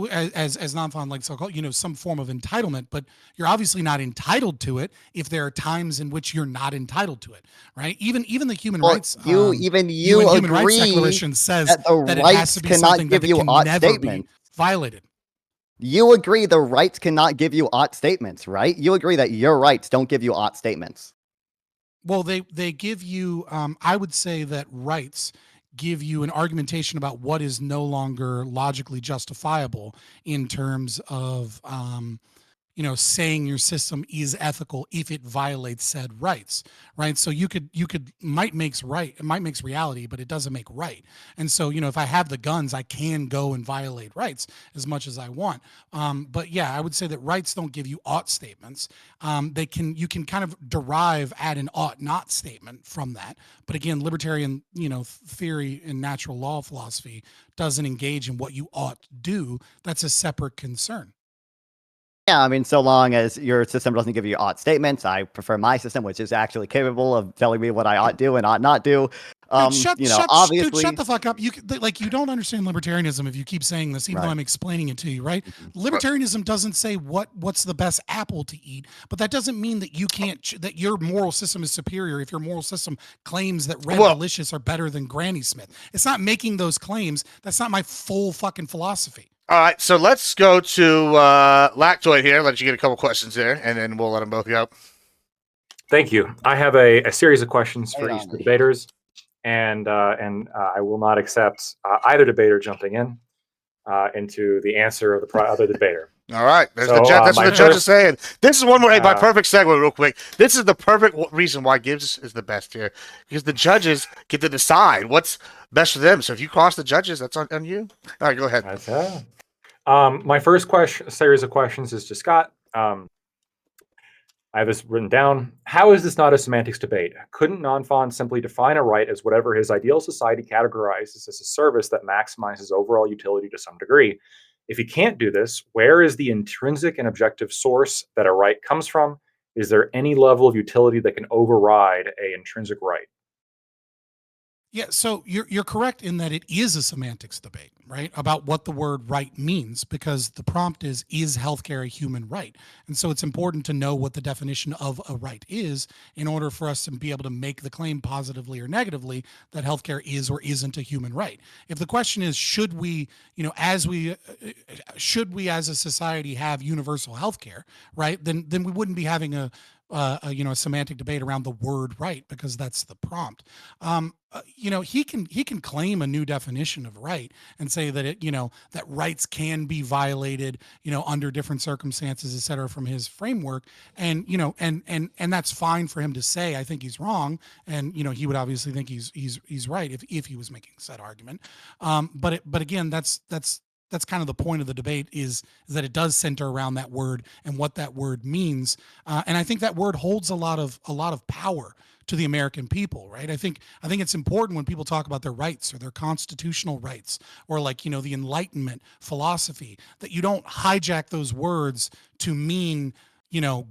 as non-fond like so called some form of entitlement, but you're obviously not entitled to it if there are times in which you're not entitled to it, right? Even the human rights Human Rights agree Declaration says that the that it has rights to be cannot something that give you can ought never be statements. violated. You agree the rights cannot give you ought statements, right? You agree that your rights don't give you ought statements. Well, they give you. I would say that rights give you an argumentation about what is no longer logically justifiable in terms of saying your system is ethical if it violates said rights, right? So you could might makes reality, but it doesn't make right. And so if I have the guns, I can go and violate rights as much as I want. But yeah, I would say that rights don't give you ought statements. You can kind of add an ought not statement from that. But again, libertarian theory and natural law philosophy doesn't engage in what you ought to do. That's a separate concern. Yeah, I mean, so long as your system doesn't give you ought statements, I prefer my system, which is actually capable of telling me what I ought do and ought not do. Dude, Obviously, dude, shut the fuck up. You don't understand libertarianism if you keep saying this, even though I'm explaining it to you, right? Libertarianism doesn't say what's the best apple to eat, but that doesn't mean that you can't that your moral system is superior if your moral system claims that Red Delicious are better than Granny Smith. It's not making those claims. That's not my full fucking philosophy. All right, so let's go to Lactoid here. Let you get a couple questions there, and then we'll let them both go. Thank you. I have a series of questions for each of the debaters, and I will not accept either debater jumping into the answer of the other debater. All right, that's So, what the judge is saying. This is one more. Hey, my Uh, perfect segue, real quick. This is the perfect reason why Gibbs is the best here, because the judges get to decide what's best for them. So if you cross the judges, that's on you. All right, go ahead. That's it. My first series of questions is to Scott. I have this written down. How is this not a semantics debate? Couldn't Nonfon simply define a right as whatever his ideal society categorizes as a service that maximizes overall utility to some degree? If he can't do this, where is the intrinsic and objective source that a right comes from? Is there any level of utility that can override an intrinsic right? Yeah, so you're correct in that it is a semantics debate, right? About what the word right means, because the prompt is healthcare a human right? And so it's important to know what the definition of a right is in order for us to be able to make the claim positively or negatively that healthcare is or isn't a human right. If the question is, should we as a society have universal healthcare, right? Then we wouldn't be having a semantic debate around the word right, because that's the prompt. He can claim a new definition of right and say that that rights can be violated, under different circumstances, et cetera, from his framework. And, and that's fine for him to say. I think he's wrong. And, he would obviously think he's right if he was making said argument. But again, that's kind of the point of the debate is that it does center around that word and what that word means. And I think that word holds a lot of power to the American people, right? I think it's important when people talk about their rights or their constitutional rights or the Enlightenment philosophy that you don't hijack those words to mean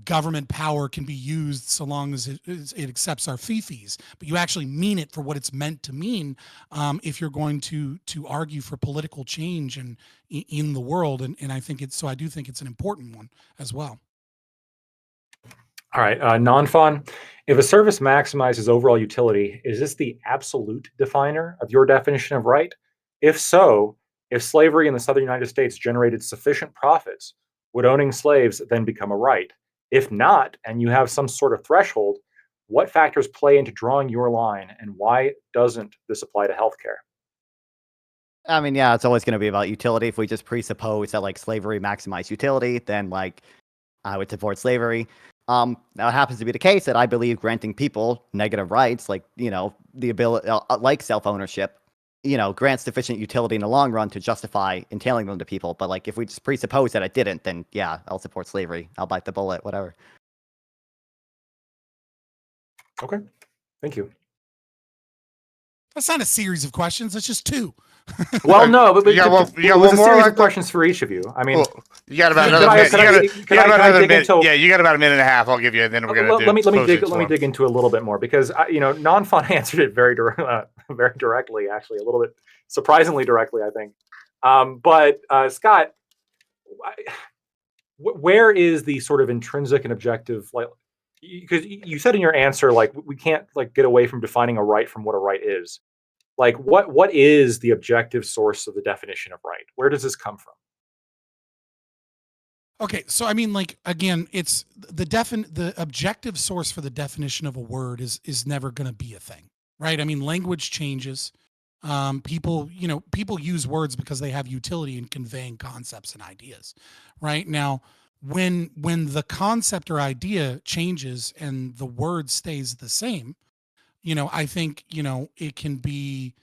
government power can be used so long as it accepts our fees, but you actually mean it for what it's meant to mean. If you're going to argue for political change in the world, and I think I do think it's an important one as well. All right, non-fun. If a service maximizes overall utility, is this the absolute definer of your definition of right? If so, If slavery in the southern United States generated sufficient profits, would owning slaves then become a right? If not, and you have some sort of threshold, what factors play into drawing your line, and why doesn't this apply to healthcare? I mean, yeah, it's always going to be about utility. If we just presuppose that like slavery maximized utility, then like I would support slavery. Now it happens to be the case that I believe granting people negative rights, like the ability, like self ownership, grants sufficient utility in the long run to justify entailing them to people. But like if we just presuppose that it didn't, then yeah, I'll support slavery. I'll bite the bullet, whatever. Okay, thank you. That's not a series of questions. That's just two. Well, no, but You got one- you got it was one a more, series like of questions for each of you. I mean, Well, you got about Could another I- minute. could You I- got, could I about another dig minute. into- Yeah, you got about a minute and a half. I'll give you, and then we're gonna do. let me dig closings into it a little bit more, because Non-Fun answered it very directly, actually, a little bit surprisingly directly, I think. But Scott, where is the sort of intrinsic and objective, like, because you said in your answer, like, we can't like get away from defining a right from what a right is. Like, what is the objective source of the definition of right? Where does this come from? Okay, so I mean, like, again, it's the objective source for the definition of a word is never going to be a thing, right? I mean, language changes. People use words because they have utility in conveying concepts and ideas, right? Now, when the concept or idea changes and the word stays the same, I think it can be,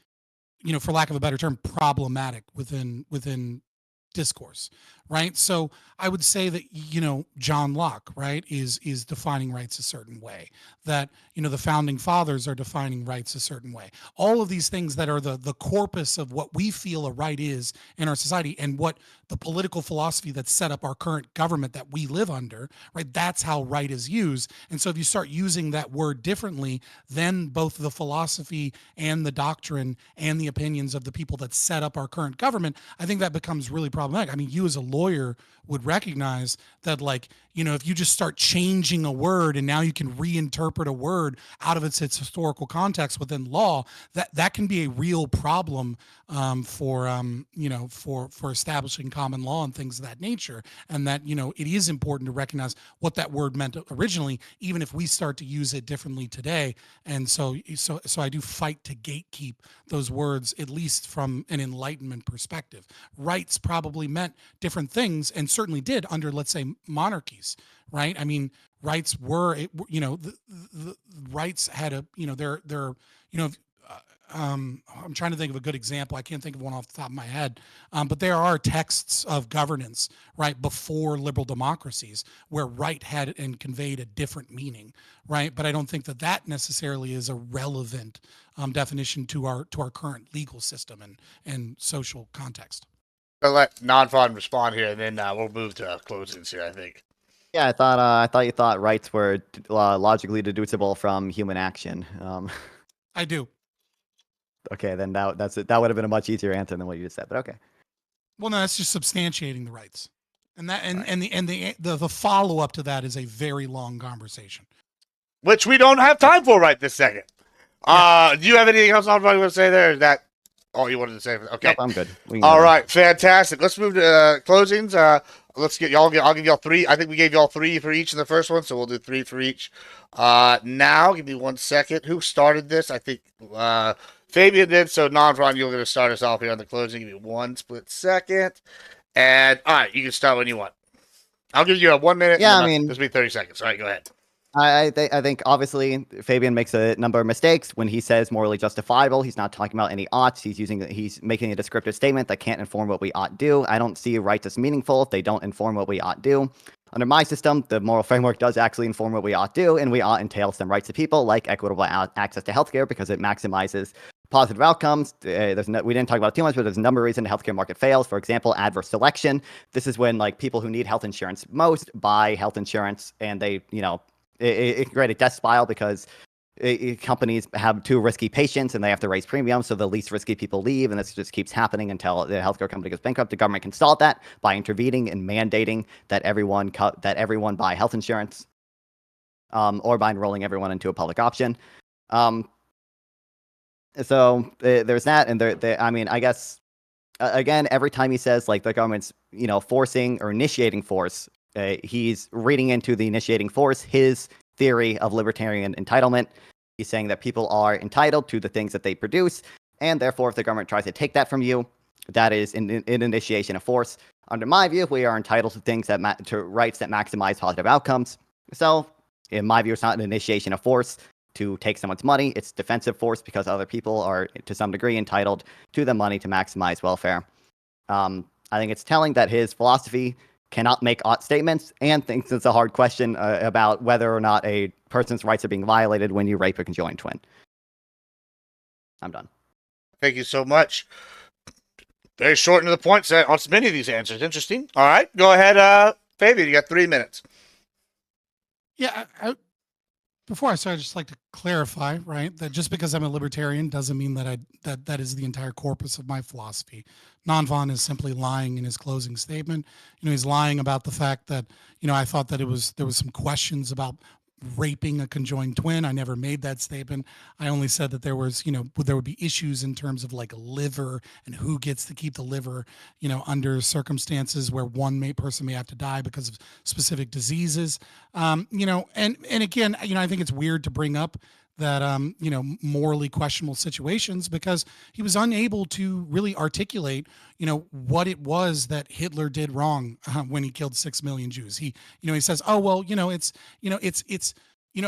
for lack of a better term, problematic within discourse, right? So I would say that John Locke, right, is defining rights a certain way, that the founding fathers are defining rights a certain way. All of these things that are the corpus of what we feel a right is in our society, and what the political philosophy that set up our current government that we live under, right? That's how right is used. And so if you start using that word differently, then both the philosophy and the doctrine and the opinions of the people that set up our current government, I think that becomes really problematic. I mean, you as a lawyer would recognize that, like, if you just start changing a word and now you can reinterpret a word out of its historical context within law, that can be a real problem for establishing common law and things of that nature. And that it is important to recognize what that word meant originally, even if we start to use it differently today. And so I do fight to gatekeep those words, at least from an Enlightenment perspective. Rights probably meant different things, and certainly did under, let's say, monarchies, right? I mean, rights were, the rights had a, I'm trying to think of a good example. I can't think of one off the top of my head. But there are texts of governance, right, before liberal democracies where right had and conveyed a different meaning, right? But I don't think that necessarily is a relevant definition to our current legal system and social context. I'll let Non-Fun respond here, and then we'll move to closings here, I think. Yeah, I thought you thought rights were logically deducible from human action. I do. Okay, then that would have been a much easier answer than what you just said. But okay. Well, no, that's just substantiating the rights, and that the follow up to that is a very long conversation, Which we don't have time for right this second. Do you have anything else you want to say there? Is that all you wanted to say? Okay, Nope, I'm good. All right, fantastic. Let's move to closings. Let's get y'all. I'll give y'all three. I think we gave y'all three for each in the first one, so we'll do three for each. Now, give me 1 second. Who started this? I think Fabian did. So, Non-Ron, you're going to start us off here on the closing. Give me 1 split second. And all right, you can start when you want. I'll give you a 1 minute. Yeah, this will be 30 seconds. All right, go ahead. I think obviously Fabian makes a number of mistakes when he says morally justifiable. He's not talking about any oughts. He's making a descriptive statement that can't inform what we ought do. I don't see rights as meaningful if they don't inform what we ought do. Under my system, the moral framework does actually inform what we ought do, and we ought entail some rights to people, like equitable access to healthcare, because it maximizes positive outcomes. We didn't talk about it too much, but there's a number of reasons the healthcare market fails. For example, adverse selection. This is when like people who need health insurance most buy health insurance, and they it can create a death spiral because companies have too risky patients and they have to raise premiums, so the least risky people leave, and this just keeps happening until the healthcare company goes bankrupt. The government can stop that by intervening and mandating that everyone buy health insurance, or by enrolling everyone into a public option. So there's that, and I guess again, every time he says like the government's, forcing or initiating force, he's reading into the initiating force his theory of libertarian entitlement. He's saying that people are entitled to the things that they produce, and therefore, if the government tries to take that from you, that is an initiation of force. Under my view, we are entitled to things to rights that maximize positive outcomes. So, in my view, it's not an initiation of force to take someone's money. It's defensive force because other people are, to some degree, entitled to the money to maximize welfare. I think it's telling that his philosophy cannot make odd statements and thinks it's a hard question about whether or not a person's rights are being violated when you rape a conjoined twin. I'm done. Thank you so much. Very short and to the point on many of these answers. Interesting. All right, go ahead, Fabian. You got 3 minutes. Yeah, before I start, I'd just like to clarify, right, that just because I'm a libertarian doesn't mean that that is the entire corpus of my philosophy. Nonvon is simply lying in his closing statement. He's lying about the fact that, I thought that there was some questions about raping a conjoined twin. I never made that statement. I only said that there was, there would be issues in terms of like liver and who gets to keep the liver, under circumstances where one person may have to die because of specific diseases. And again, I think it's weird to bring up that, morally questionable situations because he was unable to really articulate, what it was that Hitler did wrong when he killed 6 million Jews. He says, oh, well, it's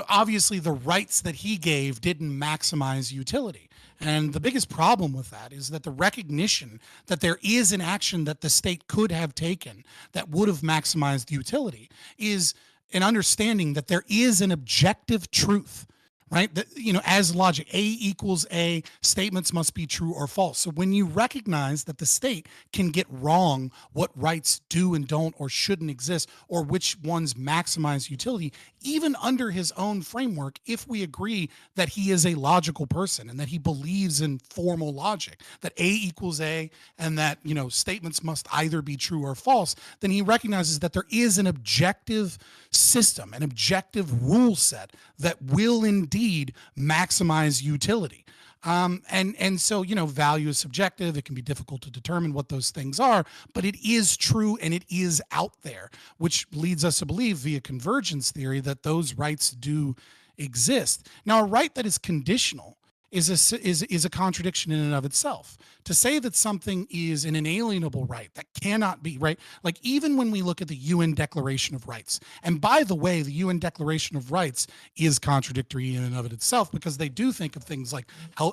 obviously the rights that he gave didn't maximize utility. And the biggest problem with that is that the recognition that there is an action that the state could have taken that would have maximized utility is an understanding that there is an objective truth, right? That, as logic, A equals A, statements must be true or false. So when you recognize that the state can get wrong what rights do and don't or shouldn't exist or which ones maximize utility, even under his own framework, if we agree that he is a logical person and that he believes in formal logic, that A equals A and that, statements must either be true or false, then he recognizes that there is an objective system, an objective rule set that will indeed maximize utility. And so, value is subjective. It can be difficult to determine what those things are, but it is true and it is out there, which leads us to believe via convergence theory that those rights do exist. Now, a right that is conditional is a contradiction in and of itself. To say that something is an inalienable right that cannot be, right, like even when we look at the UN Declaration of Rights, and by the way, the UN Declaration of Rights is contradictory in and of itself because they do think of things like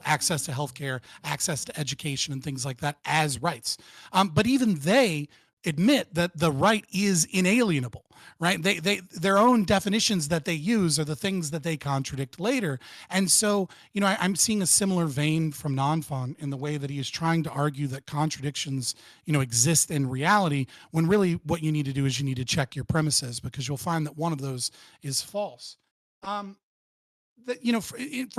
access to healthcare, access to education, and things like that as rights. But even they admit that the right is inalienable, right? Their own definitions that they use are the things that they contradict later. And so, I'm seeing a similar vein from Nonfon in the way that he is trying to argue that contradictions, exist in reality, when really what you need to do is you need to check your premises because you'll find that one of those is false. From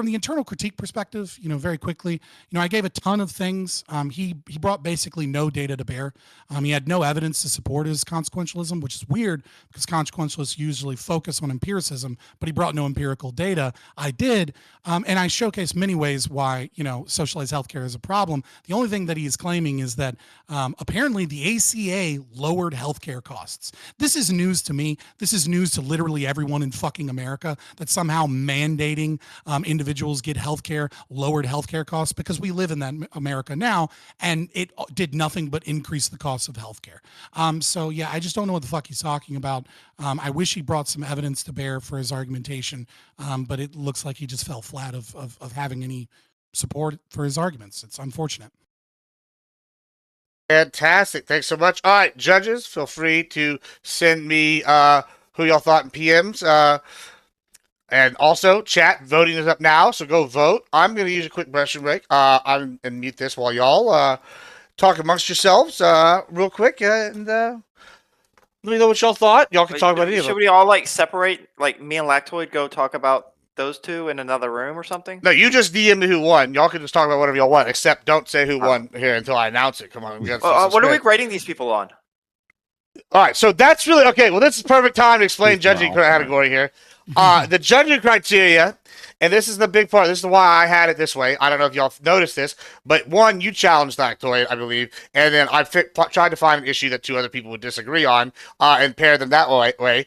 the internal critique perspective, very quickly, I gave a ton of things. He brought basically no data to bear. He had no evidence to support his consequentialism, which is weird because consequentialists usually focus on empiricism, but he brought no empirical data. I did, and I showcased many ways why, socialized healthcare is a problem. The only thing that he is claiming is that apparently the ACA lowered healthcare costs. This is news to me. This is news to literally everyone in fucking America that somehow mandating individuals get healthcare, lowered healthcare costs, because we live in that America now, and it did nothing but increase the cost of healthcare. So yeah, I just don't know what the fuck he's talking about. I wish he brought some evidence to bear for his argumentation, but it looks like he just fell flat of having any support for his arguments. It's unfortunate. Fantastic. Thanks so much. All right, judges, feel free to send me who y'all thought in PMs. And also, chat, voting is up now, so go vote. I'm going to use a quick brushing break. I'm going to mute this while y'all talk amongst yourselves real quick. And let me know what y'all thought. Y'all can talk about any of them. Should we all, separate, me and Lactoid go talk about those two in another room or something? No, you just DM me who won. Y'all can just talk about whatever y'all want, except don't say who won here until I announce it. Come on. What are we grading these people on? All right, so that's really okay. Well, this is perfect time to explain judging category here. The judging criteria and this is the big part. This is why I had it this way. I don't know if y'all noticed this, but one, you challenged Lactoid, I believe, and then I tried to find an issue that two other people would disagree on, and pair them that way.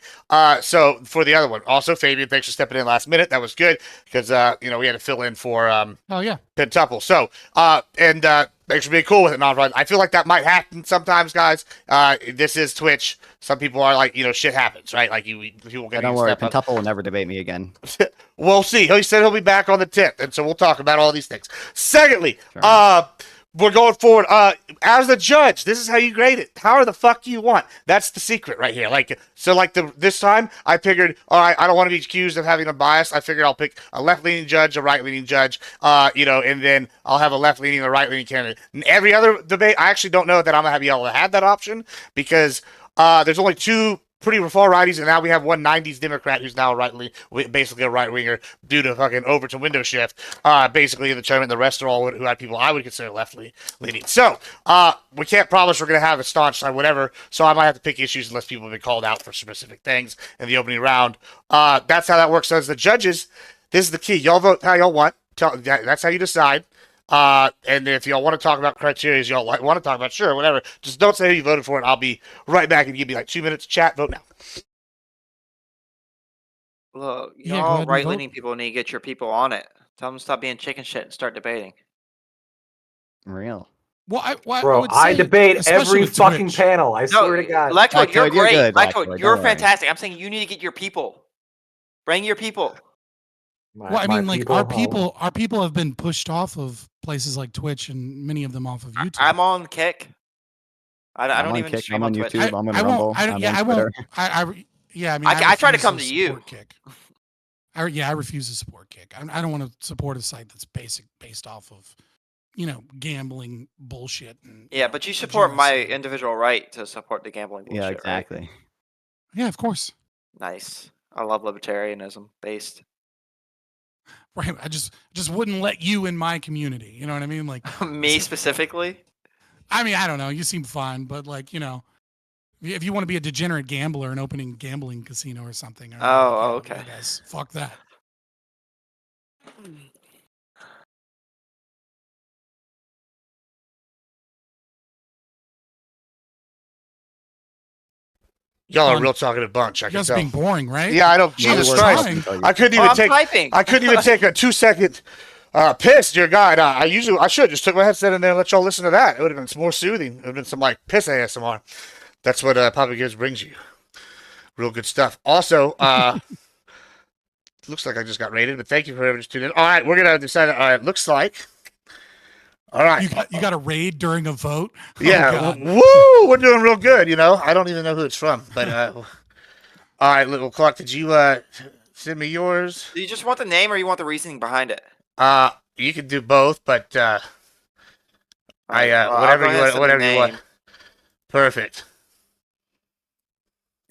So for the other one, also Fabian, thanks for stepping in last minute. That was good because we had to fill in for Oh yeah. Pentuple. So thanks for being cool with it, non-run. I feel like that might happen sometimes, guys. This is Twitch. Some people are like, shit happens, right? Like people get. Don't worry, Pentuple will never debate me again. We'll see. He said he'll be back on the 10th, and so we'll talk about all these things. Secondly, Sure. we're going forward. As the judge, this is how you grade it. However the fuck you want. That's the secret right here. This time, I figured, all right, I don't want to be accused of having a bias. I figured I'll pick a left-leaning judge, a right-leaning judge, and then I'll have a left-leaning and a right-leaning candidate. In every other debate, I actually don't know that I'm going to be able to have that option because there's only two pretty far righties, and now we have one 90s Democrat who's now basically a right winger due to fucking Overton window shift. Basically in the tournament, the rest are all who had people I would consider left leaning. So we can't promise we're going to have a staunch side, whatever. So I might have to pick issues unless people have been called out for specific things in the opening round. That's how that works. So as the judges, this is the key. Y'all vote how y'all want. That's how you decide. And if y'all want to talk about criteria, y'all want to talk about, sure, whatever. Just don't say who you voted for, and I'll be right back and give me like 2 minutes to chat. Vote now. Look, Yeah, go y'all ahead and right-leaning people need to get your people on it. Tell them to stop being chicken shit and start debating. Real. Well, I Bro, would I say, debate especially every with fucking Twitch. panel. I swear to God. Lactoid, you're Lactoid, you're great. good, Lactoid, Lactoid, you're don't worry. fantastic. I'm saying you need to get your people. Bring your people. Well, I mean, like our home. people have been pushed off of places like Twitch, and many of them off of YouTube. I'm on Kick. I I'm don't on even Kick, stream I'm on Twitch. YouTube, I'm on I Rumble, won't. I don't. I'm Yeah, on I Twitter. won't. Yeah, I mean, I try to come refuse to you. support Kick. I refuse to support Kick. I don't want to support a site that's based off of, gambling bullshit. And, Yeah, but you support my degeneracy. individual right to support the gambling bullshit, Yeah, right? exactly. Yeah, of course. Nice. I love libertarianism based. Right. I just wouldn't let you in my community. You know what I mean? Like Me specifically? I mean, I don't know. You seem fine, but like, if you want to be a degenerate gambler and opening gambling casino or something. Okay. I guess. Fuck that. Y'all are a Fun. real talkative bunch. I You can guys tell. being boring, right? Yeah, I don't. Yeah, Jesus we're Christ! talking about you. I couldn't Oh, even I'm take. typing. I couldn't even take a 2-second piss, dear God. I should have just took my headset in there and let y'all listen to that. It would have been more soothing. It would have been some like piss ASMR. That's what Papa Gibbs brings you. Real good stuff. Also, looks like I just got rated, but thank you for everyone just tuning in. All right, we're gonna decide. All right, looks like. All right. You got a raid during a vote? Yeah. Oh, Woo! We're doing real good. I don't even know who it's from, but all right, little Clark. Did you send me yours? Do you just want the name or you want the reasoning behind it? You can do both, but Alright, well, whatever I'll go you ahead and want. send the Whatever you want. name. Perfect.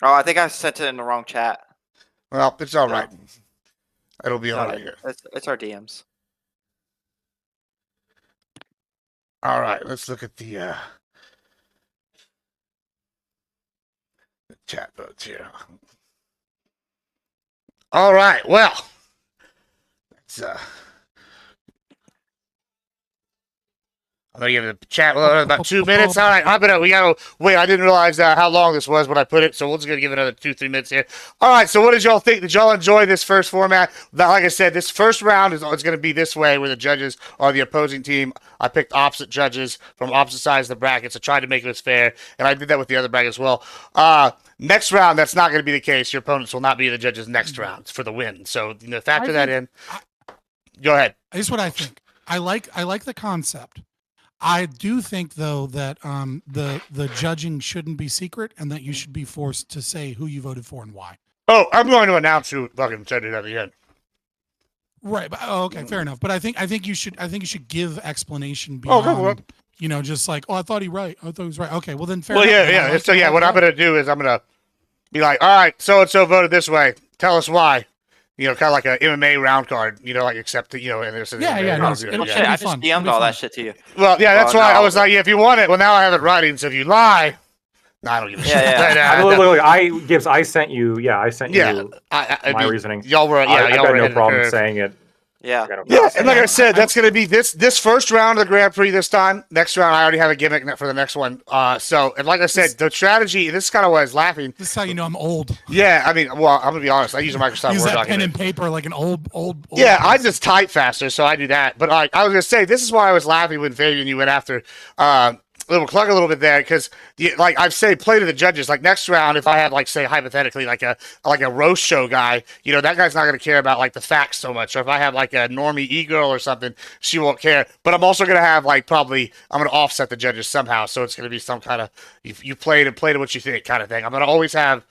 Oh, I think I sent it in the wrong chat. Well, it's all No. right. It'll be all No, right here. it's our DMs. All right, let's look at the chat votes here. All right, well, let's I'm gonna give the chat about 2 minutes. All right, we gotta wait. I didn't realize how long this was when I put it, so we're just gonna give it another 2-3 minutes here. All right, so what did y'all think? Did y'all enjoy this first format? Like I said, this first round is gonna be this way, where the judges are the opposing team. I picked opposite judges from opposite sides of the brackets. I tried to make it as fair, and I did that with the other bracket as well. Next round, that's not going to be the case. Your opponents will not be the judges next round for the win. So factor that in. Go ahead. Here's what I think. I like the concept. I do think though that the judging shouldn't be secret, and that you should be forced to say who you voted for and why. Oh, I'm going to announce who fucking said it at the end. Right. But, okay. Fair enough. But I think you should give explanation beyond. Just like, I thought he was right. Okay. Well then, fair enough. Yeah. So what I'm gonna do is I'm gonna be like, all right, so and so voted this way. Tell us why. Kind of like an MMA round card. Like accept it. And there's Yeah. I just DM'd all that shit to you. Well, yeah, that's why I was like, if you want it, well, now I have it writing. So if you lie, no, I don't give a shit. Gibbs, I sent you. Yeah, I sent you my reasoning. Y'all were. I got y'all were no ahead of the problem curve. saying it. Yeah. Yeah, and like I said, that's going to be this first round of the Grand Prix this time. Next round, I already have a gimmick for the next one. So, and like I said, the strategy, this is kind of why I was laughing. This is how you know I'm old. Yeah, I mean, well, I'm going to be honest. I use a Microsoft Use Word that pen document. and paper like an old Yeah, I person. just type faster, so I do that. But I was going to say, this is why I was laughing when Fabian, you went after Libercluck a little bit there, because like I've said, play to the judges. Like next round, if I have like say hypothetically like a roast show guy, that guy's not going to care about like the facts so much. Or if I have like a normie e-girl or something, she won't care. But I'm also going to have like probably I'm going to offset the judges somehow, so it's going to be some kind of you play to what you think kind of thing. I'm going to always have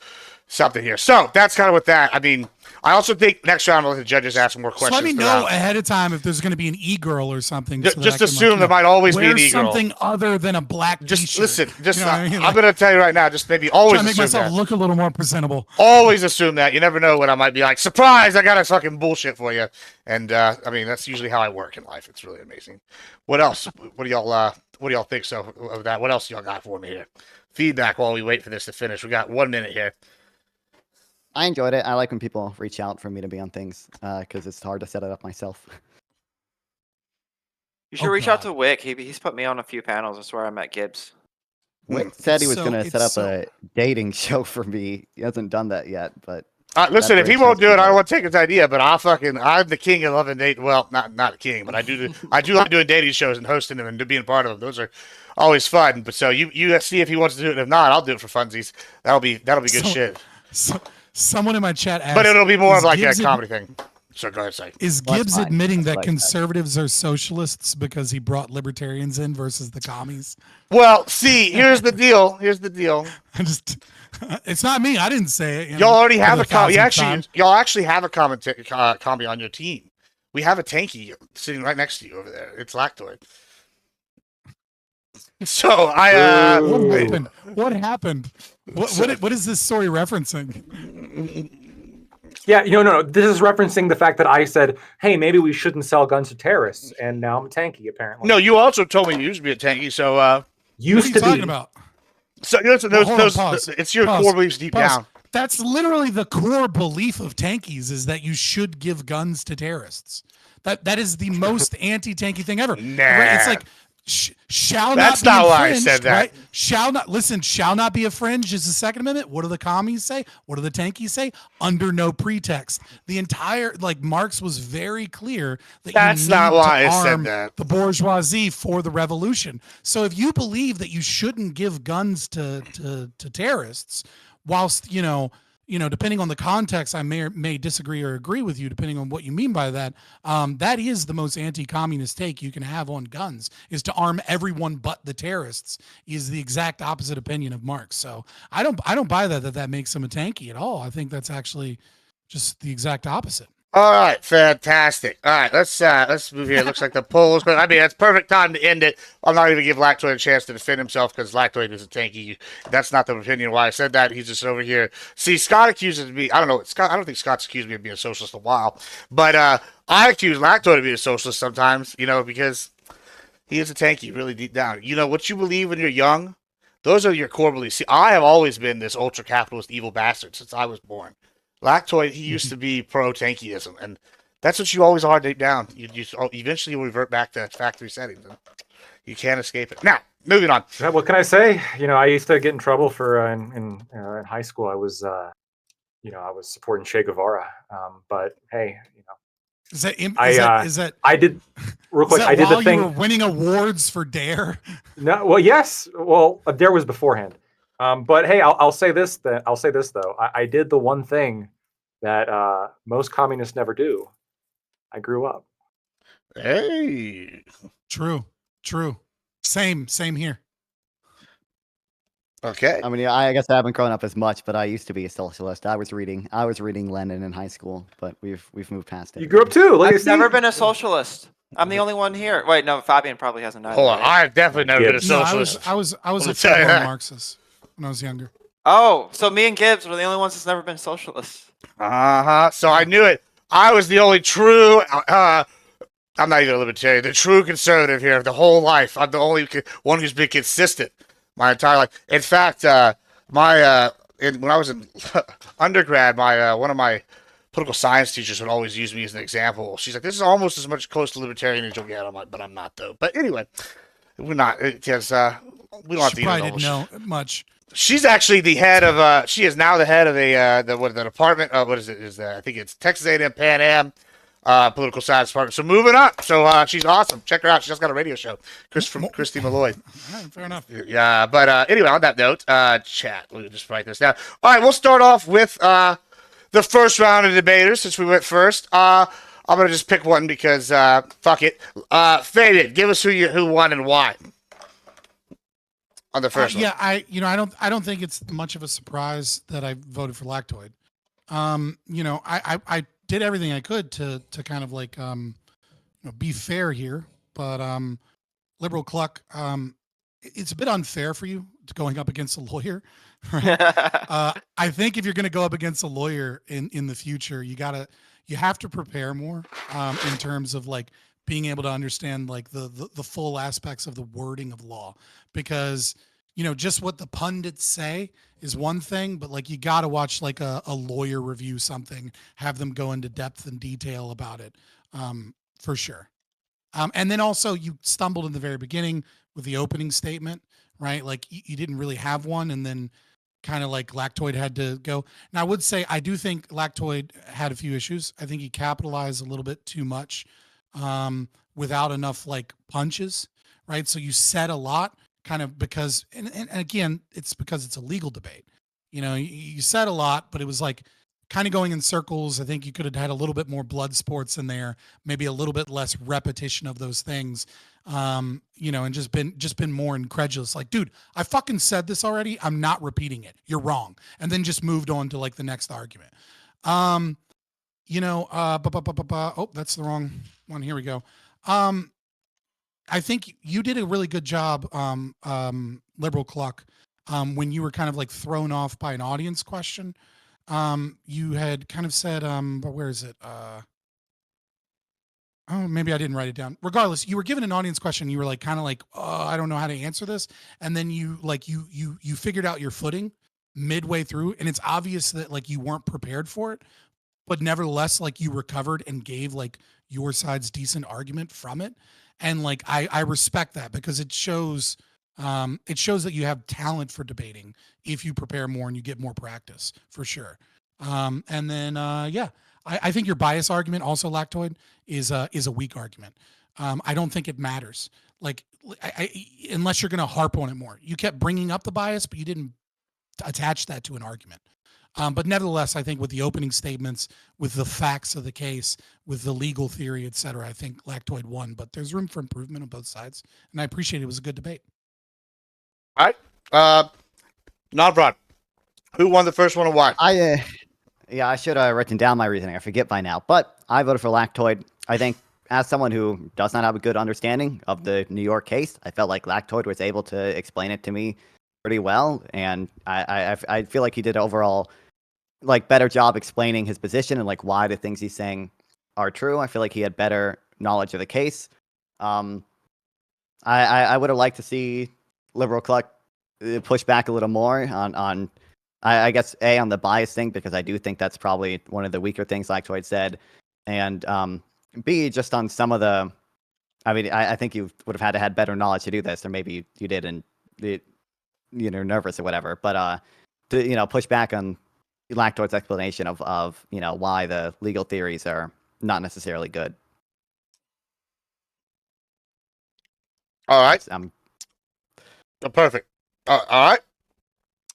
something here. So that's kind of what that. I mean, I also think next round I'll let the judges ask more questions. So let me know ahead of time if there's going to be an e-girl or something. Just assume there might always be an e-girl. Something other than a black Just t-shirt. listen. Just I mean? I'm going to tell you right now. Just maybe always trying to make assume myself that. look a little more presentable. Always assume that. You never know when I might be like, surprise! I got a fucking bullshit for you. And I mean, that's usually how I work in life. It's really amazing. What else? What do y'all think so of that? What else y'all got for me here? Feedback while we wait for this to finish. We got 1 minute here. I enjoyed it. I like when people reach out for me to be on things because it's hard to set it up myself. You should reach out to Wick. He's put me on a few panels. That's where I met Gibbs. Wick said he was So- going to it's set up so- a dating show for me. He hasn't done that yet, but Listen, That's if he where it won't starts do it, to I go. don't want to take his idea. But I'm the king of loving date. Well, not the king, but I do like doing dating shows and hosting them and being part of them. Those are always fun. But so you see if he wants to do it. If not, I'll do it for funsies. That'll be good So- shit. So, someone in my chat asked, But it'll be more is of like Gibbs a comedy thing. So go ahead, say. Is Well, that's Gibbs fine. admitting That's that like that. conservatives are socialists because he brought libertarians in versus the commies? Well, see, here's the deal. I just, it's not me. I didn't say it. Y'all already have for a the 1000th time. y'all actually have a combi on your team. We have a tanky sitting right next to you over there. It's Lactoid. So I What Ooh. happened? What happened? What is this story referencing? Yeah, no. This is referencing the fact that I said, "Hey, maybe we shouldn't sell guns to terrorists," and now I'm tanky. Apparently, no, you also told me you used to be a tanky. So What are used you to talking be. about? so listen, Well, hold on, pause. it's your Pause. core beliefs deep Pause. down. That's literally the core belief of tankies is that you should give guns to terrorists. That is the most anti-tanky thing ever. Nah. Right? It's like shall That's not be not why I infringed, said that. right? Shall not be infringed is the Second Amendment. What do the commies say? What do the tankies say? Under no pretext. The entire Marx was very clear that That's you need not why to I said arm that. the bourgeoisie for the revolution. So if you believe that you shouldn't give guns to terrorists, whilst depending on the context, I may disagree or agree with you, depending on what you mean by that. That is the most anti-communist take you can have on guns, is to arm everyone but the terrorists. Is the exact opposite opinion of Marx. So I don't buy that makes him a tanky at all. I think that's actually just the exact opposite. All right, fantastic. All right, let's move here. It looks like the polls, but I mean, it's perfect time to end it. I'm not even give Lactoid a chance to defend himself because Lactoid is a tanky. That's not the opinion why I said that. He's just over here. See, Scott accuses me. I don't know. I don't think Scott's accused me of being a socialist a while, but I accuse Lactoid of being a socialist sometimes. Because he is a tanky, really deep down. What you believe when you're young. Those are your core beliefs. See, I have always been this ultra capitalist evil bastard since I was born. Lactoid, he used to be pro-tankyism, and that's what you always are deep down. You eventually revert back to factory settings, and you can't escape it. Now, moving on. What can I say? I used to get in trouble for in high school. I was supporting Che Guevara. But hey, Is that I did real quick. I did while the thing. you were winning awards for Dare? No, well, yes. Well, there was beforehand. But hey, I'll say this. I'll say this though. I did the one thing that most communists never do. I grew up. Hey. True. Same here. Okay. I mean, I guess I haven't grown up as much, but I used to be a socialist. I was reading Lenin in high school, but we've moved past it. You grew up too. Look, I've never been a socialist. I'm the only one here. Wait, no, Fabian probably hasn't either. Hold on. right? I've definitely never been a No, socialist. I was Let me a tell you full-blown that. Marxist when I was younger. Oh, so me and Gibbs were the only ones that's never been socialists. So I knew it. I was the only true. I'm not even a libertarian. The true conservative here the whole life. I'm the only one who's been consistent my entire life. In fact, when I was in undergrad, my one of my political science teachers would always use me as an example. She's like, "This is almost as much close to libertarian as you'll get." I'm like, "But I'm not though." But anyway, we're not because we don't have She to get probably into didn't all know much. She's actually the head of. She is now the head of the department of what is it? I think it's Texas A&M Pan Am political science department. So moving up. So she's awesome. Check her out. She just got a radio show. Christy Malloy. All right, fair enough. Yeah, but anyway, on that note, chat. Let me just write this down. All right, we'll start off with the first round of debaters since we went first. I'm gonna just pick one because fuck it. Fabian, give us who won and why on the first one. Yeah, I don't think it's much of a surprise that I voted for Lactoid. I did everything I could to kind of like be fair here, but Libercluck, it's a bit unfair for you going up against a lawyer. Right? I think if you're going to go up against a lawyer in the future, you have to prepare more in terms of like being able to understand like the full aspects of the wording of law, because just what the pundits say is one thing, but like you got to watch like a lawyer review something, have them go into depth and detail about it, for sure. And then also you stumbled in the very beginning with the opening statement, right? Like you didn't really have one, and then kind of like Lactoid had to go. Now I would say I do think Lactoid had a few issues. I think he capitalized a little bit too much without enough like punches, right? So you said a lot kind of because, and again, it's because it's a legal debate. You said a lot, but it was like kind of going in circles. I think you could have had a little bit more blood sports in there, maybe a little bit less repetition of those things, and just been more incredulous. Like, dude, I fucking said this already. I'm not repeating it. You're wrong. And then just moved on to like the next argument. Oh, that's the wrong one. Here we go. I think you did a really good job, Libercluck, when you were kind of like thrown off by an audience question. You had kind of said, but where is it? Oh, maybe I didn't write it down. Regardless, you were given an audience question. You were like, kind of like, oh, I don't know how to answer this. And then you figured out your footing midway through. And it's obvious that like you weren't prepared for it, but nevertheless, like you recovered and gave like your side's decent argument from it. And like, I respect that because it shows that you have talent for debating if you prepare more and you get more practice, for sure. And then, I think your bias argument also, Lactoid, is a weak argument. I don't think it matters. Like, unless you're going to harp on it more. You kept bringing up the bias, but you didn't attach that to an argument. But nevertheless, I think with the opening statements, with the facts of the case, with the legal theory, et cetera, I think Lactoid won. But there's room for improvement on both sides. And I appreciate it. It was a good debate. All right. Non-broad. Who won the first one and why? I should have written down my reasoning. I forget by now. But I voted for Lactoid. I think as someone who does not have a good understanding of the New York case, I felt like Lactoid was able to explain it to me pretty well. And I feel like he did overall like better job explaining his position and like why the things he's saying are true. I feel like he had better knowledge of the case. I would have liked to see Libercluck push back a little more on I guess on the bias thing, because I do think that's probably one of the weaker things Lactoid said, and B, just on some of the, I think you would have had to had better knowledge to do this, or maybe you did and nervous or whatever, but to push back on Lactoid's explanation of why the legal theories are not necessarily good. All right. Perfect. All right.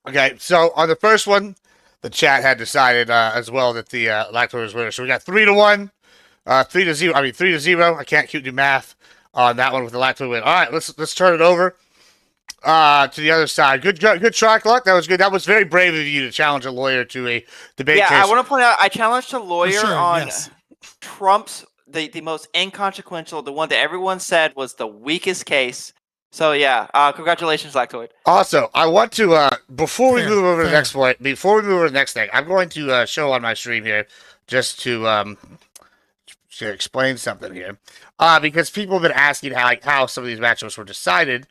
Okay, so on the first one, the chat had decided as well that the Lactoid was winner. So we got 3-1, 3-0. 3-0. I can't do math on that one with the Lactoid win. All right, let's turn it over to the other side. Good try, Cluck. That was good. That was very brave of you to challenge a lawyer to a debate case. I want to point out I challenged a lawyer on yes. Trump's the most inconsequential, the one that everyone said was the weakest case. So yeah, congratulations, Lactoid. Also, I want to before we move over to the next point, before we move over to the next thing, I'm going to show on my stream here just to explain something here, because people have been asking how some of these matchups were decided,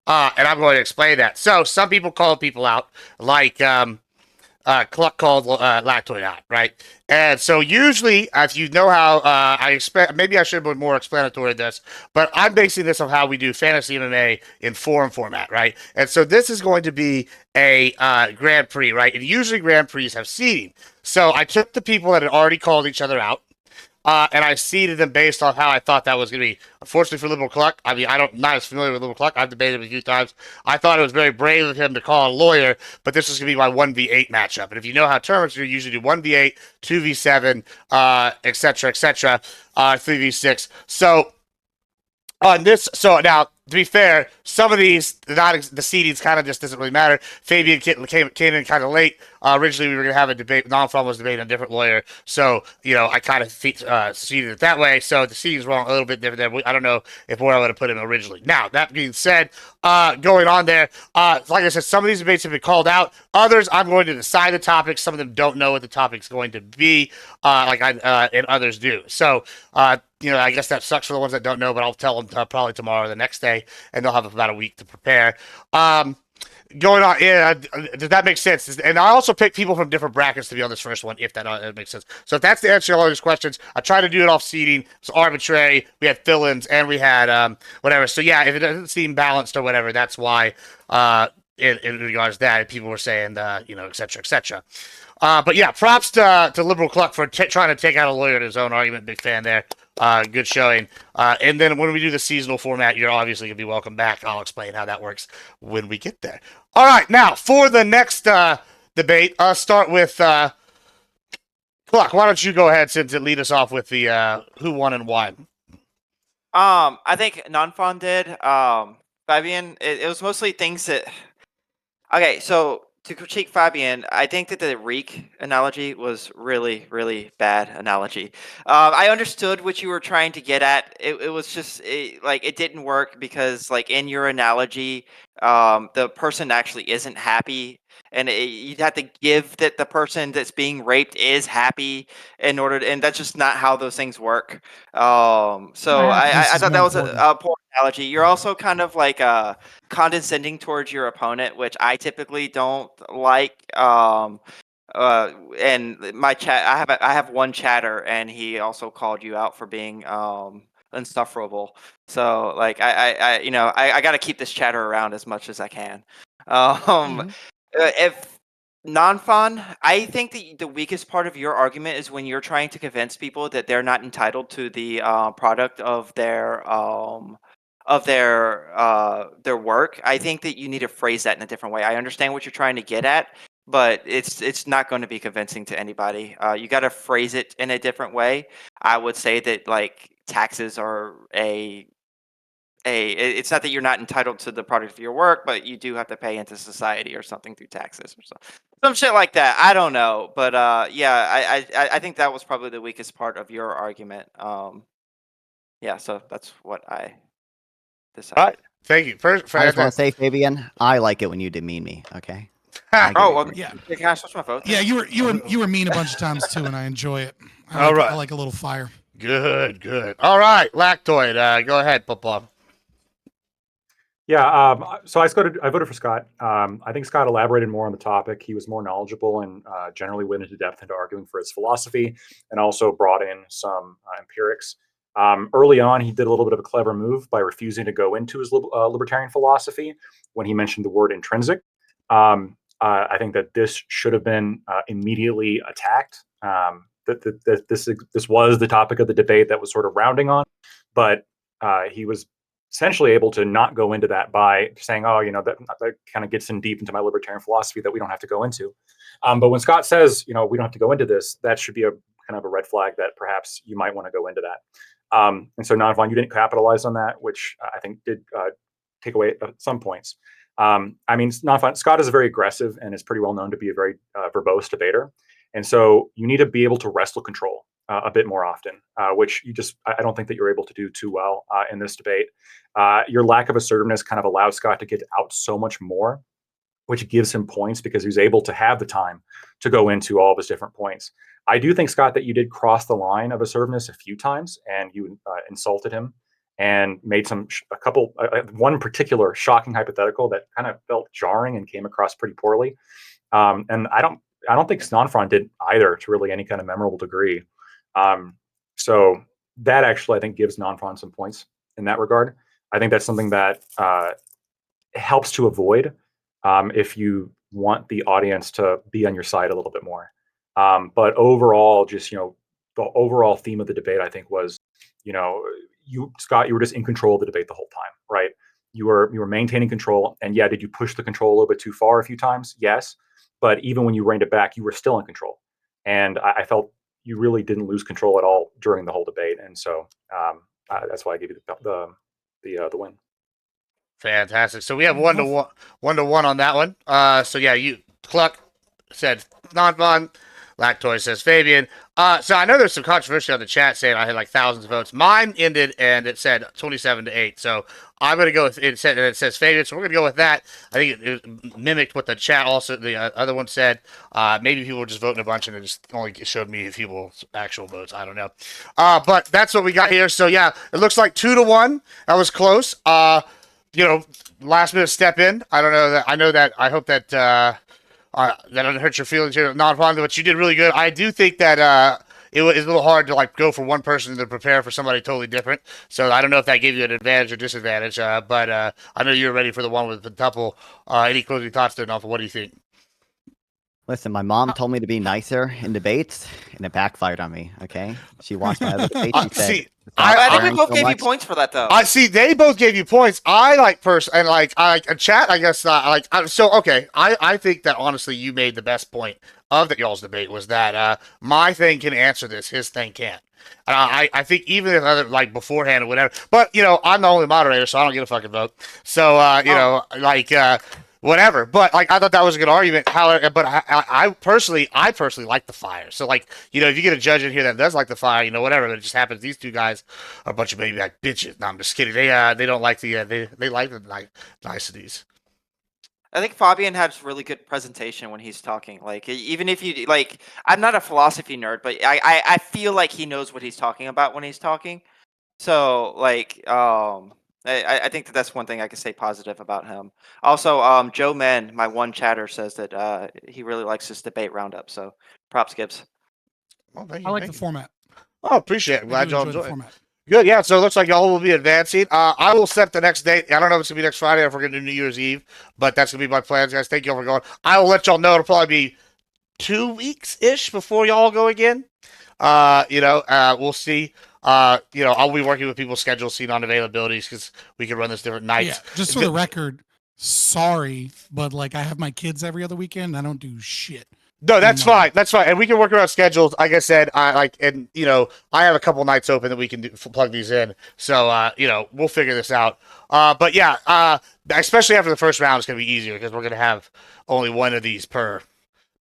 and I'm going to explain that. So some people call people out, like Cluck called Lactoid out, right? And so usually, if you know how I expect, maybe I should have been more explanatory in this, but I'm basing this on how we do fantasy MMA in forum format, right? And so this is going to be a Grand Prix, right? And usually Grand Prix have seeding. So I took the people that had already called each other out. And I seeded them based on how I thought that was going to be. Unfortunately for Libercluck, I mean, not as familiar with Libercluck. I've debated him a few times. I thought it was very brave of him to call a lawyer, but this is going to be my 1v8 matchup. And if you know how tournaments are, you usually do 1v8, 2v7, etc., etc., 3v6. So on this, so now to be fair, some of these the seedings kind of just doesn't really matter. Fabian came in kind of late. Originally, we were going to have a debate. Non-from was debating a different lawyer, so I kind of seeded it that way. So the seeding's wrong a little bit different. I don't know if where I would have put him originally. Now that being said, going on there, like I said, some of these debates have been called out. Others, I'm going to decide the topics. Some of them don't know what the topic's going to be, and others do. So. I guess that sucks for the ones that don't know, but I'll tell them probably tomorrow or the next day, and they'll have about a week to prepare. Going on, does that make sense? And I also pick people from different brackets to be on this first one, if that makes sense. So if that's the answer to all these questions, I try to do it off seeding. It's arbitrary. We had fill-ins, and we had whatever. So yeah, if it doesn't seem balanced or whatever, that's why. In regards to that, people were saying, et cetera, et cetera. But yeah, props to Libercluck for trying to take out a lawyer in his own argument. Big fan there. Good showing. And then when we do the seasonal format, you're obviously going to be welcome back. I'll explain how that works when we get there. All right, now for the next debate, I'll start with Cluck. Why don't you go ahead since it lead us off with the who won and why? I think non-fun did. Fabian, it was mostly things that. Okay, so to critique Fabian, I think that the reek analogy was really, really bad analogy. I understood what you were trying to get at. It was just it didn't work because in your analogy, the person actually isn't happy, and you'd have to give that the person that's being raped is happy in order to, and that's just not how those things work. So I thought that was a poor analogy. You're also kind of condescending towards your opponent, which I typically don't like. And my chat, I have one chatter, and he also called you out for being insufferable. So I got to keep this chatter around as much as I can. If non-fun, I think the weakest part of your argument is when you're trying to convince people that they're not entitled to the product of their work. I think that you need to phrase that in a different way. I understand what you're trying to get at, but it's not going to be convincing to anybody. You got to phrase it in a different way. I would say that taxes are it's not that you're not entitled to the product of your work, but you do have to pay into society or something through taxes or some shit like that. I don't know, but yeah, I think that was probably the weakest part of your argument. Yeah, so that's what I decided. All right, thank you. First, I just want to say, Fabian, I like it when you demean me. Okay. Yeah. Can I switch my vote? Yeah, you were mean a bunch of times too, and I enjoy it. I like a little fire. Good. All right, Lactoid, go ahead, Pop. Yeah, so I voted for Scott. I think Scott elaborated more on the topic. He was more knowledgeable and generally went into depth into arguing for his philosophy, and also brought in some empirics. Early on, he did a little bit of a clever move by refusing to go into his libertarian philosophy when he mentioned the word intrinsic. I think that this should have been immediately attacked. This was the topic of the debate that was sort of rounding on, but he was essentially able to not go into that by saying, oh, that kind of gets in deep into my libertarian philosophy that we don't have to go into. But when Scott says, we don't have to go into this, that should be a kind of a red flag that perhaps you might want to go into that. And so non-Vaughn, you didn't capitalize on that, which I think did take away at some points. Non-Vaughn, Scott is very aggressive and is pretty well known to be a very verbose debater. And so you need to be able to wrestle control a bit more often, which I don't think that you're able to do too well in this debate. Your lack of assertiveness kind of allowed Scott to get out so much more, which gives him points because he's able to have the time to go into all of his different points. I do think, Scott, that you did cross the line of assertiveness a few times, and you insulted him and made one particular shocking hypothetical that kind of felt jarring and came across pretty poorly. And I don't think Snonfron did either to really any kind of memorable degree. So that actually, I think, gives Nonfron some points in that regard. I think that's something that helps to avoid if you want the audience to be on your side a little bit more. But overall, just the overall theme of the debate, I think, was you, Scott, you were just in control of the debate the whole time, right? You were maintaining control, and yeah, did you push the control a little bit too far a few times? Yes, but even when you reined it back, you were still in control, and I felt you really didn't lose control at all during the whole debate, and so that's why I gave you the win. Fantastic. So we have 1-1 on that one. So yeah, you Cluck said non-fun. Lactoid says Fabian. So I know there's some controversy on the chat saying I had like thousands of votes. Mine ended and it said 27-8. So I'm gonna go with it. Says Fabian. So we're gonna go with that. I think it mimicked what the chat also the other one said. Maybe people were just voting a bunch and it just only showed me people's actual votes. I don't know. But that's what we got here. So yeah, it looks like 2-1. That was close. Last minute step in. I don't know that. I know that. I hope that that doesn't hurt your feelings here. Not fun, but you did really good. I do think that it was a little hard to like go for one person to prepare for somebody totally different. So I don't know if that gave you an advantage or disadvantage. But I know you're ready for the one with the tuple. Any closing thoughts there, Nalfa? What do you think? Listen, my mom told me to be nicer in debates, and it backfired on me. Okay, she watched my other debate. She said, See, I think we "Stop both so gave you much." points for that, though. I see. They both gave you points. I like and like I like chat. I guess so. Okay. I think that honestly, you made the best point of the y'all's debate was that my thing can answer this, his thing can't. I think even if other like beforehand or whatever. But I'm the only moderator, so I don't get a fucking vote. So whatever. But like I thought that was a good argument. However, but I personally like the fire. So like if you get a judge in here that does like the fire, whatever. But it just happens these two guys are a bunch of maybe like bitches. No, I'm just kidding. They don't like the they like the niceties. I think Fabian has really good presentation when he's talking. Like, even if you like, I'm not a philosophy nerd, but I feel like he knows what he's talking about when he's talking. So, like, I think that's one thing I can say positive about him. Also, Joe Men, my one chatter, says that he really likes this debate roundup. So, props, Gibbs. Well, thank you. I like thank the you. format. Oh, appreciate it. I'm I glad do y'all enjoy the enjoy it. format. Good, yeah. So it looks like y'all will be advancing. I will set the next date. I don't know if it's gonna be next Friday or if we're gonna do New Year's Eve, but that's gonna be my plans, guys. Thank y'all for going. I will let y'all know. It'll probably be 2 weeks ish before y'all go again. We'll see. I'll be working with people's schedules, seeing on availabilities because we can run this different nights. Yeah, just for the record, sorry, but like I have my kids every other weekend. I don't do shit. No, that's fine. That's fine, and we can work around schedules. Like I said, I have a couple nights open that we can plug these in. So we'll figure this out. But yeah, especially after the first round, it's gonna be easier because we're gonna have only one of these per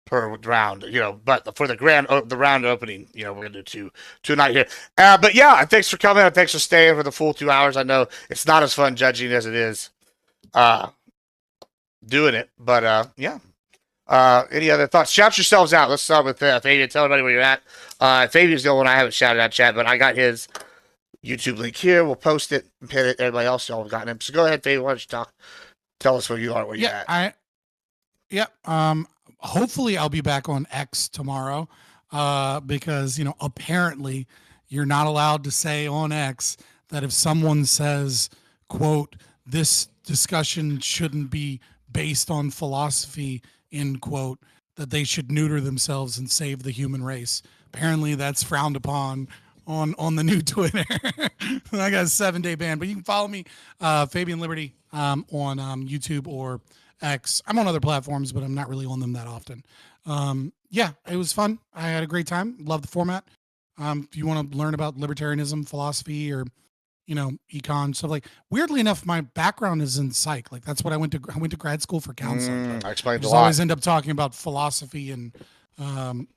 round. But for the round opening, we're gonna do two a night here. But yeah, thanks for coming and thanks for staying for the full 2 hours. I know it's not as fun judging as it is doing it, but yeah. Any other thoughts? Shout yourselves out. Let's start with Fabian. Tell everybody where you're at. Fabian's the only one I haven't shouted out chat, but I got his YouTube link here. We'll post it and pin it. Everybody else, y'all have gotten him. So go ahead, Fabian. Why don't you talk? Tell us where you are, where you're at. Hopefully I'll be back on X tomorrow, because apparently you're not allowed to say on X that if someone says, quote, this discussion shouldn't be based on philosophy, end quote, that they should neuter themselves and save the human race. Apparently that's frowned upon on the new Twitter. I got a 7-day ban, but you can follow me, FabianLiberty, on YouTube or X. I'm on other platforms, but I'm not really on them that often. Yeah, it was fun. I had a great time. Love the format. If you want to learn about libertarianism, philosophy, or econ stuff, like weirdly enough, my background is in psych. Like that's what I went to grad school for counseling. I explained I a lot. always end up talking about philosophy and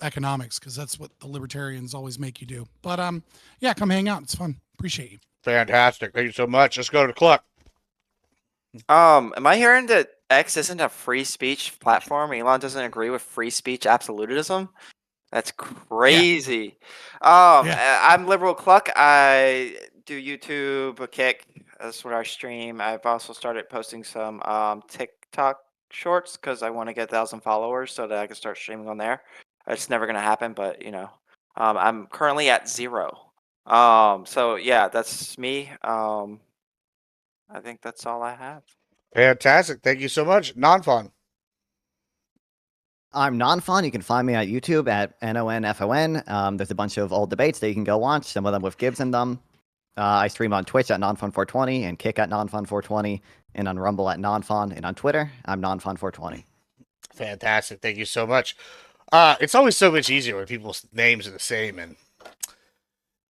economics because that's what the libertarians always make you do. But yeah, come hang out. It's fun. Appreciate you. Fantastic. Thank you so much. Let's go to the Cluck. Am I hearing that X isn't a free speech platform? Elon doesn't agree with free speech absolutism? That's crazy. I'm Libercluck. I do YouTube, a Kick. That's where I stream. I've also started posting some TikTok Shorts because I want to get 1,000 followers so that I can start streaming on there. It's never gonna happen, but I'm currently at 0. So yeah, that's me. I think that's all I have. Fantastic. Thank you so much. Non-fun. I'm non-fun. You can find me at YouTube at NONFON. There's a bunch of old debates that you can go watch, some of them with Gibbs in them. I stream on Twitch at NonFun420 and Kick at NonFun420 and on Rumble at NonFun, and on Twitter, I'm NonFun420. Fantastic. Thank you so much. It's always so much easier when people's names are the same and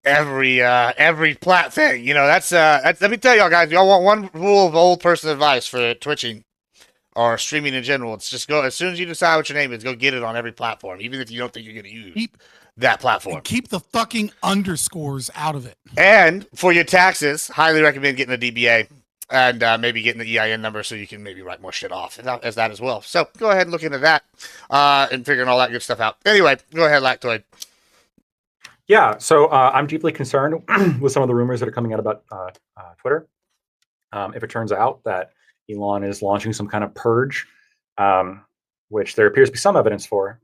every plat thing. That's let me tell y'all guys, y'all want one rule of old person advice for twitching or streaming in general. It's just go as soon as you decide what your name is, go get it on every platform, even if you don't think you're gonna use that platform. And keep the fucking underscores out of it. And for your taxes, highly recommend getting a DBA and maybe getting the EIN number so you can maybe write more shit off as that as well. So go ahead and look into that and figuring all that good stuff out. Anyway, go ahead, Lactoid. Yeah, so I'm deeply concerned with some of the rumors that are coming out about Twitter. If it turns out that Elon is launching some kind of purge, which there appears to be some evidence for,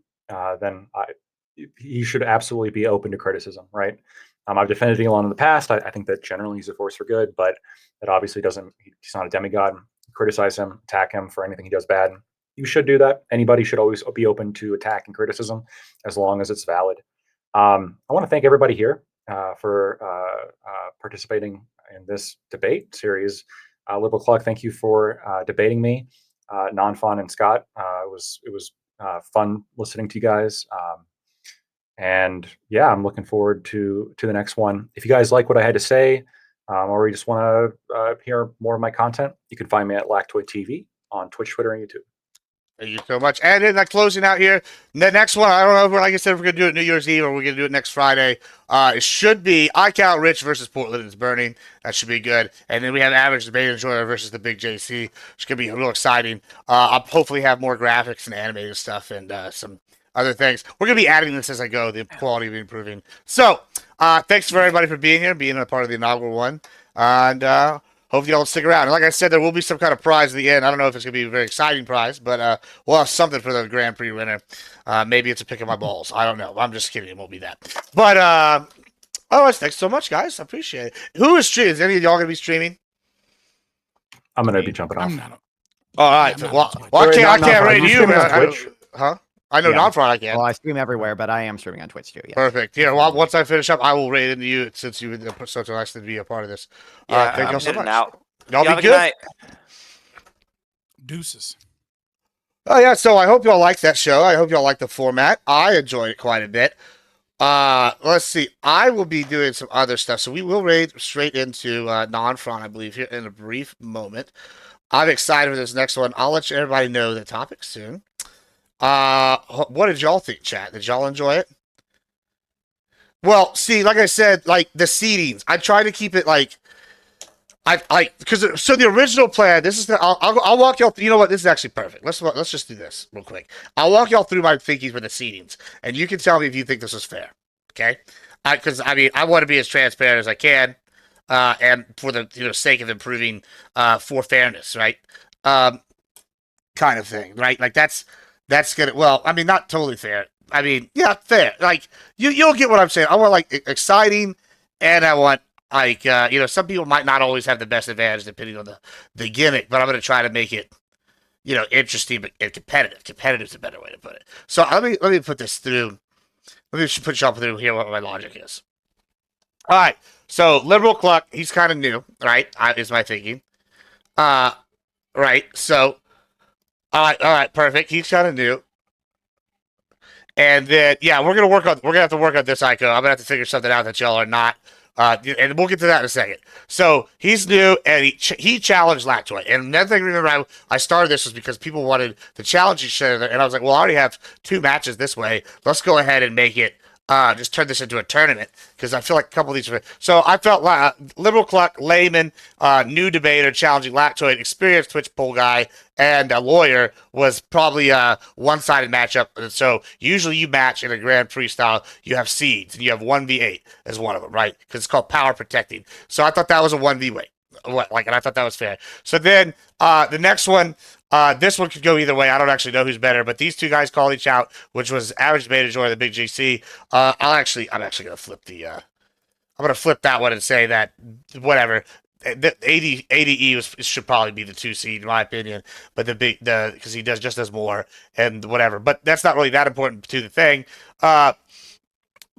then he should absolutely be open to criticism, right? I've defended Elon in the past. I think that generally he's a force for good, but that obviously he's not a demigod. Criticize him, attack him for anything he does bad. You should do that. Anybody should always be open to attack and criticism as long as it's valid. I want to thank everybody here for participating in this debate series. Libercluck, thank you for debating me. Non-Fun and Scott, it was fun listening to you guys. And yeah, I'm looking forward to the next one. If you guys like what I had to say, or you just want to hear more of my content, you can find me at Lactoid TV on Twitch, Twitter, and YouTube. Thank you so much. And then closing out here, the next one, I don't know if like I said, if we're going to do it New Year's Eve or we're going to do it next Friday. It should be I Count Rich versus Portland is Burning. That should be good. And then we have Average Debate Enjoyer versus the Big JC, which could be real exciting. I'll hopefully have more graphics and animated stuff and some other things. We're going to be adding this as I go. The quality will be improving. So thanks for everybody for being here, being a part of the inaugural one. And hope y'all stick around. And like I said, there will be some kind of prize at the end. I don't know if it's going to be a very exciting prize, but we'll have something for the Grand Prix winner. Maybe it's a pick of my balls. I don't know. I'm just kidding. It won't be that. But otherwise, thanks so much, guys. I appreciate it. Who is streaming? Is any of y'all going to be streaming? I'm going to be jumping off. I'm not. All right. I'm well, not I can't Are rate you. streaming on Man. Twitch? Huh? I know Yeah. non-fraud I can. Well, I stream everywhere, but I am streaming on Twitch too. Yeah. Perfect. Here, well, once I finish up, I will rate into you since you've been such a nice to be a part of this. Yeah, thank I'm y'all so heading much. out. Y'all Have be a good. night. Deuces. Oh yeah, so I hope y'all like that show. I hope y'all like the format. I enjoyed it quite a bit. Let's see. I will be doing some other stuff, so we will raid straight into non-front, I believe, here in a brief moment. I'm excited for this next one. I'll let everybody know the topic soon. What did y'all think, chat? Did y'all enjoy it? Well, see, like I said, like the seedings, I try to keep it like because so the original plan. This is the I'll walk y'all. You know what? This is actually perfect. Let's just do this real quick. I'll walk y'all through my thinking for the seedings, and you can tell me if you think this is fair. Okay? Because I mean, I want to be as transparent as I can, and for the sake of improving for fairness, right? Kind of thing, right? Like that's gonna. Well, I mean, not totally fair. I mean, yeah, fair. Like you'll get what I'm saying. I want like exciting, and I want like some people might not always have the best advantage depending on the gimmick, but I'm gonna try to make it interesting and competitive. Competitive is a better way to put it. So let me put this through. Let me put y'all through here what my logic is. All right. So Libercluck, he's kind of new, right? Is my thinking. Right. So all right, perfect. He's kind of new. And then, yeah, we're gonna have to work on this, Ico. I'm gonna have to figure something out that y'all are not. And we'll get to that in a second. So he's new, and he challenged Lactoid. And another thing, remember, I started this was because people wanted to challenge each other, and I was like, well, I already have 2 matches this way. Let's go ahead and make it. Just turn this into a tournament because I feel like a couple of these are. So I felt Libercluck, layman, new debater challenging Lactoid, experienced Twitch poll guy, and a lawyer was probably a one-sided matchup. And so usually you match in a Grand Prix style, you have seeds and you have 1v8 as one of them, right? Because it's called power protecting. So I thought that was a 1v8. And I thought that was fair. So then the next one, This one could go either way. I don't actually know who's better, but these two guys call each out, which was average debate or the big GC. I'm actually gonna flip I'm gonna flip that one and say that whatever. The ADE should probably be the 2 seed in my opinion, but because he does more and whatever. But that's not really that important to the thing.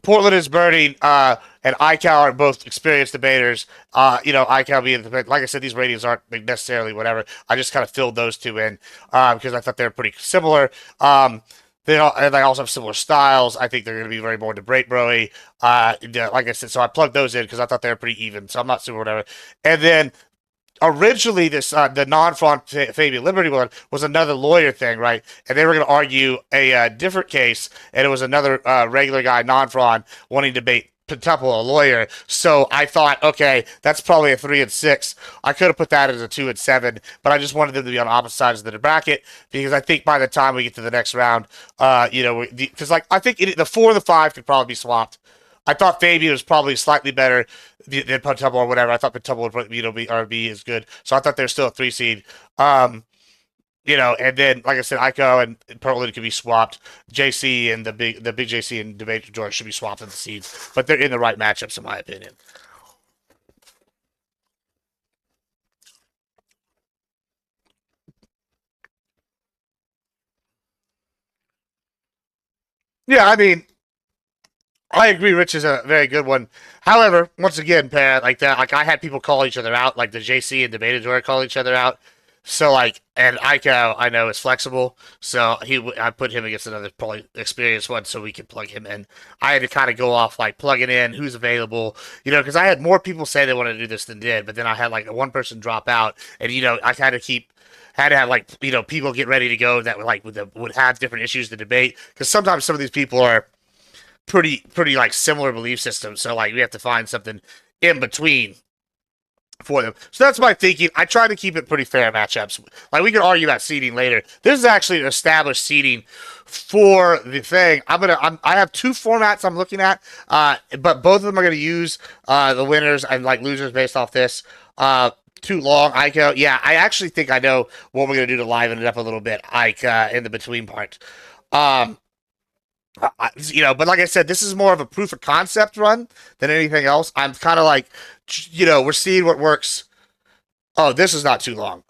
Portland is burning, and iCal are both experienced debaters. iCal being like I said, these ratings aren't necessarily whatever. I just kind of filled those two in because I thought they were pretty similar. They also have similar styles. I think they're going to be very more debate broy. Like I said, so I plugged those in because I thought they were pretty even. So I'm not super whatever. And then originally this the non-front FabianLiberty one was another lawyer thing, right? And they were going to argue a different case, and it was another regular guy non-front wanting to debate Pentuple, a lawyer. So I thought, okay, that's probably a 3 and 6. I could have put that as a 2 and 7, but I just wanted them to be on opposite sides of the bracket because I think by the time we get to the next round, because I think the 4 and the 5 could probably be swapped. I thought Fabian was probably slightly better than Pentuple or whatever. I thought Pentuple would probably be as good. So I thought they're still a 3 seed. And then like I said, Ico and Portland could be swapped. JC and the big JC and Debate George should be swapped in the seeds, but they're in the right matchups in my opinion. Yeah, I mean, I agree. Rich is a very good one. However, once again, Pat, like that, like I had people call each other out, like the JC and Debate George call each other out. So and Ico, I know is flexible, so I put him against another probably experienced one, so we could plug him in. I had to kind of go off like plugging in who's available, because I had more people say they wanted to do this than did, but then I had like one person drop out, and I had to have like people get ready to go that would have different issues to debate because sometimes some of these people are pretty like similar belief systems, so like we have to find something in between for them. So that's my thinking. I try to keep it pretty fair matchups. Like we can argue about seeding later. This is actually an established seeding for the thing. I have 2 formats I'm looking at, but both of them are gonna use the winners and like losers based off this. Too long, Ico. Yeah, I actually think I know what we're gonna do to liven it up a little bit, in the between part. But like I said, this is more of a proof of concept run than anything else. I'm kind of like, we're seeing what works. Oh, this is not too long.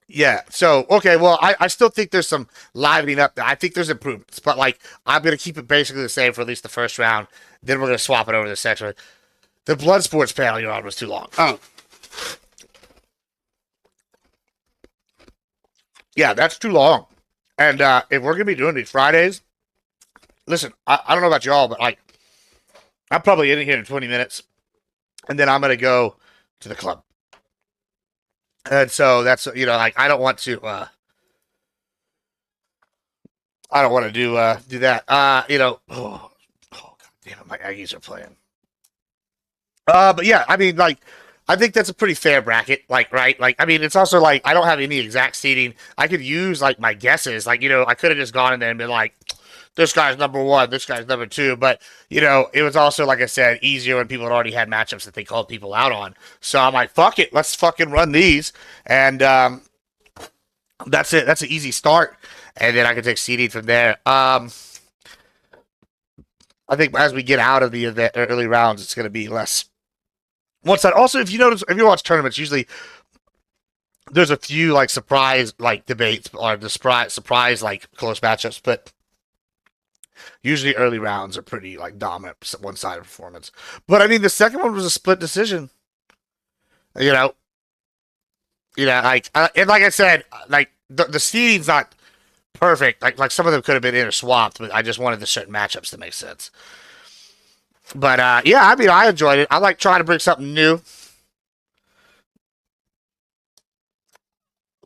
Yeah. So, okay. Well, I still think there's some livening up there. I think there's improvements, but like, I'm going to keep it basically the same for at least the first round. Then we're going to swap it over to the second round. The blood sports panel you're on was too long. Oh. Yeah, that's too long. And if we're going to be doing these Fridays, listen, I don't know about y'all, but like, I'm probably in here in 20 minutes, and then I'm going to go to the club. And so that's, like, I don't want to do that. Oh god damn it, my Aggies are playing. But yeah, I mean, like, I think that's a pretty fair bracket, like, right? Like, I mean, it's also like, I don't have any exact seeding. I could use, like, my guesses. Like, I could have just gone in there and been like, this guy's number 1, this guy's number 2. But, it was also, like I said, easier when people had already had matchups that they called people out on. So I'm like, fuck it, let's fucking run these. And that's it. That's an easy start. And then I can take seeding from there. I think as we get out of the event, early rounds, it's going to be less. Once that, also, if you watch tournaments, usually there's a few like surprise like debates or the surprise like close matchups, but usually early rounds are pretty like dominant one-sided performance. But I mean, the second one was a split decision. And like I said, like the seeding's not perfect. Like some of them could have been interswapped, but I just wanted the certain matchups to make sense. But yeah, I mean, I enjoyed it. I like trying to bring something new.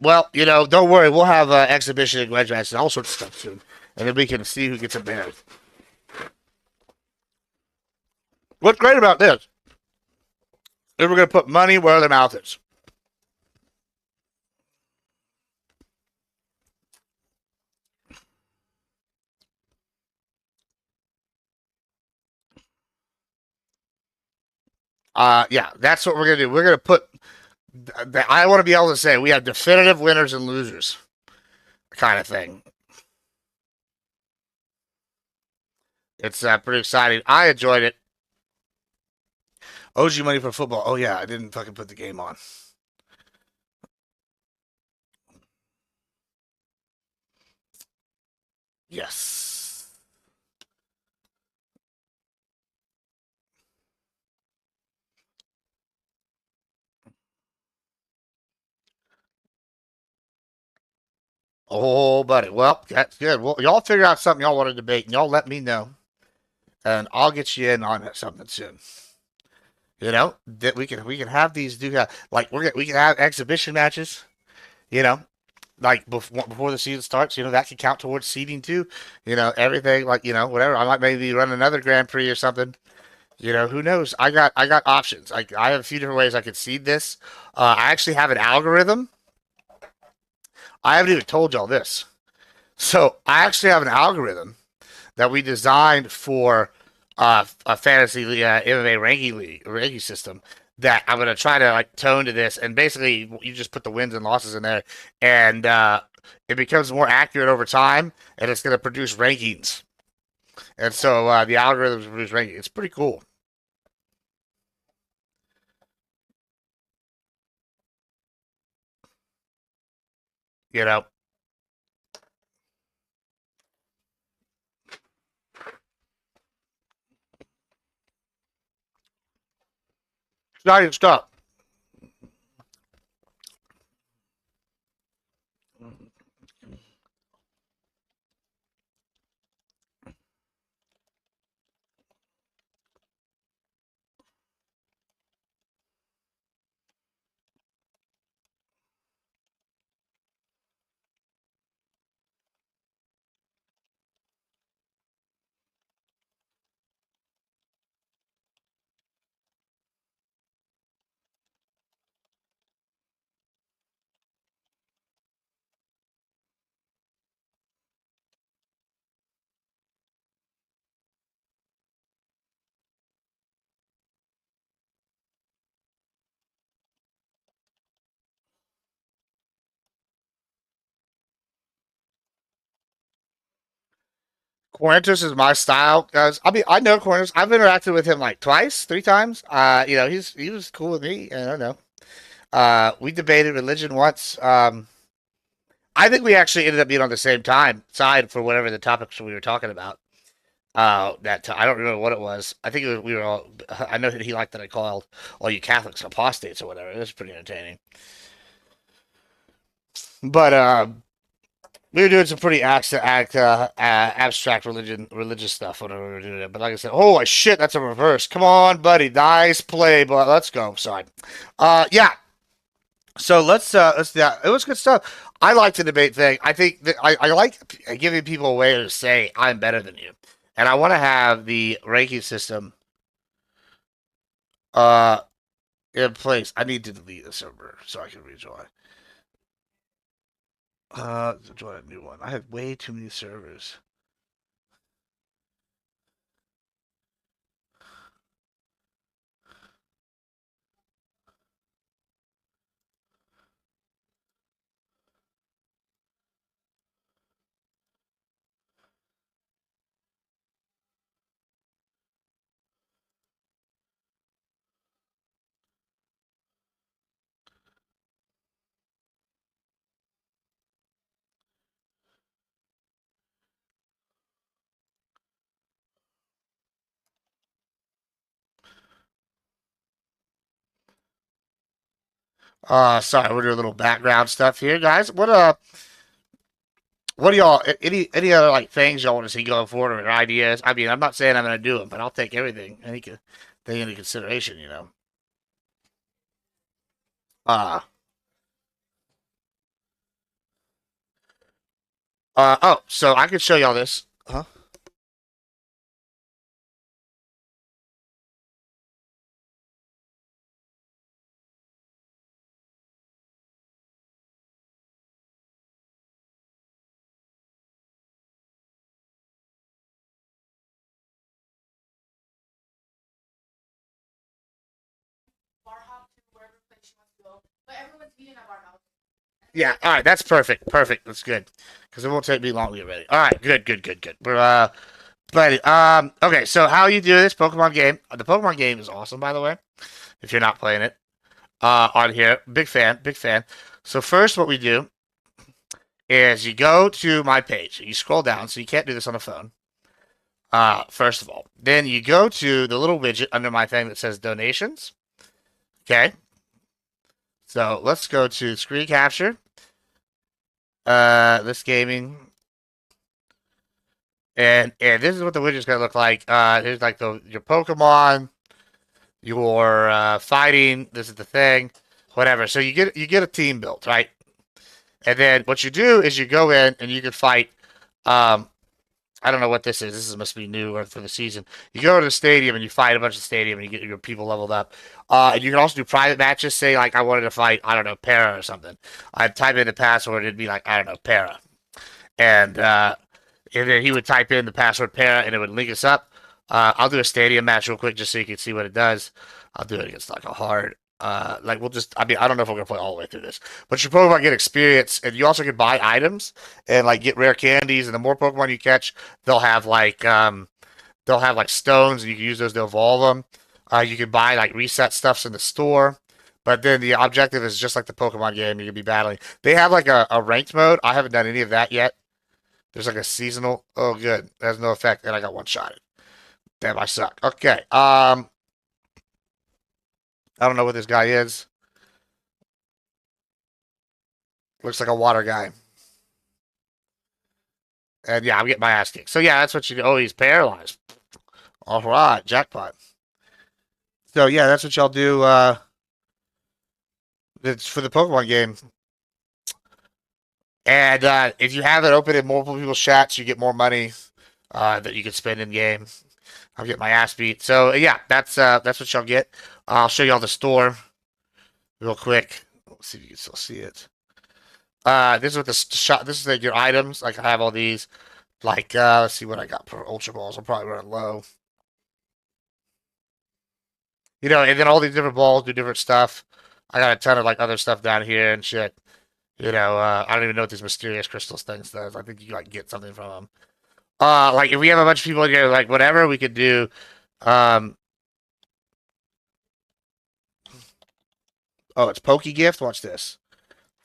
Well, don't worry. We'll have exhibition and wedge matches and all sorts of stuff soon, and then we can see who gets advantage. What's great about this is we're going to put money where their mouth is. Yeah, that's what we're going to do. We're going to put I want to be able to say we have definitive winners and losers, kind of thing. It's pretty exciting. I enjoyed it. OG money for football. Oh yeah, I didn't fucking put the game on. Yes. Oh, buddy. Well, that's good. Well, y'all figure out something y'all want to debate, and y'all let me know, and I'll get you in on something soon. You know that we can have these like we can have exhibition matches. You know, like before the season starts. You know that can count towards seeding too. You know everything like whatever. I might maybe run another Grand Prix or something. You know who knows? I got options. I have a few different ways I could seed this. I actually have an algorithm. I haven't even told y'all this. So I actually have an algorithm that we designed for a fantasy MMA ranking system that I'm gonna try to like tone to this, and basically you just put the wins and losses in there, and it becomes more accurate over time, and it's gonna produce rankings, and so the algorithms produce rankings. It's pretty cool, you know. Exciting stuff. Quintus is my style, guys. I mean, I know Quintus. I've interacted with him like twice, 3 times. He was cool with me. I don't know. We debated religion once. I think we actually ended up being on the same side for whatever the topics we were talking about. I don't remember what it was. I think we were all. I know that he liked that I called all you Catholics apostates or whatever. It was pretty entertaining. But we were doing some pretty abstract religious stuff whenever we were doing it. But like I said, holy shit, that's a reverse. Come on, buddy, nice play, but let's go. Sorry. Yeah. So let's do that. It was good stuff. I like the debate thing. I think that I like giving people a way to say I'm better than you, and I want to have the ranking system uh in place. I need to delete the server so I can rejoin. Join a new one. I have way too many servers. Sorry, we're doing a little background stuff here, guys. What do y'all any other like things y'all want to see going forward or ideas? I mean, I'm not saying I'm gonna do them, but I'll take everything thing into consideration, you know. Uh so I could show y'all this. Huh? Yeah, all right, that's perfect. Perfect. That's good. Because it won't take me long to get ready. All right, good. We're okay, so how you do this Pokemon game? The Pokemon game is awesome, by the way. If you're not playing it, on here, big fan. So first, what we do is you go to my page. You scroll down, so you can't do this on the phone. First of all, then you go to the little widget under my thing that says donations. Okay. So let's go to screen capture. This gaming. And this is what the widget's gonna look like. Here's like your Pokemon, your fighting. This is the thing, whatever. So you get a team built, right? And then what you do is you go in and you can fight. I don't know what this is. This must be new or for the season. You go to the stadium and you fight a bunch of stadium and you get your people leveled up. And you can also do private matches. Say like I wanted to fight, I don't know, Para or something. I'd type in the password. It'd be like I don't know, Para, and then he would type in the password Para and it would link us up. I'll do a stadium match real quick just so you can see what it does. I'll do it against like a hard. Like we'll just, I mean, I don't know if we're gonna play all the way through this, but your Pokemon get experience, and you also can buy items and like get rare candies. And the more Pokemon you catch, they'll have like stones, and you can use those to evolve them. You can buy like reset stuffs in the store, but then the objective is just like the Pokemon game. You can be battling. They have like a ranked mode. I haven't done any of that yet. There's like a seasonal. Oh, good. That has no effect, and I got one shot. Damn, I suck. Okay. I don't know what this guy is. Looks like a water guy. And yeah, I'm getting my ass kicked. So yeah, that's what you do. Oh, he's paralyzed. All right, jackpot. So yeah, that's what y'all do. It's for the Pokemon game. And if you have it open in multiple people's chats, you get more money that you can spend in game. I'm getting my ass beat. So yeah, that's what y'all get. I'll show y'all the store real quick. Let's see if you can still see it. This is what the shop. This is like your items. Like I have all these. Like let's see what I got for Ultra Balls. I'm probably running low. You know, and then all these different balls do different stuff. I got a ton of like other stuff down here and shit. You know, I don't even know what these mysterious crystals things does. I think you like get something from them. Like if we have a bunch of people here, like whatever we could do. Oh, it's Poke Gift. Watch this.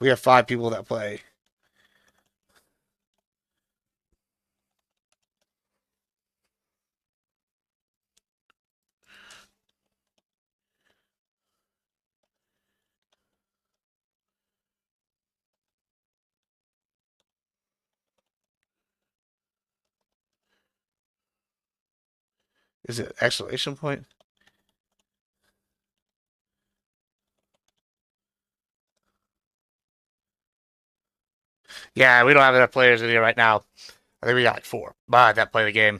We have 5 people that play. Is it exclamation point? Yeah, we don't have enough players in here right now. I think we got like 4 that play the game.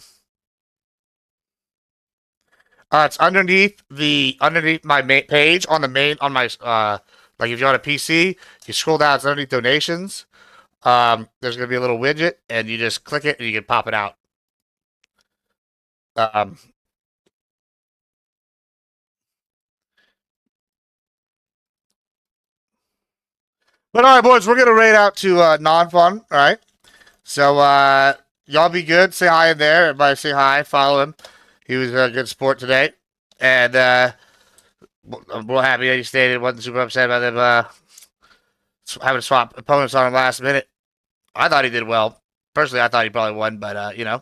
It's underneath my main page on my like if you're on a PC, you scroll down, it's underneath donations. There's gonna be a little widget, and you just click it, and you can pop it out. But all right, boys, we're gonna raid out to non-fun. All right, so y'all be good. Say hi in there. Everybody say hi. Follow him. He was a good sport today, and I'm real happy that he stayed. Wasn't super upset about them having to swap opponents on him last minute. I thought he did well. Personally, I thought he probably won, but you know,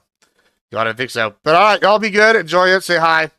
you ought to think so. But all right, y'all be good. Enjoy it. Say hi.